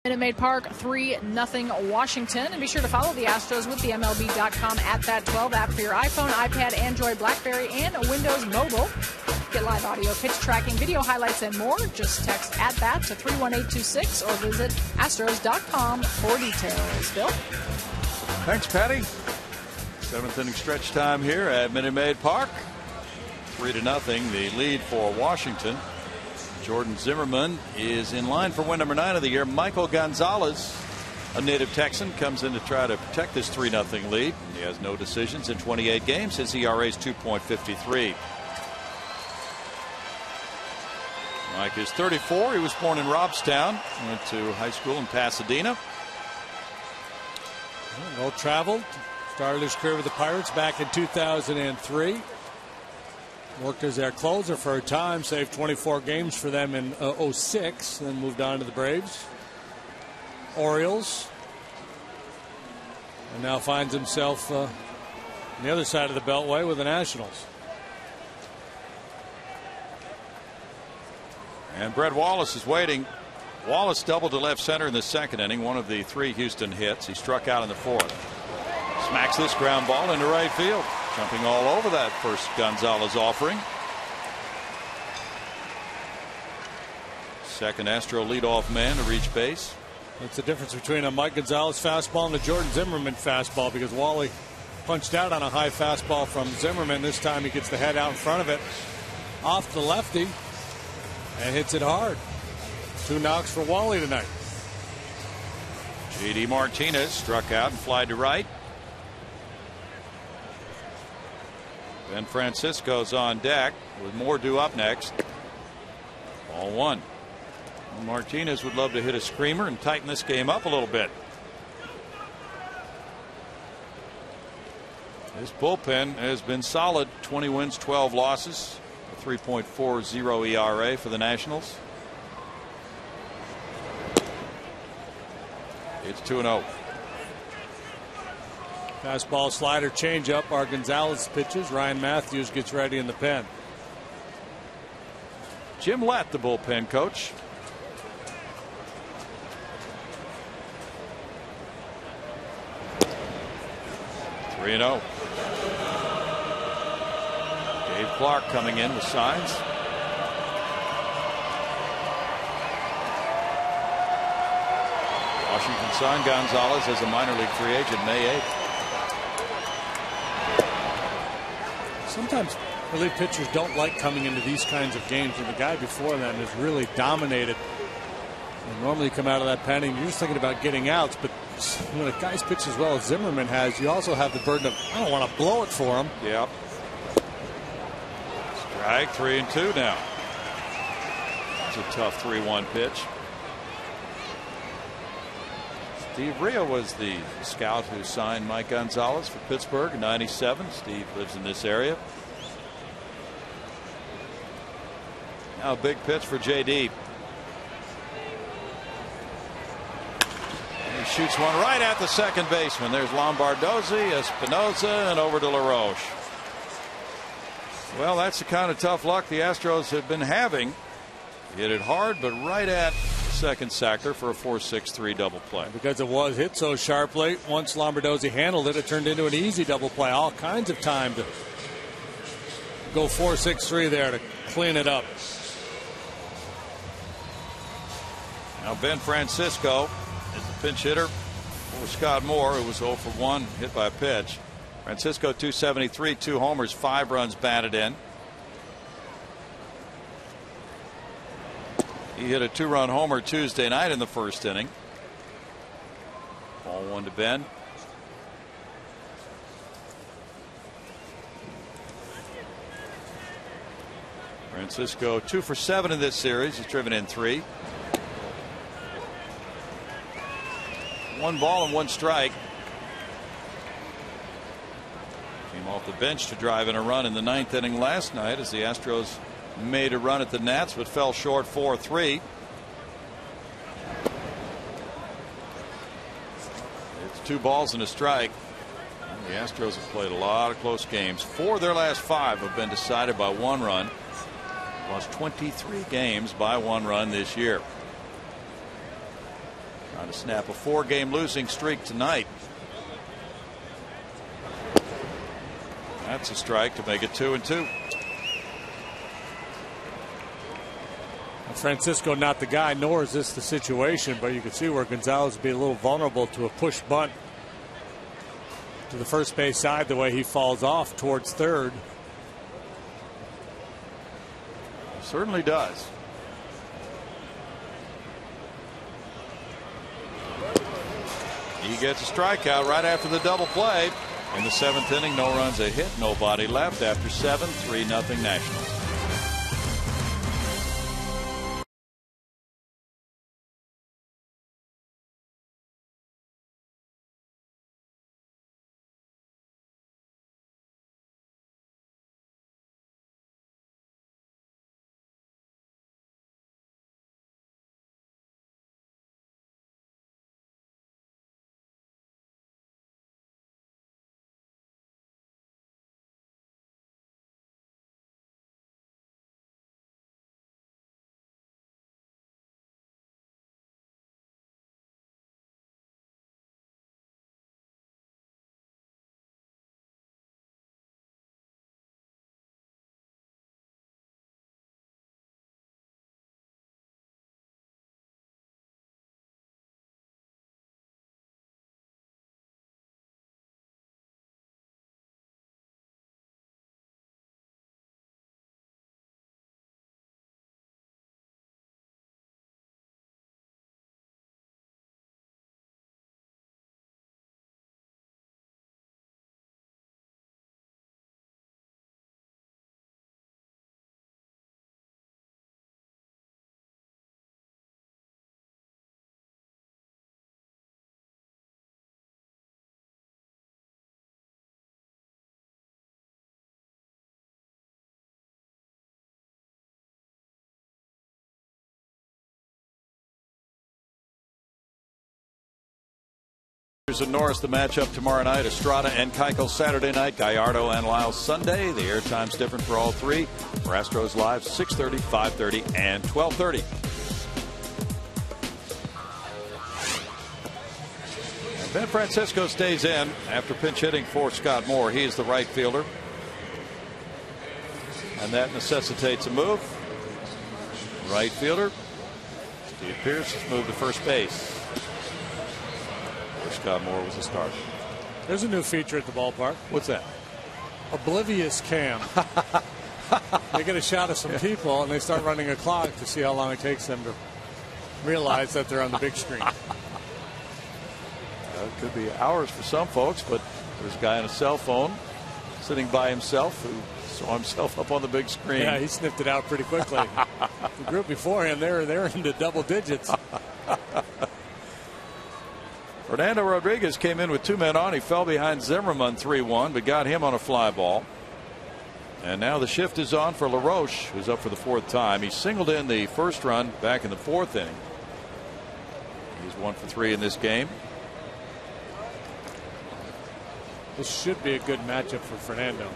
Minute Maid Park, 3-0 Washington. And be sure to follow the Astros with the MLB.com at that 12 app for your iPhone, iPad, Android, BlackBerry, and Windows Mobile. Get live audio, pitch tracking, video highlights, and more. Just text at that to 31826 or visit Astros.com for details. Bill? Thanks, Patty. 7th inning stretch time here at Minute Maid Park. 3-0, the lead for Washington. Jordan Zimmerman is in line for win number 9 of the year. Michael Gonzalez, a native Texan, comes in to try to protect this 3-0 lead. He has no decisions in 28 games. His ERA is 2.53. Mike is 34. He was born in Robstown. Went to high school in Pasadena. Well traveled. Started his career with the Pirates back in 2003. Worked as their closer for a time, saved 24 games for them in 06, then moved on to the Braves, Orioles, and now finds himself on the other side of the Beltway with the Nationals. And Brett Wallace is waiting. Wallace doubled to left center in the 2nd inning, one of the 3 Houston hits. He struck out in the 4th. Smacks this ground ball into right field. Jumping all over that first Gonzalez offering. Second Astro leadoff man to reach base. That's the difference between a Mike Gonzalez fastball and a Jordan Zimmerman fastball, because Wally punched out on a high fastball from Zimmerman. This time he gets the head out in front of it, off the lefty, and hits it hard. 2 knocks for Wally tonight. J.D. Martinez struck out and flied to right. Ben Francisco's on deck with more due up next. Ball 1. Martinez would love to hit a screamer and tighten this game up a little bit. This bullpen has been solid. 20 wins, 12 losses, a 3.40 ERA for the Nationals. It's 2-0. Fastball, slider, changeup are Gonzalez pitches. Ryan Matthews gets ready in the pen. Jim Lett, the bullpen coach. Three 3-0. Dave Clark coming in with signs. Washington signed Gonzalez as a minor league free agent May 8th. Sometimes relief pitchers don't like coming into these kinds of games, and the guy before them has really dominated. And normally you come out of that pen and you're just thinking about getting outs, but when a guy's pitched as well as Zimmerman has, you also have the burden of, I don't want to blow it for him. Yep. Strike 3-2 now. It's a tough 3-1 pitch. Steve Rio was the scout who signed Mike Gonzalez for Pittsburgh in '97. Steve lives in this area. Now a big pitch for JD. He shoots one right at the second baseman. There's Lombardozzi, Espinoza, and over to LaRoche. Well, that's the kind of tough luck the Astros have been having. Hit it hard, but right at second sector for a 4-6-3 double play. Because it was hit so sharply, once Lombardozzi handled it, it turned into an easy double play. All kinds of time to go 4-6-3 there to clean it up. Now Ben Francisco is the pinch hitter for Scott Moore, who was 0 for 1, hit by a pitch. Francisco 273, 2 homers, 5 runs batted in. He hit a 2-run homer Tuesday night in the first inning. Ball 1 to Ben. Francisco 2 for 7 in this series. He's driven in 3. 1 ball and 1 strike. Came off the bench to drive in a run in the 9th inning last night as the Astros made a run at the Nats but fell short 4-3. It's 2 balls and a strike. The Astros have played a lot of close games. 4 of their last 5 have been decided by 1 run. Lost 23 games by 1 run this year. Trying to snap a 4-game losing streak tonight. That's a strike to make it 2-2. Francisco not the guy, nor is this the situation, but you can see where Gonzalez would be a little vulnerable to a push bunt to the first base side the way he falls off towards third. Certainly does. He gets a strikeout right after the double play. In the 7th inning, no runs, a hit, nobody left after 7, 3-0 Nationals. And Norris, the matchup tomorrow night. Estrada and Keuchel Saturday night. Gallardo and Lyles Sunday. The airtime's different for all three. For Astros Live, 6:30, 5:30, and 12:30. And Ben Francisco stays in after pinch hitting for Scott Moore. He is the right fielder. And that necessitates a move. Right fielder Steve Pearce has moved to first base. Scott Moore was a starter. There's a new feature at the ballpark. What's that? Oblivious cam. They get a shot of some people and they start running a clock to see how long it takes them to realize that they're on the big screen. It could be hours for some folks, but there's a guy on a cell phone sitting by himself who saw himself up on the big screen. Yeah, he sniffed it out pretty quickly. The group before him, they're into double digits. Fernando Rodriguez came in with 2 men on. He fell behind Zimmerman 3-1, but got him on a fly ball. And now the shift is on for LaRoche, who's up for the 4th time. He singled in the first run back in the 4th inning. He's 1 for 3 in this game. This should be a good matchup for Fernando.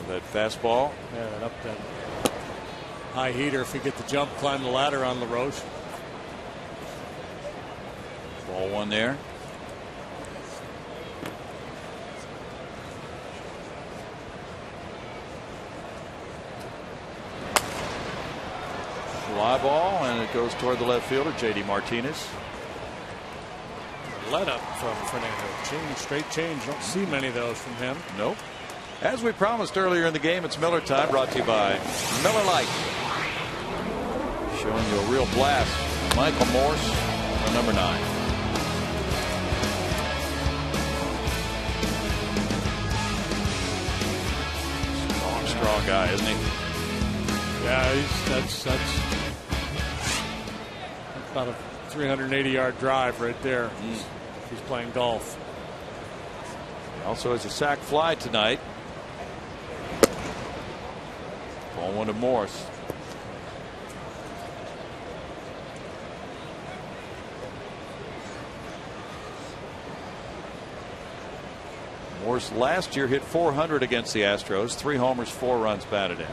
That fastball. Yeah, that up that high heater. If he get the jump, climb the ladder on LaRoche. Ball 1 there. Fly ball, and it goes toward the left fielder, J.D. Martinez. Let up from Fernando. Change, straight change. Don't see many of those from him. Nope. As we promised earlier in the game, it's Miller time, brought to you by Miller Lite. Showing you a real blast. Michael Morse, number 9. Strong guy, isn't he? Yeah, that's about a 380-yard drive right there. He's playing golf. He also has a sac fly tonight. Ball 1 to Morse. Morse last year hit .400 against the Astros. 3 homers, 4 runs batted in.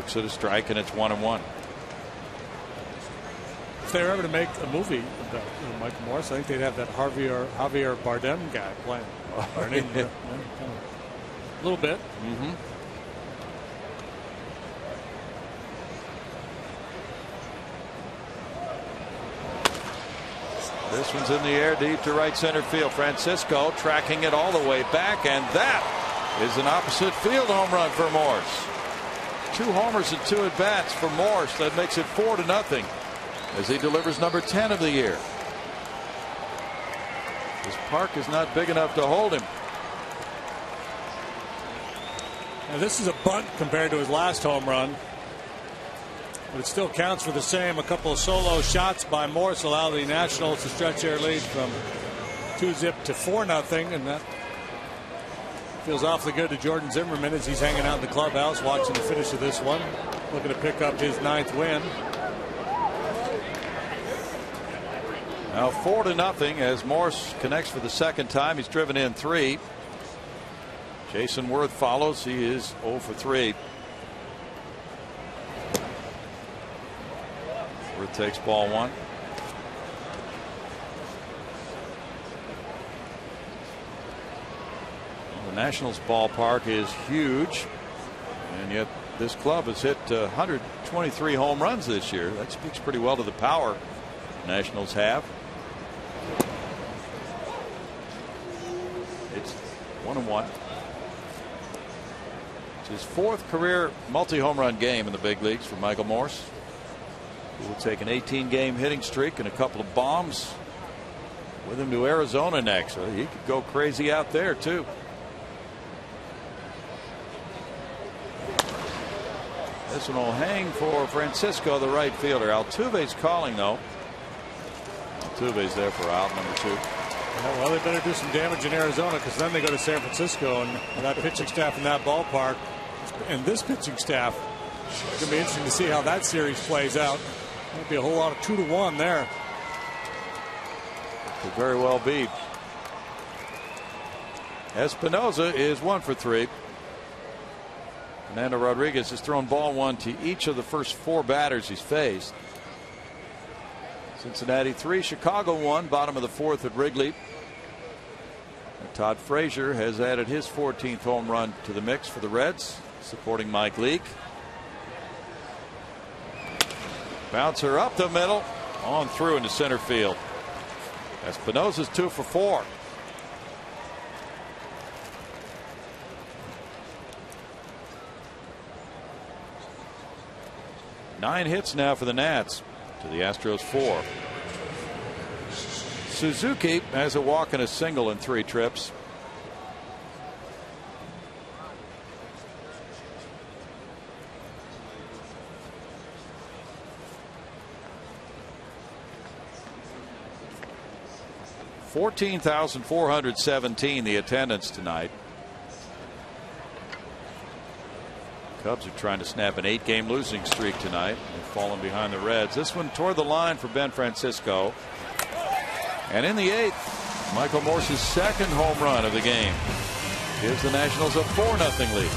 looks at a strike, and it's 1-1. If they were ever to make a movie about Michael Morse, I think they'd have that Javier Bardem guy playing. A little bit. Mm-hmm. This one's in the air deep to right center field. Francisco tracking it all the way back, and that is an opposite field home run for Morse. 2 homers and 2 at bats for Morse. That makes it 4-0 as he delivers number 10 of the year. This park is not big enough to hold him. Now this is a bunt compared to his last home run, but it still counts for the same. A couple of solo shots by Morse allow the Nationals to stretch their lead from 2-zip to 4-0, and that feels awfully good to Jordan Zimmerman as he's hanging out in the clubhouse watching the finish of this one, looking to pick up his 9th win. Now 4-0 as Morse connects for the second time. He's driven in 3. Jason Worth follows. He is 0 for 3. Worth takes ball 1. The Nationals ballpark is huge, and yet this club has hit 123 home runs this year. That speaks pretty well to the power the Nationals have. It's 1-1. It's his 4th career multi-home run game in the big leagues for Michael Morse. He will take an 18-game hitting streak and a couple of bombs with him to Arizona next. So he could go crazy out there too. This one will hang for Francisco, the right fielder. Altuve's calling though. Altuve's there for out number 2. Yeah, well, they better do some damage in Arizona, because then they go to San Francisco, and that pitching staff in that ballpark and this pitching staff, it's going to be interesting to see how that series plays out. Might be a whole lot of 2-1 there. Could very well be. Espinosa is 1 for 3. Fernando Rodriguez has thrown ball 1 to each of the first 4 batters he's faced. Cincinnati 3, Chicago 1, bottom of the 4th at Wrigley. And Todd Frazier has added his 14th home run to the mix for the Reds, supporting Mike Leake. Bouncer up the middle, on through into center field. Espinosa's 2 for 4. Nine hits now for the Nats to the Astros 4. Suzuki has a walk and a single in 3 trips. $14,417 the attendance tonight. Cubs are trying to snap an 8-game losing streak tonight. They've fallen behind the Reds. This one toward the line for Ben Francisco. And in the 8th, Michael Morse's 2nd home run of the game gives the Nationals a 4-0 lead.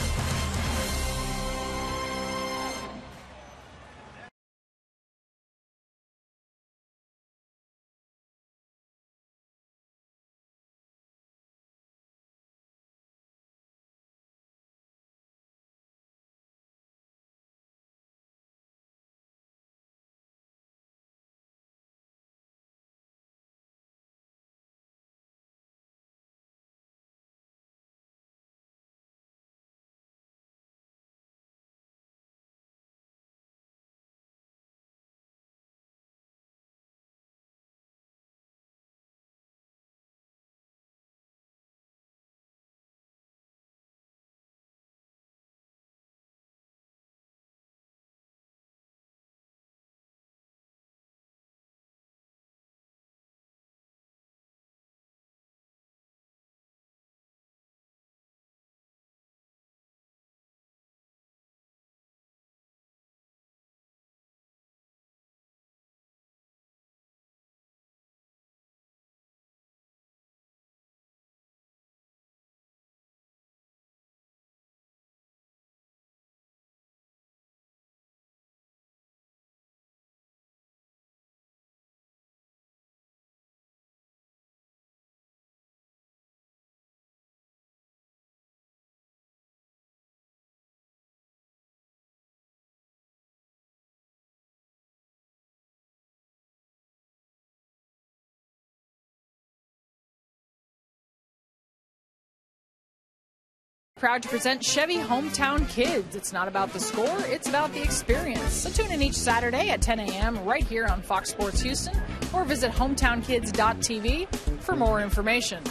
proud to present Chevy Hometown Kids. It's not about the score, it's about the experience. So tune in each Saturday at 10 a.m. right here on Fox Sports Houston or visit hometownkids.tv for more information.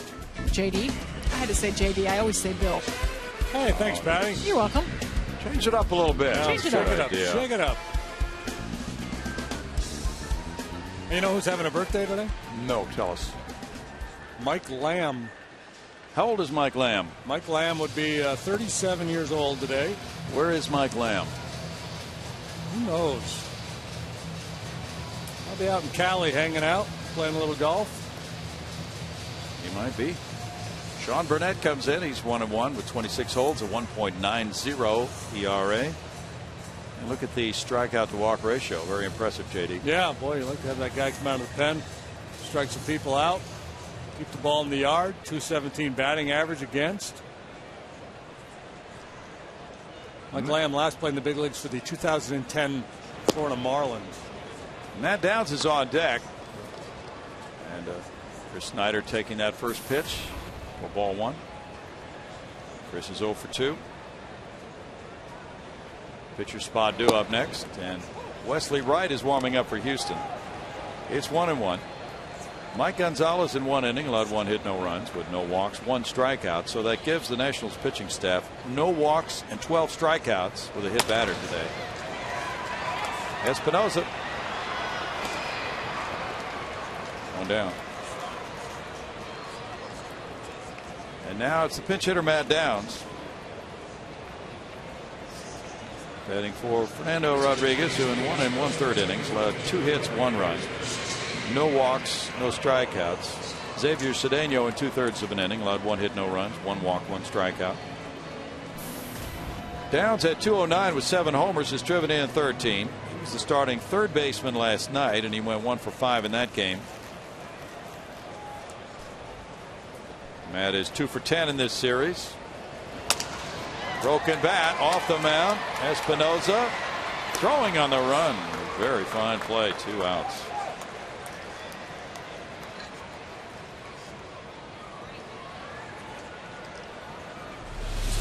JD, I had to say JD, I always say Bill. Hey, thanks, Patty. You're welcome. Change it up a little bit. Change it up. Shake it up. You know who's having a birthday today? No, tell us. Mike Lamb. How old is Mike Lamb? Mike Lamb would be 37 years old today. Where is Mike Lamb? Who knows? I'll be out in Cali hanging out, playing a little golf. He might be. Sean Burnett comes in. He's 1-1 with 26 holds, a 1.90 ERA. And look at the strikeout to walk ratio. Very impressive, JD. Yeah, boy, you like to have that guy come out of the pen, strike some people out. Keep the ball in the yard. 217 batting average against. Mike Lamb last played in the big leagues for the 2010 Florida Marlins. Matt Downs is on deck. And Chris Snyder taking that first pitch for ball one. Chris is 0 for 2. Pitcher spot due up next. And Wesley Wright is warming up for Houston. It's 1-1. Mike Gonzalez in 1 inning allowed 1 hit, no runs with no walks, 1 strikeout. So that gives the Nationals pitching staff no walks and 12 strikeouts with a hit batter today. Espinosa. One down. And now it's the pinch hitter Matt Downs. Batting for Fernando Rodriguez, who in 1 1/3 innings allowed 2 hits, 1 run. No walks, no strikeouts. Xavier Cedeno in 2/3 of an inning allowed 1 hit, no runs, 1 walk, 1 strikeout. Downs at 209 with 7 homers has driven in 13. He was the starting third baseman last night, and he went 1 for 5 in that game. Matt is 2 for 10 in this series. Broken bat off the mound. Espinosa throwing on the run. Very fine play. 2 outs.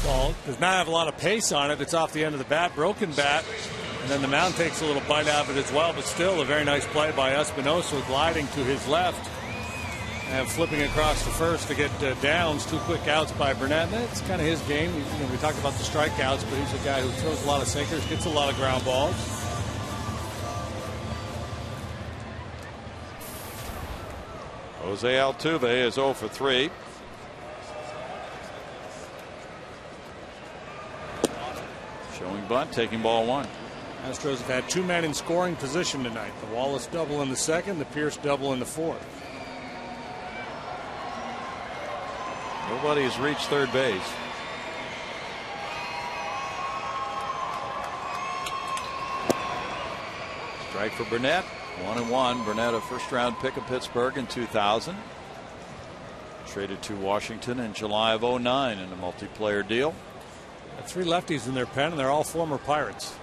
Ball does not have a lot of pace on it. It's off the end of the bat, broken bat, and then the mound takes a little bite out of it as well. But still, a very nice play by Espinosa, gliding to his left and flipping across to first to get Downs. 2 quick outs by Burnett. That's kind of his game. We talked about the strikeouts, but he's a guy who throws a lot of sinkers, gets a lot of ground balls. Jose Altuve is 0 for 3. Showing bunt, taking ball 1. Astros have had 2 men in scoring position tonight. The Wallace double in the second, the Pierce double in the fourth. Nobody has reached third base. Strike for Burnett. 1-1. Burnett, a first-round pick of Pittsburgh in 2000. Traded to Washington in July of 2009 in a multiplayer deal. 3 lefties in their pen, and they're all former Pirates.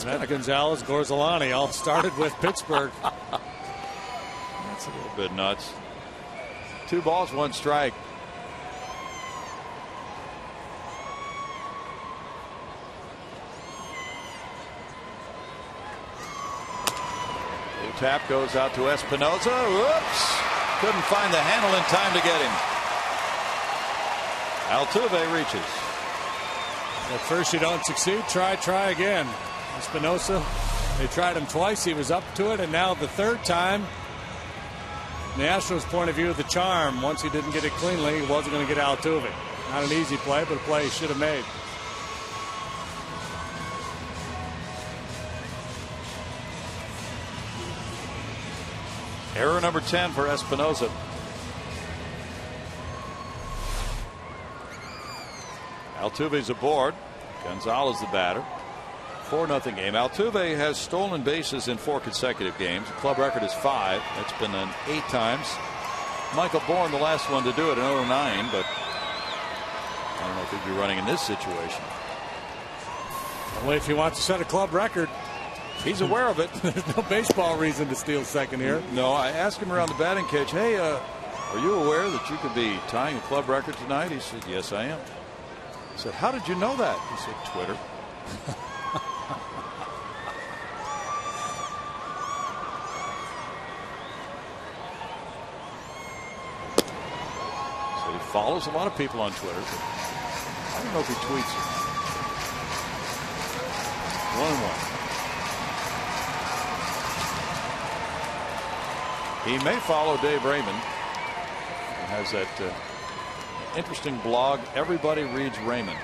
Burnett, Gonzalez, Gorzolani all started with Pittsburgh. That's a little bit nuts. 2 balls, 1 strike. The tap goes out to Espinosa. Whoops! Couldn't find the handle in time to get him. Altuve reaches. At first you don't succeed, try again. Espinosa, they tried him twice, he was up to it, and now the third time. From the Astros' point of view, the charm, once he didn't get it cleanly, he wasn't going to get Altuve. Not an easy play, but a play he should have made. Error number 10 for Espinosa. Altuve's aboard. Gonzalez the batter. 4-0 game. Altuve has stolen bases in 4 consecutive games. The club record is 5. That's been done 8 times. Michael Bourne, the last one to do it in 2009, but I don't know if he'd be running in this situation. Only if he wants to set a club record. He's aware of it. There's no baseball reason to steal second here. No, I asked him around the batting cage, hey, are you aware that you could be tying a club record tonight? He said, yes, I am. said, "How did you know that?" He said, "Twitter." So he follows a lot of people on Twitter. I don't know if he tweets it. 1-1. He may follow Dave Raymond. He has that interesting blog, Everybody Reads Raymond.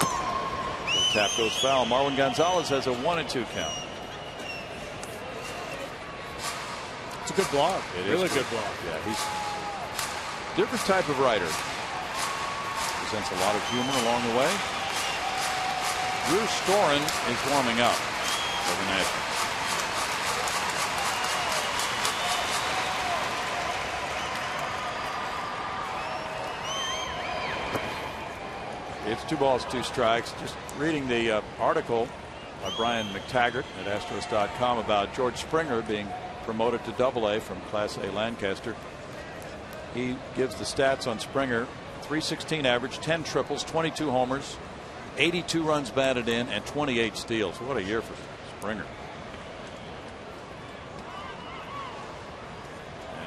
The tap goes foul. Marwin Gonzalez has a 1-2 count. It's a good blog. It really is good blog. Yeah, he's a different type of writer. Presents a lot of humor along the way. Drew Storen is warming up for the Nationals. It's 2 balls, 2 strikes. Just reading the article by Brian McTaggart at Astros.com about George Springer being promoted to Double-A from Class A Lancaster. He gives the stats on Springer: .316 average, 10 triples, 22 homers, 82 runs batted in, and 28 steals. What a year for Springer.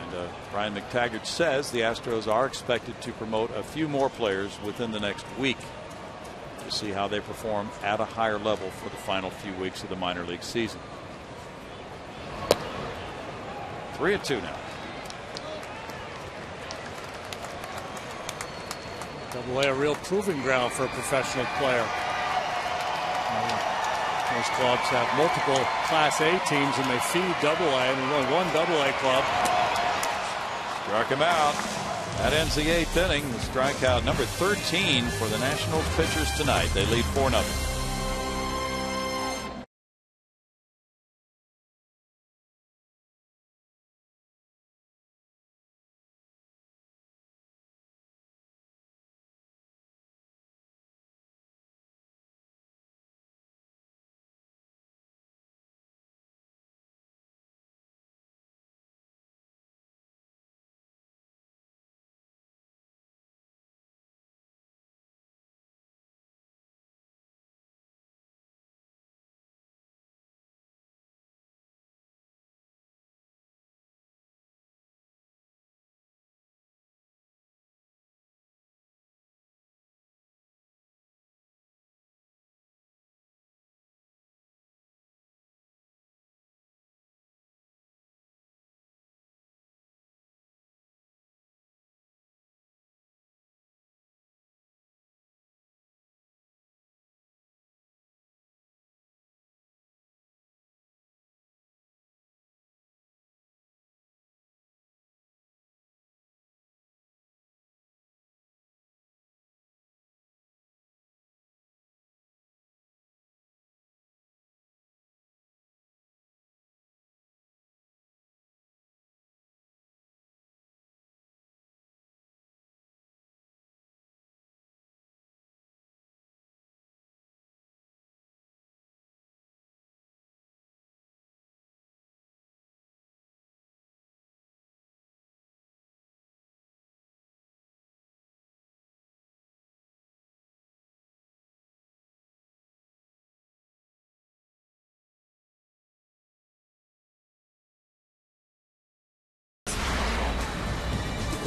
And Brian McTaggart says the Astros are expected to promote a few more players within the next week to see how they perform at a higher level for the final few weeks of the minor league season. 3-2 now. Double-A, a real proving ground for a professional player. Most clubs have multiple Class A teams and they feed Double-A, and there's only one Double-A club. Struck him out. That ends the 8th inning. The strikeout number 13 for the Nationals pitchers tonight. They lead 4-0.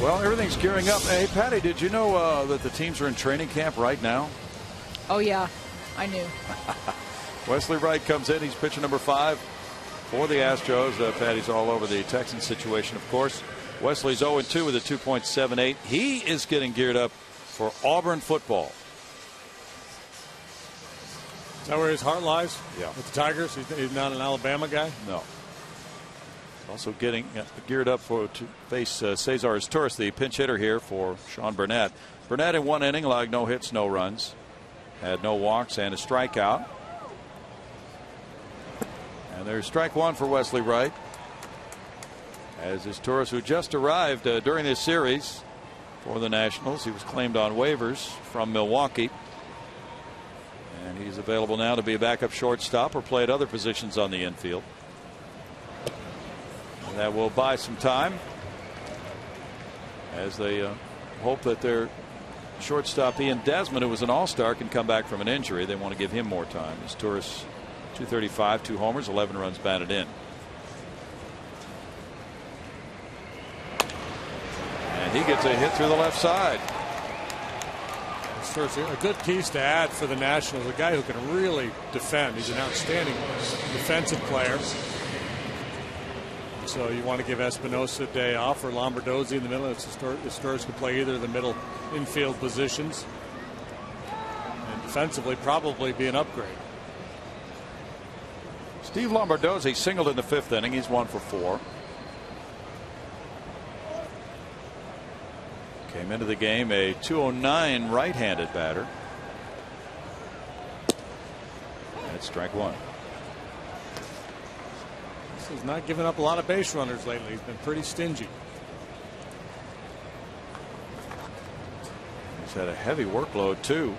Well, everything's gearing up. Hey, Patty, did you know that the teams are in training camp right now? Oh, yeah, I knew. Wesley Wright comes in. He's pitcher number 5 for the Astros. Patty's all over the Texans situation, of course. Wesley's 0-2 with a 2.78. He is getting geared up for Auburn football. Is that where his heart lies? Yeah. With the Tigers? He's not an Alabama guy? No. Also getting geared up to face Cesar Torres, the pinch hitter here for Sean Burnett. Burnett in 1 inning logged no hits, no runs, had no walks and a strikeout. And there's strike 1 for Wesley Wright. As is Torres, who just arrived during this series for the Nationals. He was claimed on waivers from Milwaukee. And he's available now to be a backup shortstop or play at other positions on the infield. And that will buy some time as they hope that their shortstop Ian Desmond, who was an all-star, can come back from an injury. They want to give him more time. As Torres, 235, 2 homers, 11 runs batted in. And he gets a hit through the left side. A good piece to add for the Nationals, a guy who can really defend. He's an outstanding defensive player. So you want to give Espinosa a day off, or Lombardozzi in the middle. The Stars can play either of the middle infield positions. And defensively, probably be an upgrade. Steve Lombardozzi singled in the 5th inning. He's 1 for 4. Came into the game a 209 right-handed batter. That's strike 1. He's not giving up a lot of base runners lately. He's been pretty stingy. He's had a heavy workload too.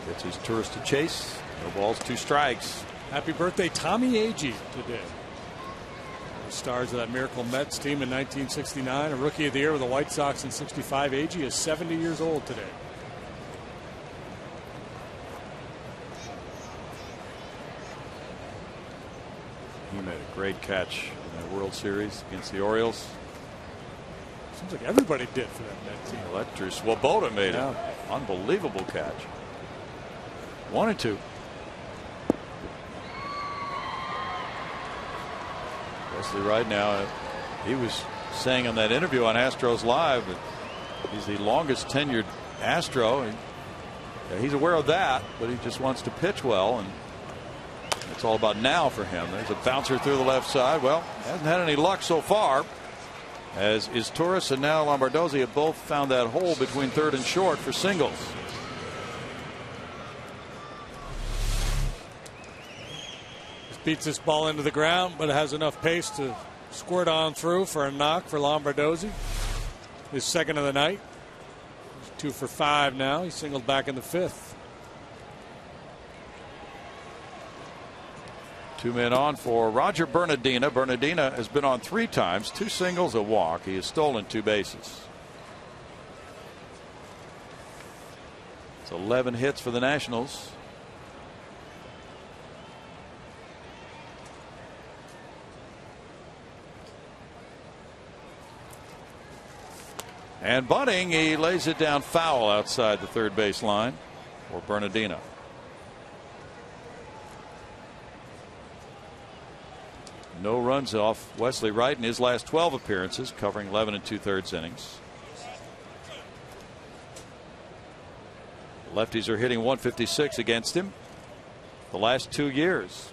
Gets his Torres to chase. No balls, 2 strikes. Happy birthday, Tommy Agee, today. The stars of that Miracle Mets team in 1969, a Rookie of the Year with the White Sox in '65. Agee is 70 years old today. He made a great catch in the World Series against the Orioles. Seems like everybody did for that Met team. Elector Swoboda made an unbelievable catch. 1-2. Wesley right now, he was saying on that interview on Astros Live that he's the longest tenured Astro. He's aware of that, but he just wants to pitch well, and it's all about now for him. There's a bouncer through the left side. Well, hasn't had any luck so far, as is Torres, and now Lombardozzi have both found that hole between third and short for singles. Beats this ball into the ground, but has enough pace to squirt on through for a knock for Lombardozzi. His 2nd of the night. He's 2 for 5 now. He singled back in the 5th. 2 men on for Roger Bernardina. Bernardina has been on 3 times, 2 singles, a walk. He has stolen 2 bases. It's 11 hits for the Nationals. And bunting, he lays it down foul outside the third base line for Bernardino. No runs off Wesley Wright in his last 12 appearances, covering 11 2/3 innings. Lefties are hitting 156 against him the last 2 years.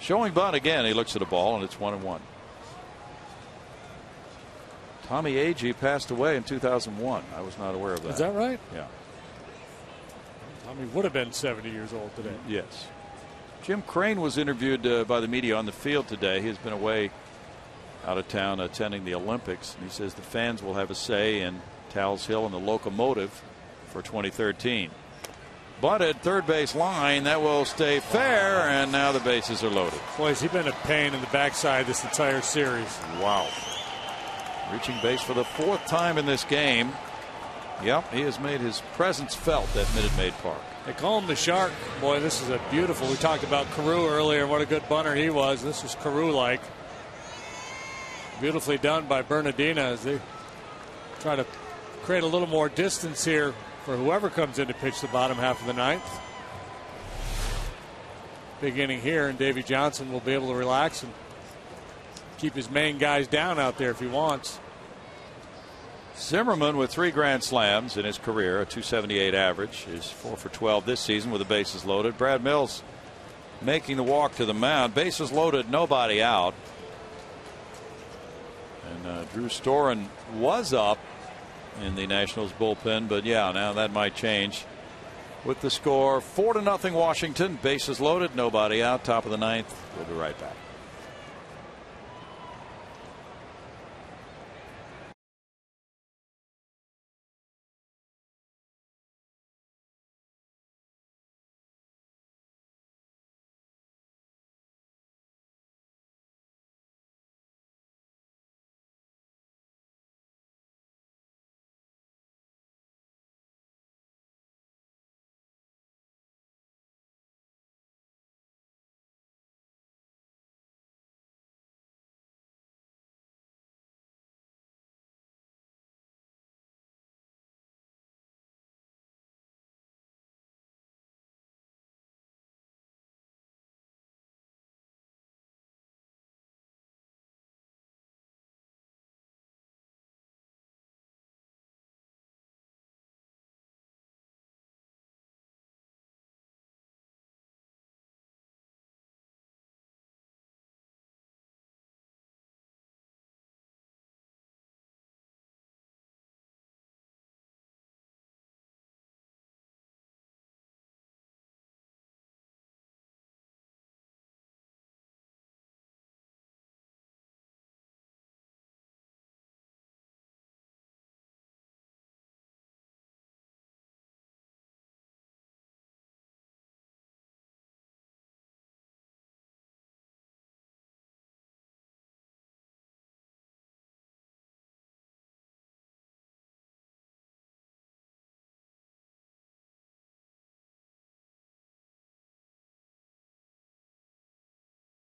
Showing bunt again. He looks at a ball and it's 1-1. Tommy Agee passed away in 2001. I was not aware of that. Is that right? Yeah. Tommy would have been 70 years old today. Yes. Jim Crane was interviewed by the media on the field today. He has been away out of town attending the Olympics. And he says the fans will have a say in Towles Hill and the locomotive for 2013. Bunted third base line. That will stay fair, and now the bases are loaded. Boy, has he been a pain in the backside this entire series. Wow. Reaching base for the 4th time in this game. Yep, he has made his presence felt at Minute Maid Park. They call him the Shark. Boy, this is a beautiful. We talked about Carew earlier. What a good bunter he was. This was Carew-like. Beautifully done by Bernardina as they try to create a little more distance here for whoever comes in to pitch the bottom half of the 9th. Big inning here, and Davey Johnson will be able to relax and keep his main guys down out there if he wants. Zimmerman with 3 grand slams in his career, a .278 average, is 4 for 12 this season with the bases loaded. Brad Mills making the walk to the mound. Bases loaded, nobody out. And Drew Storen was up in the Nationals bullpen, but yeah, now that might change with the score 4-0 Washington. Bases loaded, nobody out, top of the ninth. We'll be right back.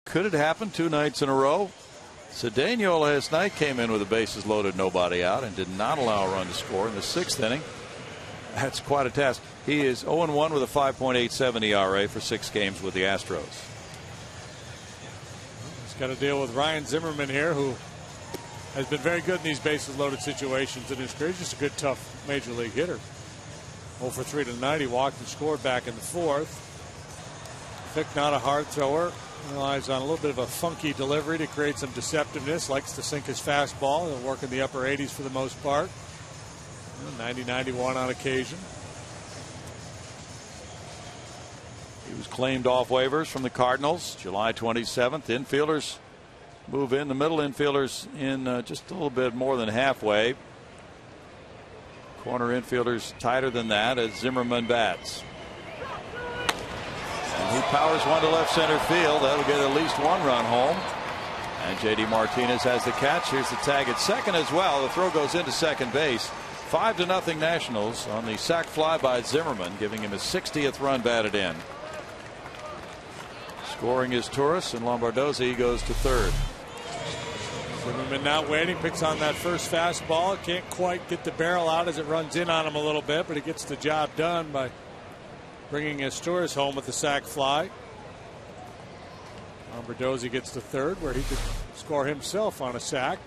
Could it happen 2 nights in a row? Cedeno last night came in with the bases loaded, nobody out, and did not allow a run to score in the 6th inning. That's quite a task. He is 0-1 with a 5.87 ERA for 6 games with the Astros. He's got to deal with Ryan Zimmerman here, who has been very good in these bases loaded situations in his career. He's just a good, tough major league hitter. 0 for 3 tonight. He walked and scored back in the 4th. Fick, not a hard thrower. Relies on a little bit of a funky delivery to create some deceptiveness. Likes to sink his fastball. He'll work in the upper 80s for the most part. 90-91 on occasion. He was claimed off waivers from the Cardinals July 27th. Infielders move in. The middle infielders in just a little bit more than halfway. Corner infielders tighter than that as Zimmerman bats. And he powers one to left center field. That'll get at least 1 run home. And J.D. Martinez has the catch. Here's the tag at second as well. The throw goes into second base. 5-0 Nationals on the sac fly by Zimmerman, giving him his 60th run batted in. Scoring is Torres, and Lombardozzi goes to third. Zimmerman now waiting, picks on that first fastball. Can't quite get the barrel out as it runs in on him a little bit, but he gets the job done by bringing Astores home with the sac fly. Lombardozzi gets to third, where he could score himself on a sac.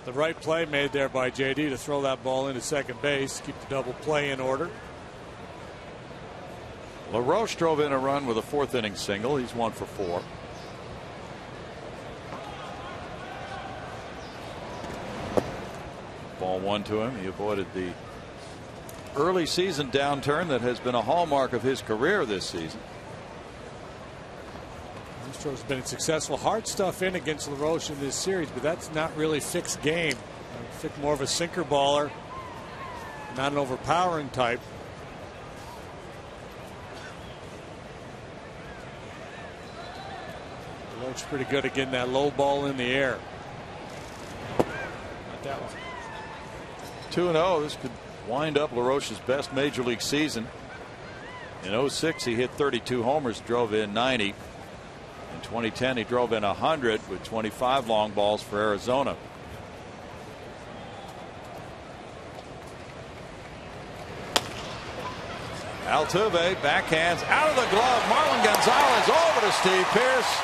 The right play made there by J.D. to throw that ball into second base, keep the double play in order. LaRoche drove in a run with a 4th inning single. He's 1 for 4. Ball 1 to him. He avoided the early season downturn that has been a hallmark of his career this season. Astros has been successful. Hard stuff in against LaRoche in this series, but that's not really Fick's game. Fick more of a sinker baller, not an overpowering type. LaRoche pretty good at getting that low ball in the air. Not that one. 2-0. This could wind up LaRoche's best major league season. In 06 he hit 32 homers, drove in 90. In 2010 he drove in 100 with 25 long balls for Arizona. Altuve backhands out of the glove. Marlon Gonzalez over to Steve Pearce.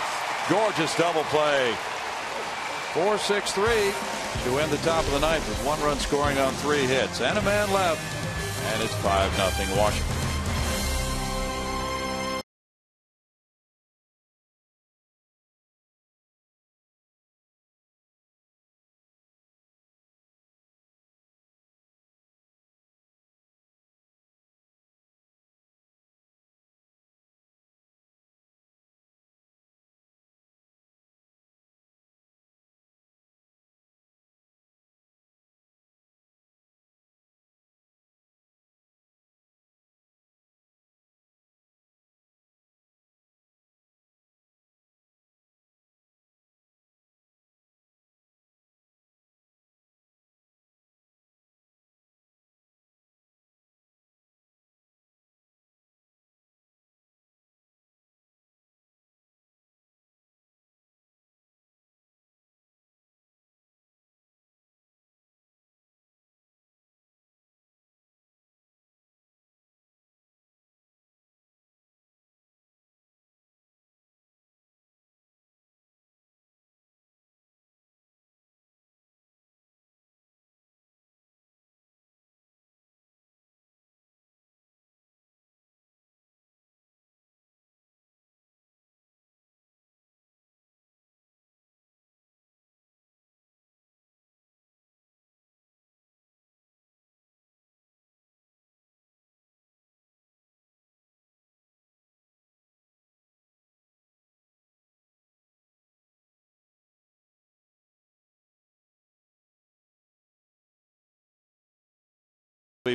Gorgeous double play. 4-6-3 to end the top of the ninth with 1 run scoring on 3 hits and a man left, and it's 5-0 Washington.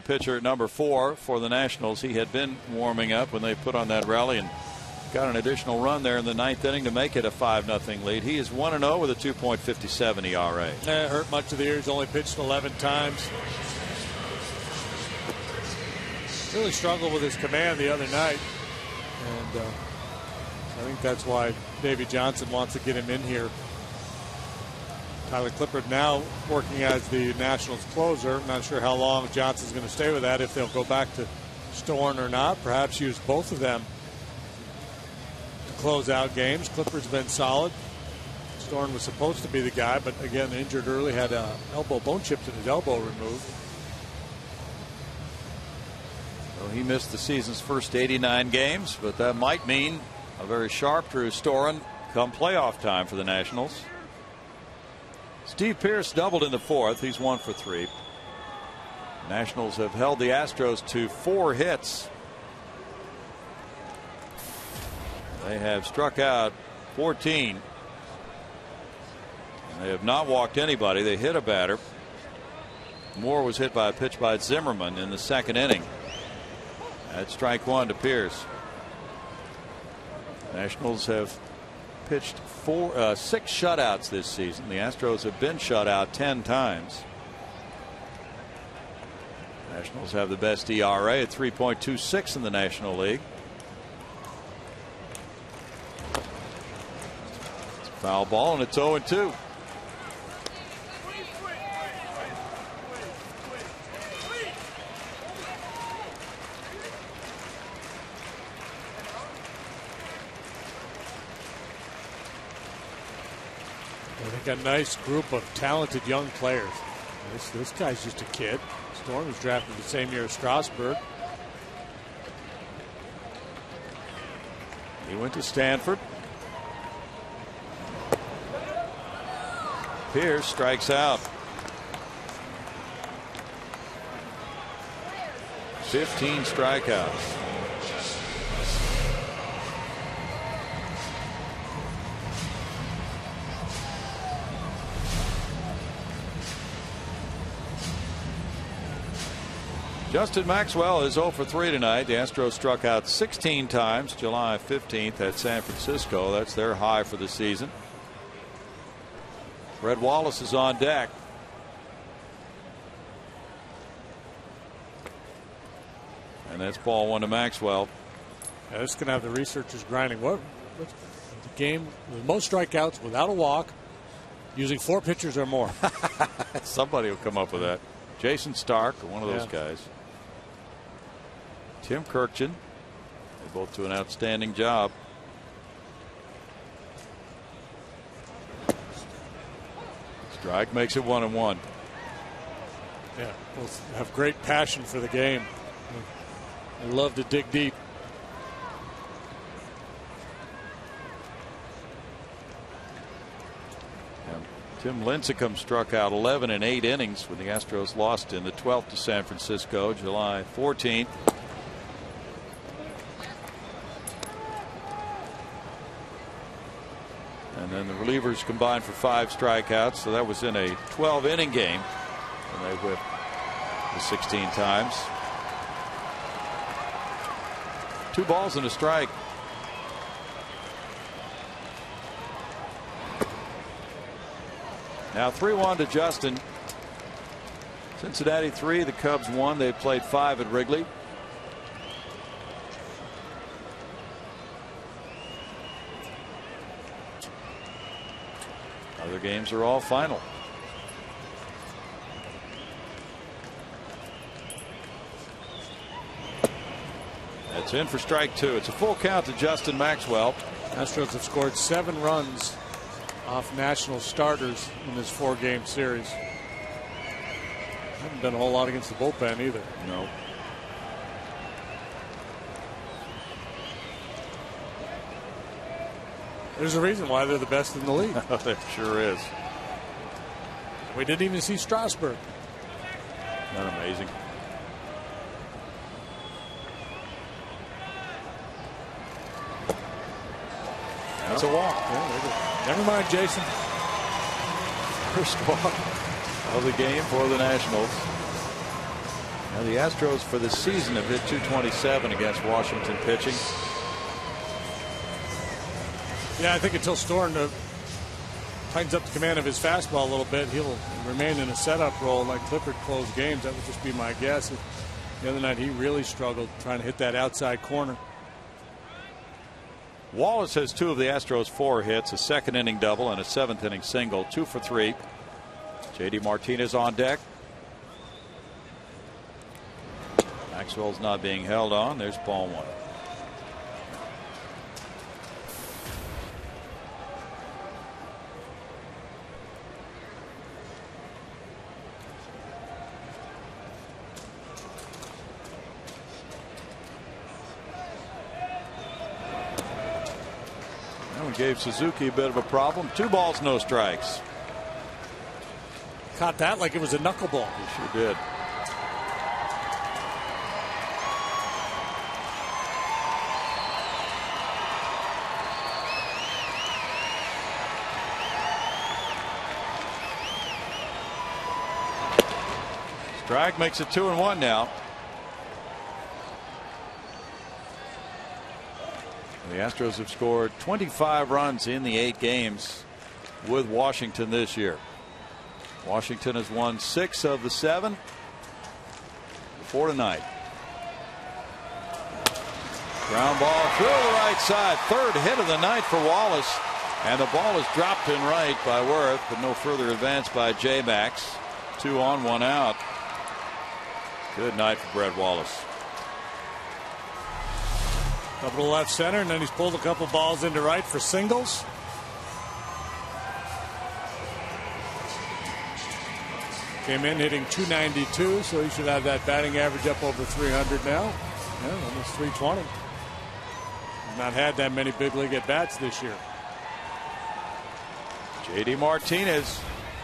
Pitcher at number 4 for the Nationals. He had been warming up when they put on that rally and got an additional run there in the 9th inning to make it a 5-0 lead. He is 1-0 with a 2.57 ERA. It hurt much of the year. He's only pitched 11 times. Really struggled with his command the other night, and I think that's why Davey Johnson wants to get him in here. Tyler Clippard now working as the Nationals closer. I'm not sure how long Johnson's going to stay with that, if they'll go back to Storn or not. Perhaps use both of them to close out games. Clippard's been solid. Storn was supposed to be the guy, but again, injured early, had elbow bone chips in his elbow removed. Well, he missed the season's first 89 games, but that might mean a very sharp Drew Storen come playoff time for the Nationals. Steve Pearce doubled in the 4th. He's 1 for 3. Nationals have held the Astros to 4 hits. They have struck out 14. And they have not walked anybody. They hit a batter. Moore was hit by a pitch by Zimmerman in the 2nd inning. That's strike 1 to Pearce. Nationals have pitched 6 shutouts this season. The Astros have been shut out 10 times. Nationals have the best ERA at 3.26 in the National League. It's a foul ball, and it's 0-2. A nice group of talented young players. This guy's just a kid. Storm was drafted the same year as Strasburg. He went to Stanford. Pearce strikes out. 15 strikeouts. Justin Maxwell is 0 for 3 tonight. The Astros struck out 16 times July 15th at San Francisco. That's their high for the season. Red Wallace is on deck. And that's ball 1 to Maxwell. Yeah, this is going to have the researchers grinding. What's the game with most strikeouts without a walk, using 4 pitchers or more? Somebody will come up with that. Jason Stark, one of those guys. Tim Kirkchin. They both do an outstanding job. Strike makes it 1-1. Yeah, both have great passion for the game. They love to dig deep. Tim Lincecum struck out 11 in 8 innings when the Astros lost in the 12th to San Francisco July 14th. And then the relievers combined for 5 strikeouts, so that was in a 12-inning game, and they whipped the 16 times. 2 balls and a strike. Now 3-1 to Justin. Cincinnati 3, the Cubs 1. They played 5 at Wrigley. Other games are all final. That's in for strike 2. It's a full count to Justin Maxwell. Astros have scored 7 runs off National starters in this 4-game series. Haven't done a whole lot against the bullpen either. No. There's a reason why they're the best in the league. There sure is. We didn't even see Strasburg. Isn't that amazing? That's a walk. Yeah, never mind, Jason. First walk of the game for the Nationals. Now the Astros for the season have hit .227 against Washington pitching. Yeah, I think until Storen tightens up the command of his fastball a little bit, he'll remain in a setup role like Clifford closed games. That would just be my guess. The other night he really struggled trying to hit that outside corner. Wallace has 2 of the Astros' 4 hits, a second inning double and a 7th inning single, 2 for 3. J.D. Martinez on deck. Maxwell's not being held on. There's ball 1. Gave Suzuki a bit of a problem. 2 balls, no strikes. Caught that like it was a knuckleball. He sure did. Strike makes it 2-1 now. The Astros have scored 25 runs in the 8 games with Washington this year. Washington has won 6 of the 7 before tonight. Ground ball through the right side. 3rd hit of the night for Wallace. And the ball is dropped in right by Worth, but no further advance by J-Max. 2 on, 1 out. Good night for Brett Wallace. Up to left center, and then he's pulled a couple balls into right for singles. Came in hitting .292, so he should have that batting average up over 300 now. Yeah, almost 320. He's not had that many big league at bats this year. J.D. Martinez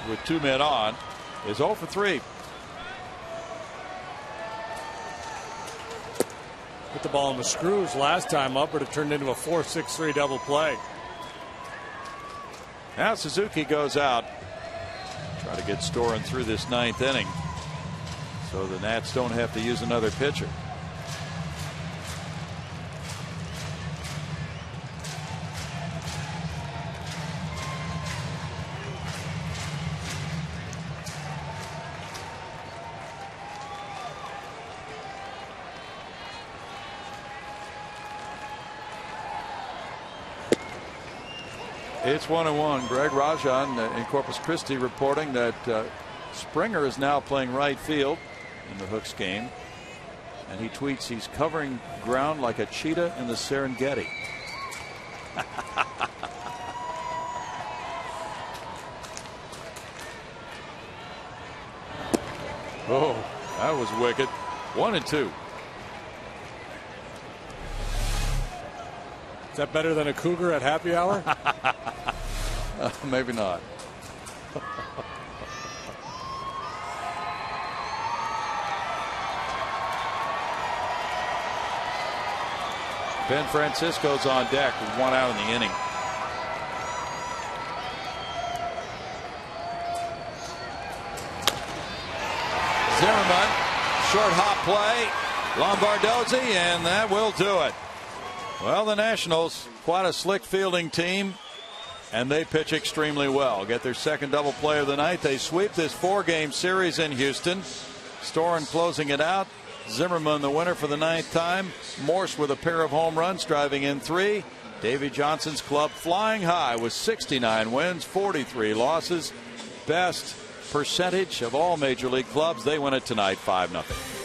with 2 men on is 0 for 3. Hit the ball in the screws last time up, but it turned into a 4-6-3 double play. Now Suzuki goes out. Try to get Storen through this 9th inning so the Nats don't have to use another pitcher. It's 1-1. Greg Rajan in Corpus Christi reporting that Springer is now playing right field in the Hooks game. And he tweets he's covering ground like a cheetah in the Serengeti. Oh, that was wicked. 1-2. Is that better than a cougar at happy hour? Maybe not. Ben Francisco's on deck with 1 out in the inning. Zimmerman, short hop play, Lombardozzi, and that will do it. Well, the Nationals, quite a slick fielding team, and they pitch extremely well. Get their 2nd double play of the night. They sweep this 4-game series in Houston. Storen closing it out. Zimmerman the winner for the 9th time. Morse with a pair of home runs, driving in 3. Davey Johnson's club flying high with 69 wins, 43 losses. Best percentage of all major league clubs. They win it tonight 5-0.